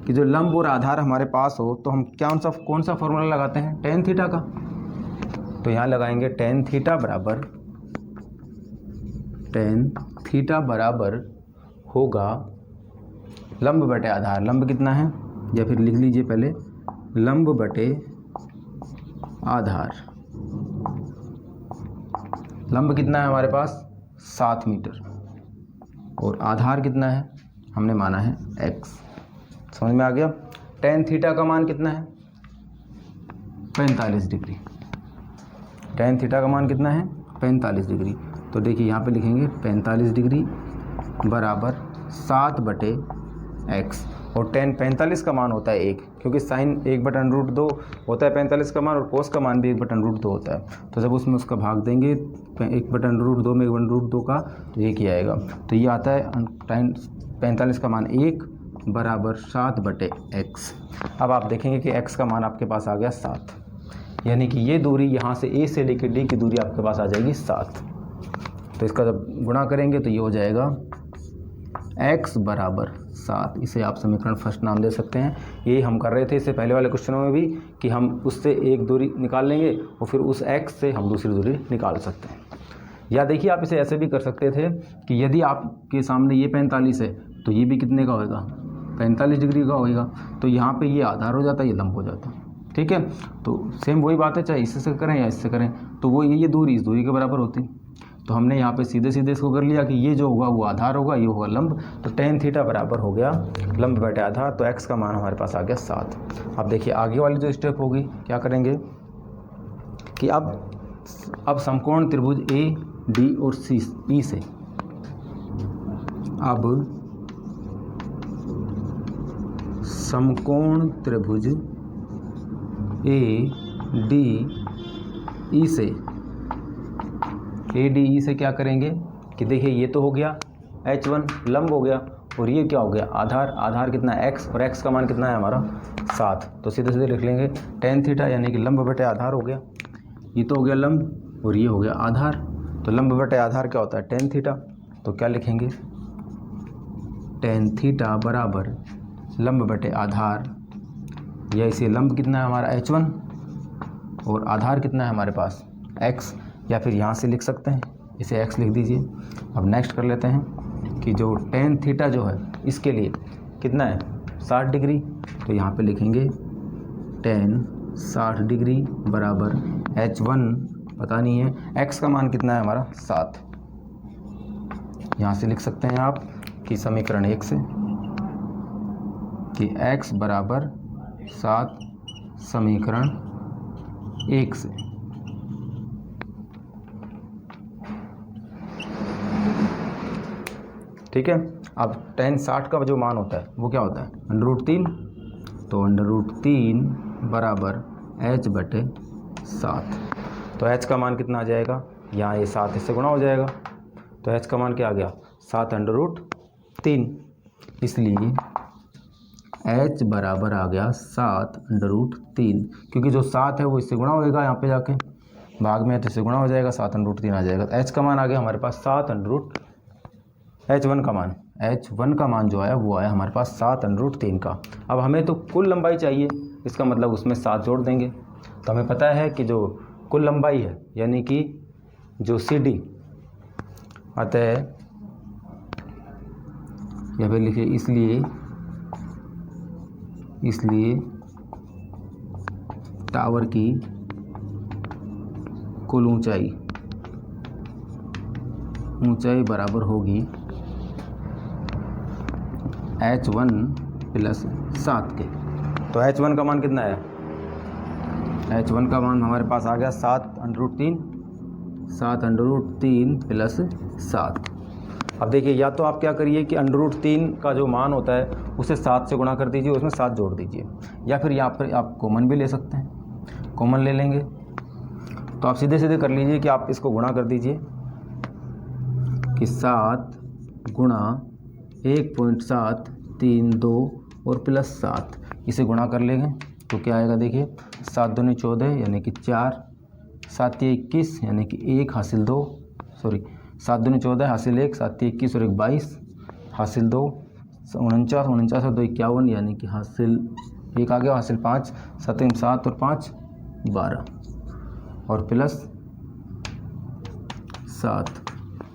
कि जो लंब और आधार हमारे पास हो तो हम कौन सा फॉर्मूला लगाते हैं, tan थीटा का। तो यहाँ लगाएंगे tan थीटा बराबर होगा लंब बटे आधार। लंब कितना है, या फिर लिख लीजिए पहले, लंब बटे आधार। लंब कितना है हमारे पास 7 मीटर और आधार कितना है हमने माना है x। समझ में आ गया। tan थीटा का मान कितना है 45 डिग्री। tan थीटा का मान कितना है 45 डिग्री। तो देखिए यहाँ पे लिखेंगे 45 डिग्री बराबर 7/x और tan 45 का मान होता है 1, क्योंकि साइन 1/√2 होता है 45 का मान और कोस का मान भी 1/√2 होता है। तो जब उसमें उसका भाग देंगे 1/√2 में 1/√2 का तो 1 ही आएगा। तो ये आता है tan 45 का मान 1 बराबर 7/x। अब आप देखेंगे कि x का मान आपके पास आ गया 7, यानी कि ये दूरी यहाँ से a से लेकर d की दूरी आपके पास आ जाएगी 7। तो इसका जब गुणा करेंगे तो ये हो जाएगा x बराबर 7। इसे आप समीकरण फर्स्ट नाम दे सकते हैं। ये हम कर रहे थे इससे पहले वाले क्वेश्चनों में भी कि हम उससे एक दूरी निकाल लेंगे और फिर उस x से हम दूसरी दूरी निकाल सकते हैं। या देखिए आप इसे ऐसे भी कर सकते थे कि यदि आपके सामने ये 45 है तो ये भी कितने का होएगा 45 डिग्री का होएगा। तो यहाँ पे ये आधार हो जाता है, ये लंब हो जाता है। ठीक है, तो सेम वही बात है, चाहे इससे करें या इससे करें, तो वो ये दूरी इस दूरी के बराबर होती। तो हमने यहाँ पे सीधे सीधे इसको कर लिया कि ये जो होगा वो आधार होगा, ये होगा लंब। तो tan थीटा बराबर हो गया लंब बटे आधार। तो x का मान हमारे पास आ गया 7। अब देखिए आगे वाली जो स्टेप होगी क्या करेंगे कि अब समकोण त्रिभुज ए डी और सी ई से अब समकोण त्रिभुज ए डी ई से क्या करेंगे कि देखिए ये तो हो गया H1 लंब हो गया और ये क्या हो गया आधार। आधार कितना है x और x का मान कितना है हमारा 7। तो सीधे सीधे लिख लेंगे tan थीटा यानी कि लंब बटे आधार हो गया। ये तो हो गया लंब और ये हो गया आधार। तो लंब बटे आधार क्या होता है tan थीटा। तो क्या लिखेंगे tan थीटा बराबर लंब बटे आधार, या इसे लंब कितना है हमारा H1 और आधार कितना है हमारे पास x, या फिर यहाँ से लिख सकते हैं इसे x लिख दीजिए। अब नेक्स्ट कर लेते हैं कि जो tan थीटा जो है इसके लिए कितना है 60 डिग्री। तो यहाँ पे लिखेंगे tan 60 डिग्री बराबर H1 पता नहीं है, x का मान कितना है हमारा 7। यहाँ से लिख सकते हैं आप कि समीकरण 1 से कि x बराबर 7 समीकरण 1 से। ठीक है, अब tan 60 का जो मान होता है वो क्या होता है √3। तो √3 बराबर h बटे 7। तो h का मान कितना आ जाएगा, यहाँ ये 7 इससे गुणा हो जाएगा। तो h का मान क्या आ गया 7√3, इसलिए h बराबर आ गया 7√3, क्योंकि जो 7 है वो इससे गुणा होएगा, यहाँ पे जाके भाग में है तो इससे गुणा हो जाएगा 7√3 आ जाएगा। तो h का मान आ गया हमारे पास 7 H1 का मान जो आया वो आया हमारे पास 7√3 का। अब हमें तो कुल लंबाई चाहिए, इसका मतलब उसमें 7 जोड़ देंगे। तो हमें पता है कि जो कुल लंबाई है यानी कि जो CD अतः या फिर लिखिए इसलिए टावर की कुल ऊंचाई बराबर होगी H1 प्लस 7 के। तो H1 का मान कितना है, H1 का मान हमारे पास आ गया 7√3 प्लस 7। अब देखिए या तो आप क्या करिए कि √3 का जो मान होता है उसे 7 से गुणा कर दीजिए, उसमें 7 जोड़ दीजिए, या फिर यहाँ पर आप कॉमन भी ले सकते हैं। कॉमन ले लेंगे तो आप सीधे सीधे कर लीजिए कि आप इसको गुणा कर दीजिए कि 7 गुणा 1.732 और प्लस 7, इसे गुणा कर लेंगे तो क्या आएगा देखिए 7 दूनी 14 यानी कि 4, 7 21 यानी कि 1 हासिल 2, 7 दूनी 14 हासिल 1, 7 21 और 1 22 हासिल 2, 49 और 2 51 यानी कि हासिल 1 आ गया, हासिल 5, 7 7 और 5 12 और प्लस 7।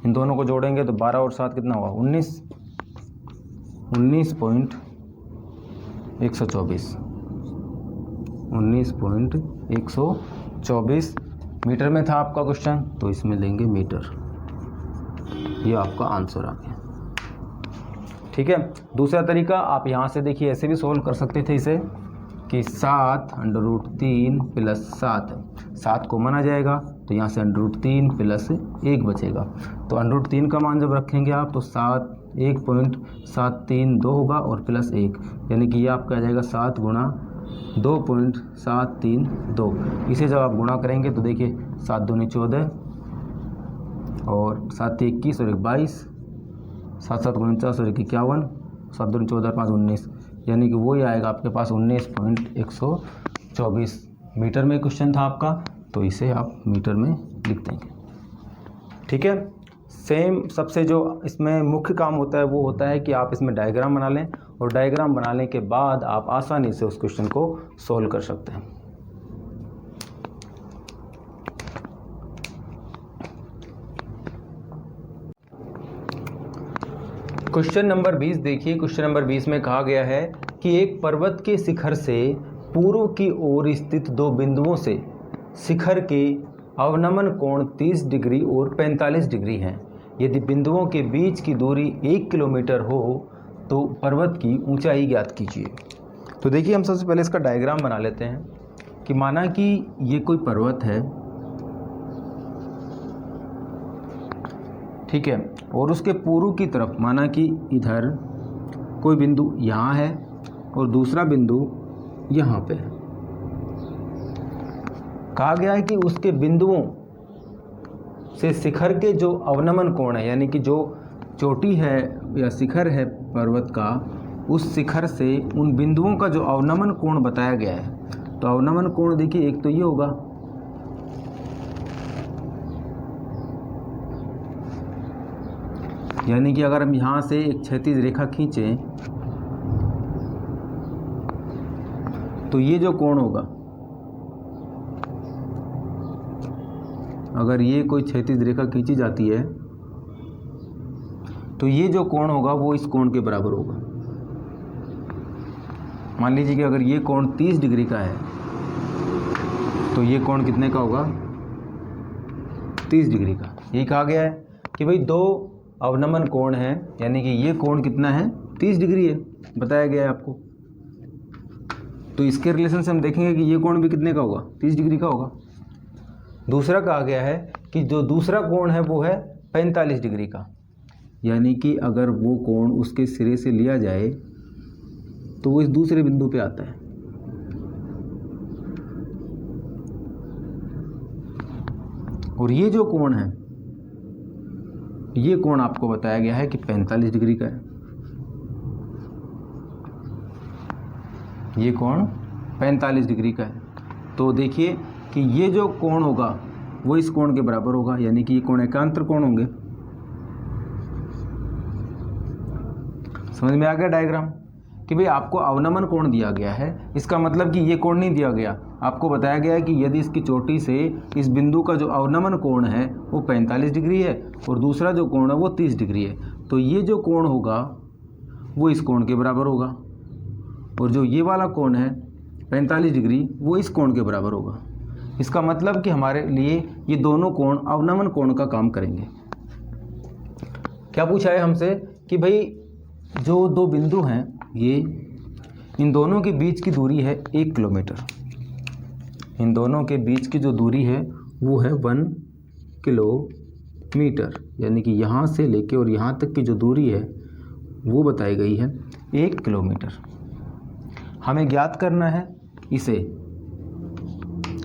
इन दोनों को जोड़ेंगे तो 12 और 7 कितना हुआ 19.124 24 मीटर में था आपका क्वेश्चन, तो इसमें लेंगे मीटर। ये आपका आंसर आ गया। ठीक है। दूसरा तरीका आप यहाँ से देखिए ऐसे भी सोल्व कर सकते थे इसे कि 7√3 + 7 कॉमन आ जाएगा, तो यहाँ से √3 + 1 बचेगा। तो √3 का मान जब रखेंगे आप तो 1.732 होगा और +1, यानी कि ये आपका आ जाएगा 7 × 2.732। इसे जब आप गुणा करेंगे तो देखिए 7 दूनी 14 और 7 21 और 1 22, 7 7 49 और 1 51, 7 दूनी 14 5 19, यानी कि वही आएगा आपके पास 19.124 मीटर में क्वेश्चन था आपका, तो इसे आप मीटर में लिख देंगे। ठीक है। सेम सबसे जो इसमें मुख्य काम होता है वो होता है कि आप इसमें डायग्राम बना लें, और डायग्राम बनाने के बाद आप आसानी से उस क्वेश्चन को सॉल्व कर सकते हैं। क्वेश्चन नंबर 20 देखिए। क्वेश्चन नंबर 20 में कहा गया है कि एक पर्वत के शिखर से पूर्व की ओर स्थित दो बिंदुओं से शिखर के अवनमन कोण 30 डिग्री और 45 डिग्री हैं। यदि बिंदुओं के बीच की दूरी 1 किलोमीटर हो तो पर्वत की ऊंचाई ज्ञात कीजिए। तो देखिए हम सबसे पहले इसका डायग्राम बना लेते हैं कि माना कि ये कोई पर्वत है, ठीक है, और उसके पूर्व की तरफ माना कि इधर कोई बिंदु यहाँ है और दूसरा बिंदु यहाँ पे है। कहा गया है कि उसके बिंदुओं से शिखर के जो अवनमन कोण है, यानी कि जो चोटी है या शिखर है पर्वत का, उस शिखर से उन बिंदुओं का जो अवनमन कोण बताया गया है। तो अवनमन कोण देखिए एक तो ये होगा, यानी कि अगर हम यहाँ से एक क्षैतिज रेखा खींचें तो ये जो कोण होगा, अगर ये कोई क्षैतिज रेखा खींची जाती है तो ये जो कोण होगा वो इस कोण के बराबर होगा। मान लीजिए कि अगर ये कोण 30 डिग्री का है तो ये कोण कितने का होगा, 30 डिग्री का। ये कहा गया है कि भाई दो अवनमन कोण है, यानी कि ये कोण कितना है, 30 डिग्री है, बताया गया है आपको। तो इसके रिलेशन से हम देखेंगे कि ये कोण भी कितने का होगा, 30 डिग्री का होगा। दूसरा कहा गया है कि जो दूसरा कोण है वो है 45 डिग्री का, यानी कि अगर वो कोण उसके सिरे से लिया जाए तो वो इस दूसरे बिंदु पे आता है। और ये जो कोण है, ये कोण आपको बताया गया है कि 45 डिग्री का है। ये कोण 45 डिग्री का है। तो देखिए कि ये जो कोण होगा वो इस कोण के बराबर होगा, यानी कि ये कोण एकांतर कोण होंगे। समझ में आ गया डायग्राम कि भाई आपको अवनमन कोण दिया गया है, इसका मतलब कि ये कोण नहीं दिया गया, आपको बताया गया है कि यदि इसकी चोटी से इस बिंदु का जो अवनमन कोण है वो 45 डिग्री है और दूसरा जो कोण है वो 30 डिग्री है, तो ये जो कोण होगा वो इस कोण के बराबर होगा, और जो ये वाला कोण है 45 डिग्री वो इस कोण के बराबर होगा। इसका मतलब कि हमारे लिए ये दोनों कोण अवनमन कोण का काम करेंगे। क्या पूछा है हमसे कि भाई जो दो बिंदु हैं ये, इन दोनों के बीच की दूरी है 1 किलोमीटर। इन दोनों के बीच की जो दूरी है वो है 1 किलोमीटर, यानी कि यहाँ से लेके और यहाँ तक की जो दूरी है वो बताई गई है 1 किलोमीटर। हमें ज्ञात करना है इसे,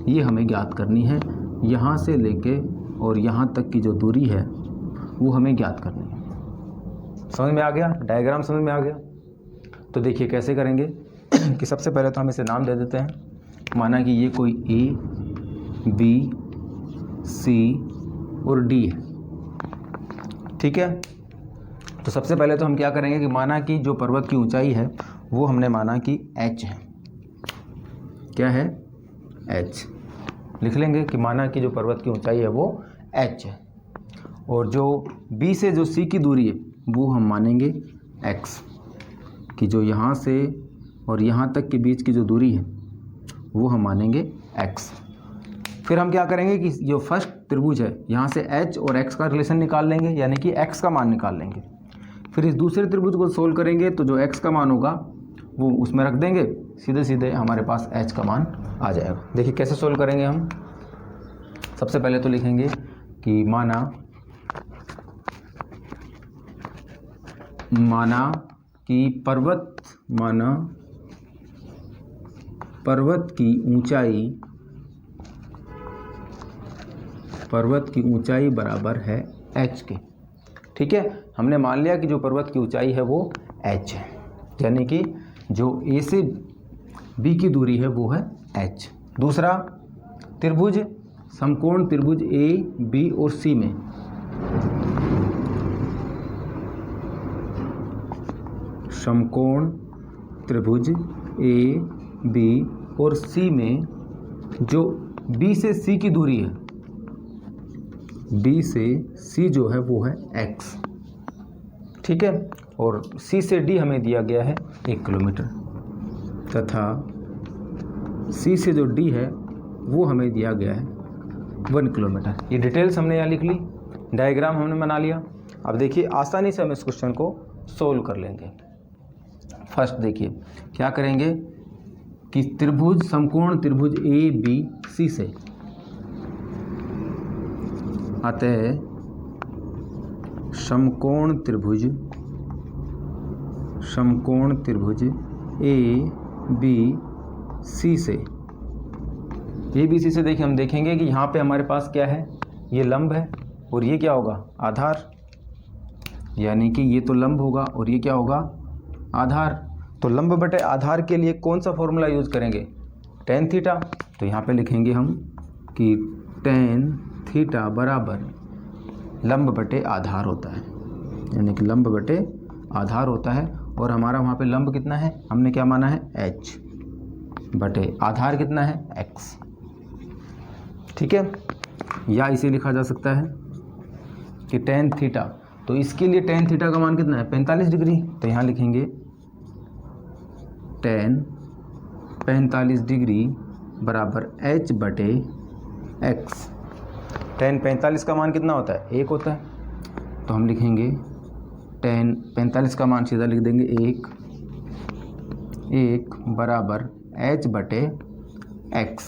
ये हमें ज्ञात करनी है, यहाँ से लेके और यहाँ तक की जो दूरी है वो हमें ज्ञात करनी है। समझ में आ गया, डायग्राम समझ में आ गया। तो देखिए कैसे करेंगे कि सबसे पहले तो हम इसे नाम दे देते हैं। माना कि ये कोई ए, बी, सी और डी है, ठीक है। तो सबसे पहले तो हम क्या करेंगे कि माना कि जो पर्वत की ऊंचाई है वो हमने माना कि h है। क्या है, h लिख लेंगे कि माना कि जो पर्वत की ऊंचाई है वो h है, और जो B से जो C की दूरी है वो हम मानेंगे x, कि जो यहाँ से और यहाँ तक के बीच की जो दूरी है वो हम मानेंगे x। फिर हम क्या करेंगे कि जो फर्स्ट त्रिभुज है यहाँ से h और x का रिलेशन निकाल लेंगे, यानी कि x का मान निकाल लेंगे। फिर इस दूसरे त्रिभुज को सोल्व करेंगे तो जो x का मान होगा वो उसमें रख देंगे, सीधे सीधे हमारे पास h का मान आ जाएगा। देखिए कैसे सोल्व करेंगे हम। सबसे पहले तो लिखेंगे कि माना कि पर्वत की ऊंचाई बराबर है h के। ठीक है, हमने मान लिया कि जो पर्वत की ऊंचाई है वो h है, यानी कि जो A से B की दूरी है वो है h। दूसरा त्रिभुज, समकोण त्रिभुज A, B और C में समकोण त्रिभुज A, B और C में जो B से C की दूरी है, B से C जो है वो है x। ठीक है, और C से D हमें दिया गया है 1 किलोमीटर, तथा C से जो D है वो हमें दिया गया है 1 किलोमीटर। ये डिटेल्स हमने यहाँ लिख ली, डायग्राम हमने बना लिया। अब देखिए आसानी से हम इस क्वेश्चन को सोल्व कर लेंगे। फर्स्ट देखिए क्या करेंगे कि त्रिभुज, समकोण त्रिभुज A, B, C से, अतः समकोण त्रिभुज A, B, C से, ABC से देखिए हम देखेंगे कि यहाँ पे हमारे पास क्या है, ये लंब है और ये क्या होगा, आधार, यानी कि ये तो लंब होगा और ये क्या होगा, आधार। तो लंब बटे आधार के लिए कौन सा फॉर्मूला यूज करेंगे, tan थीटा। तो यहाँ पे लिखेंगे हम कि tan थीटा बराबर लंब बटे आधार होता है, यानी कि लंब बटे आधार होता है। और हमारा वहाँ पे लंब कितना है, हमने क्या माना है, h बटे आधार कितना है, x। ठीक है, या इसे लिखा जा सकता है कि tan थीटा, तो इसके लिए tan थीटा का मान कितना है, 45 डिग्री। तो यहाँ लिखेंगे tan 45 डिग्री बराबर h बटे x। tan 45 का मान कितना होता है, 1 होता है। तो हम लिखेंगे tan 45 का मान सीधा लिख देंगे 1 बराबर h बटे x।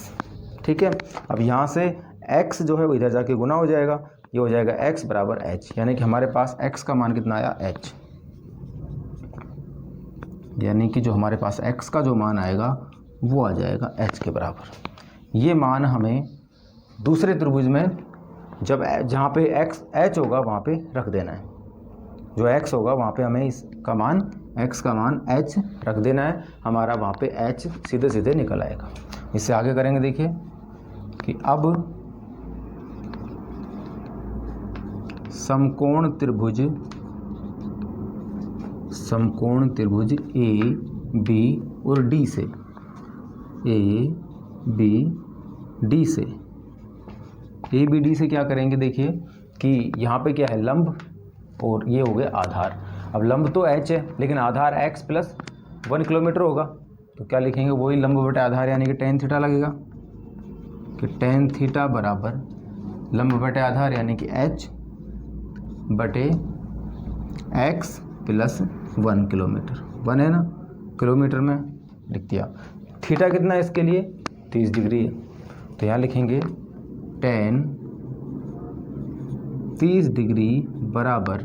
ठीक है, अब यहाँ से x जो है वो इधर जाके गुना हो जाएगा, ये हो जाएगा x बराबर h, यानी कि हमारे पास x का मान कितना आया, h। यानी कि जो हमारे पास x का जो मान आएगा वो आ जाएगा h के बराबर। ये मान हमें दूसरे त्रिभुज में जब जहाँ पे h होगा वहाँ पे रख देना है, जो x होगा वहाँ पे हमें इसका मान, x का मान h रख देना है, हमारा वहाँ पे h सीधे सीधे निकल आएगा। इससे आगे करेंगे, देखिए कि अब समकोण त्रिभुज A, B और D से, A, B, D से, A, B, D से क्या करेंगे, देखिए कि यहाँ पे क्या है, लंब और ये हो गए आधार। अब लंब तो h है लेकिन आधार x प्लस 1 किलोमीटर होगा, तो क्या लिखेंगे, वही लंब बटे आधार, यानी कि tan थीटा लगेगा कि tan थीटा बराबर लंब बटे आधार, यानी कि h बटे x प्लस 1 किलोमीटर। 1 है ना, किलोमीटर में लिख दिया। थीटा कितना है इसके लिए, 30 डिग्री है। तो यहाँ लिखेंगे tan 30 डिग्री बराबर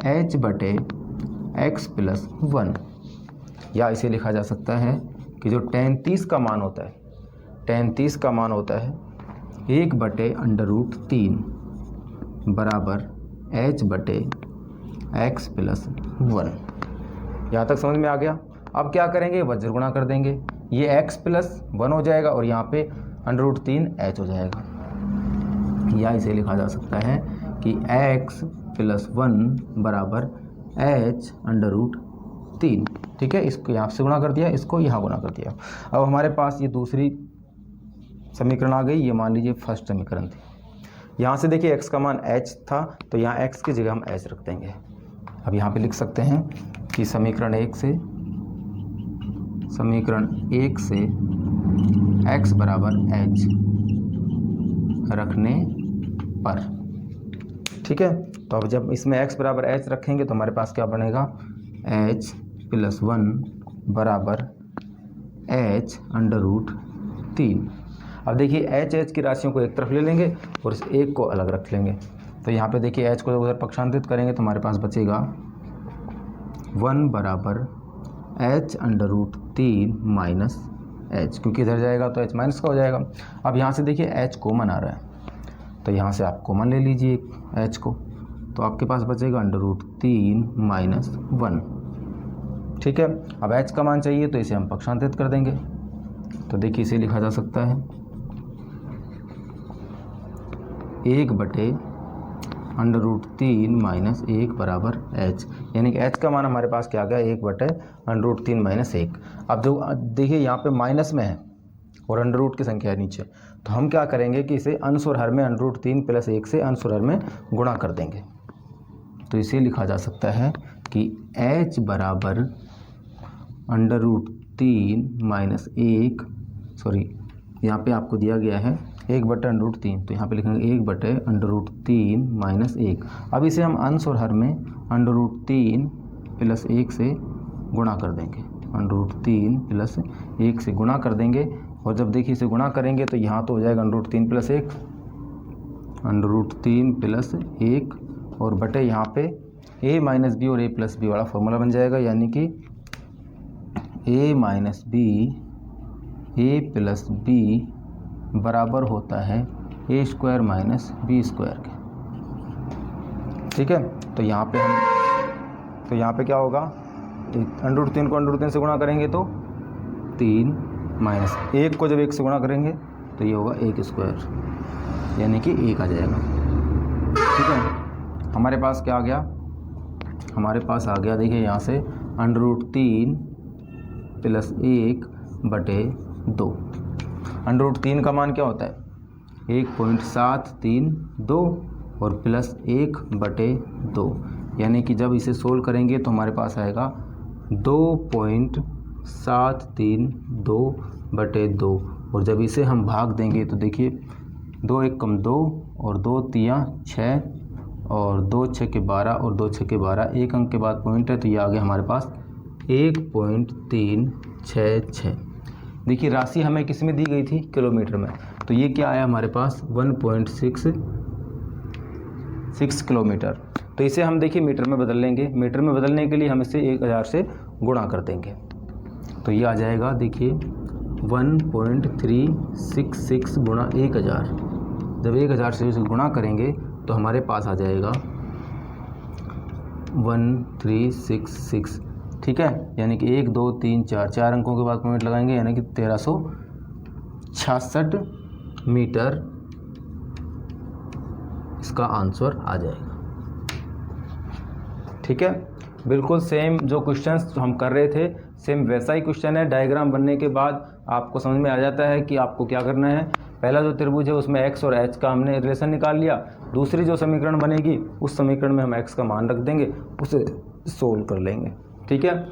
h बटे x प्लस 1, या इसे लिखा जा सकता है कि जो tan 30 का मान होता है, tan 30 का मान होता है 1 बटे √3 बराबर h बटे x प्लस 1। यहाँ तक समझ में आ गया। अब क्या करेंगे, वज्र गुणा कर देंगे, ये x प्लस 1 हो जाएगा और यहाँ पे √3 h हो जाएगा, या इसे लिखा जा सकता है कि x प्लस 1 बराबर h √3। ठीक है, इसको यहाँ से गुणा कर दिया, इसको यहाँ गुणा कर दिया। अब हमारे पास ये दूसरी समीकरण आ गई, ये मान लीजिए फर्स्ट समीकरण थी। यहाँ से देखिए x का मान h था, तो यहाँ x की जगह हम h रख देंगे। अब यहाँ पे लिख सकते हैं कि समीकरण 1 से x बराबर h रखने पर। ठीक है, तो अब जब इसमें x बराबर h रखेंगे तो हमारे पास क्या बनेगा, h + 1 बराबर h √3। अब देखिए h की राशियों को एक तरफ ले लेंगे और इस एक को अलग रख लेंगे। तो यहाँ पे देखिए h को उधर पक्षांतरित करेंगे तो हमारे पास बचेगा 1 बराबर h √3 माइनस h, क्योंकि इधर जाएगा तो h माइनस का हो जाएगा। अब यहाँ से देखिए h कॉमन आ रहा है, तो यहाँ से आप कॉमन ले लीजिए h को, तो आपके पास बचेगा √3 माइनस 1। ठीक है, अब h का मान चाहिए तो इसे हम पक्षांतरित कर देंगे। तो देखिए इसे लिखा जा सकता है 1/√3 माइनस 1 बराबर h, यानी कि h का मान हमारे पास क्या आ गया, 1/√3 माइनस 1। अब जो देखिए यहाँ पे माइनस में है और अंडर रूट की संख्या है नीचे, तो हम क्या करेंगे कि इसे अंश और हर में √3 + 1 से अंश और हर में गुणा कर देंगे। तो इसे लिखा जा सकता है कि h बराबर √3 माइनस 1, सॉरी यहाँ पे आपको दिया गया है 1/√3, तो यहाँ पे लिखेंगे 1/√3 माइनस 1। अब इसे हम अंश और हर में √3 + 1 से गुणा कर देंगे, √3 + 1 से गुणा कर देंगे। और जब देखिए इसे गुणा करेंगे तो यहाँ तो हो जाएगा √3 + 1, √3 + 1 और बटे यहाँ पे a माइनस बी और a + b वाला फॉर्मूला बन जाएगा, यानी कि a minus B a + b बराबर होता है a² माइनस b² के। ठीक है, तो यहाँ पे क्या होगा, √3 को √3 से गुणा करेंगे तो 3 माइनस 1 को जब 1 से गुणा करेंगे तो ये होगा 1², यानी कि 1 आ जाएगा। ठीक है, हमारे पास क्या आ गया, हमारे पास आ गया देखिए यहाँ से √3 + 1/2। √3 का मान क्या होता है, 1.732 और प्लस 1/2, यानी कि जब इसे सोल्व करेंगे तो हमारे पास आएगा 2.732/2 और जब इसे हम भाग देंगे तो देखिए 2 × 1 = 2 और 2 × 3 = 6 और 2 × 6 = 12 और 2 × 6 = 12, एक अंक के बाद पॉइंट है तो ये आ गया हमारे पास 1.366। देखिए राशि हमें किस में दी गई थी, किलोमीटर में, तो ये क्या आया हमारे पास 1.66 किलोमीटर। तो इसे हम देखिए मीटर में बदल लेंगे, मीटर में बदलने के लिए हम इसे 1000 से गुणा कर देंगे, तो ये आ जाएगा देखिए 1.366 × 1000। जब 1000 से इसे गुणा करेंगे तो हमारे पास आ जाएगा 1366। ठीक है, यानी कि 1 2 3 4 अंकों के बाद पॉइंट लगाएंगे, यानी कि 1366 मीटर इसका आंसर आ जाएगा। ठीक है, बिल्कुल सेम जो क्वेश्चंस हम कर रहे थे सेम वैसा ही क्वेश्चन है। डायग्राम बनने के बाद आपको समझ में आ जाता है कि आपको क्या करना है। पहला जो त्रिभुज है उसमें x और h का हमने रिलेशन निकाल लिया, दूसरी जो समीकरण बनेगी उस समीकरण में हम x का मान रख देंगे, उसे सोल्व कर लेंगे। ठीक है,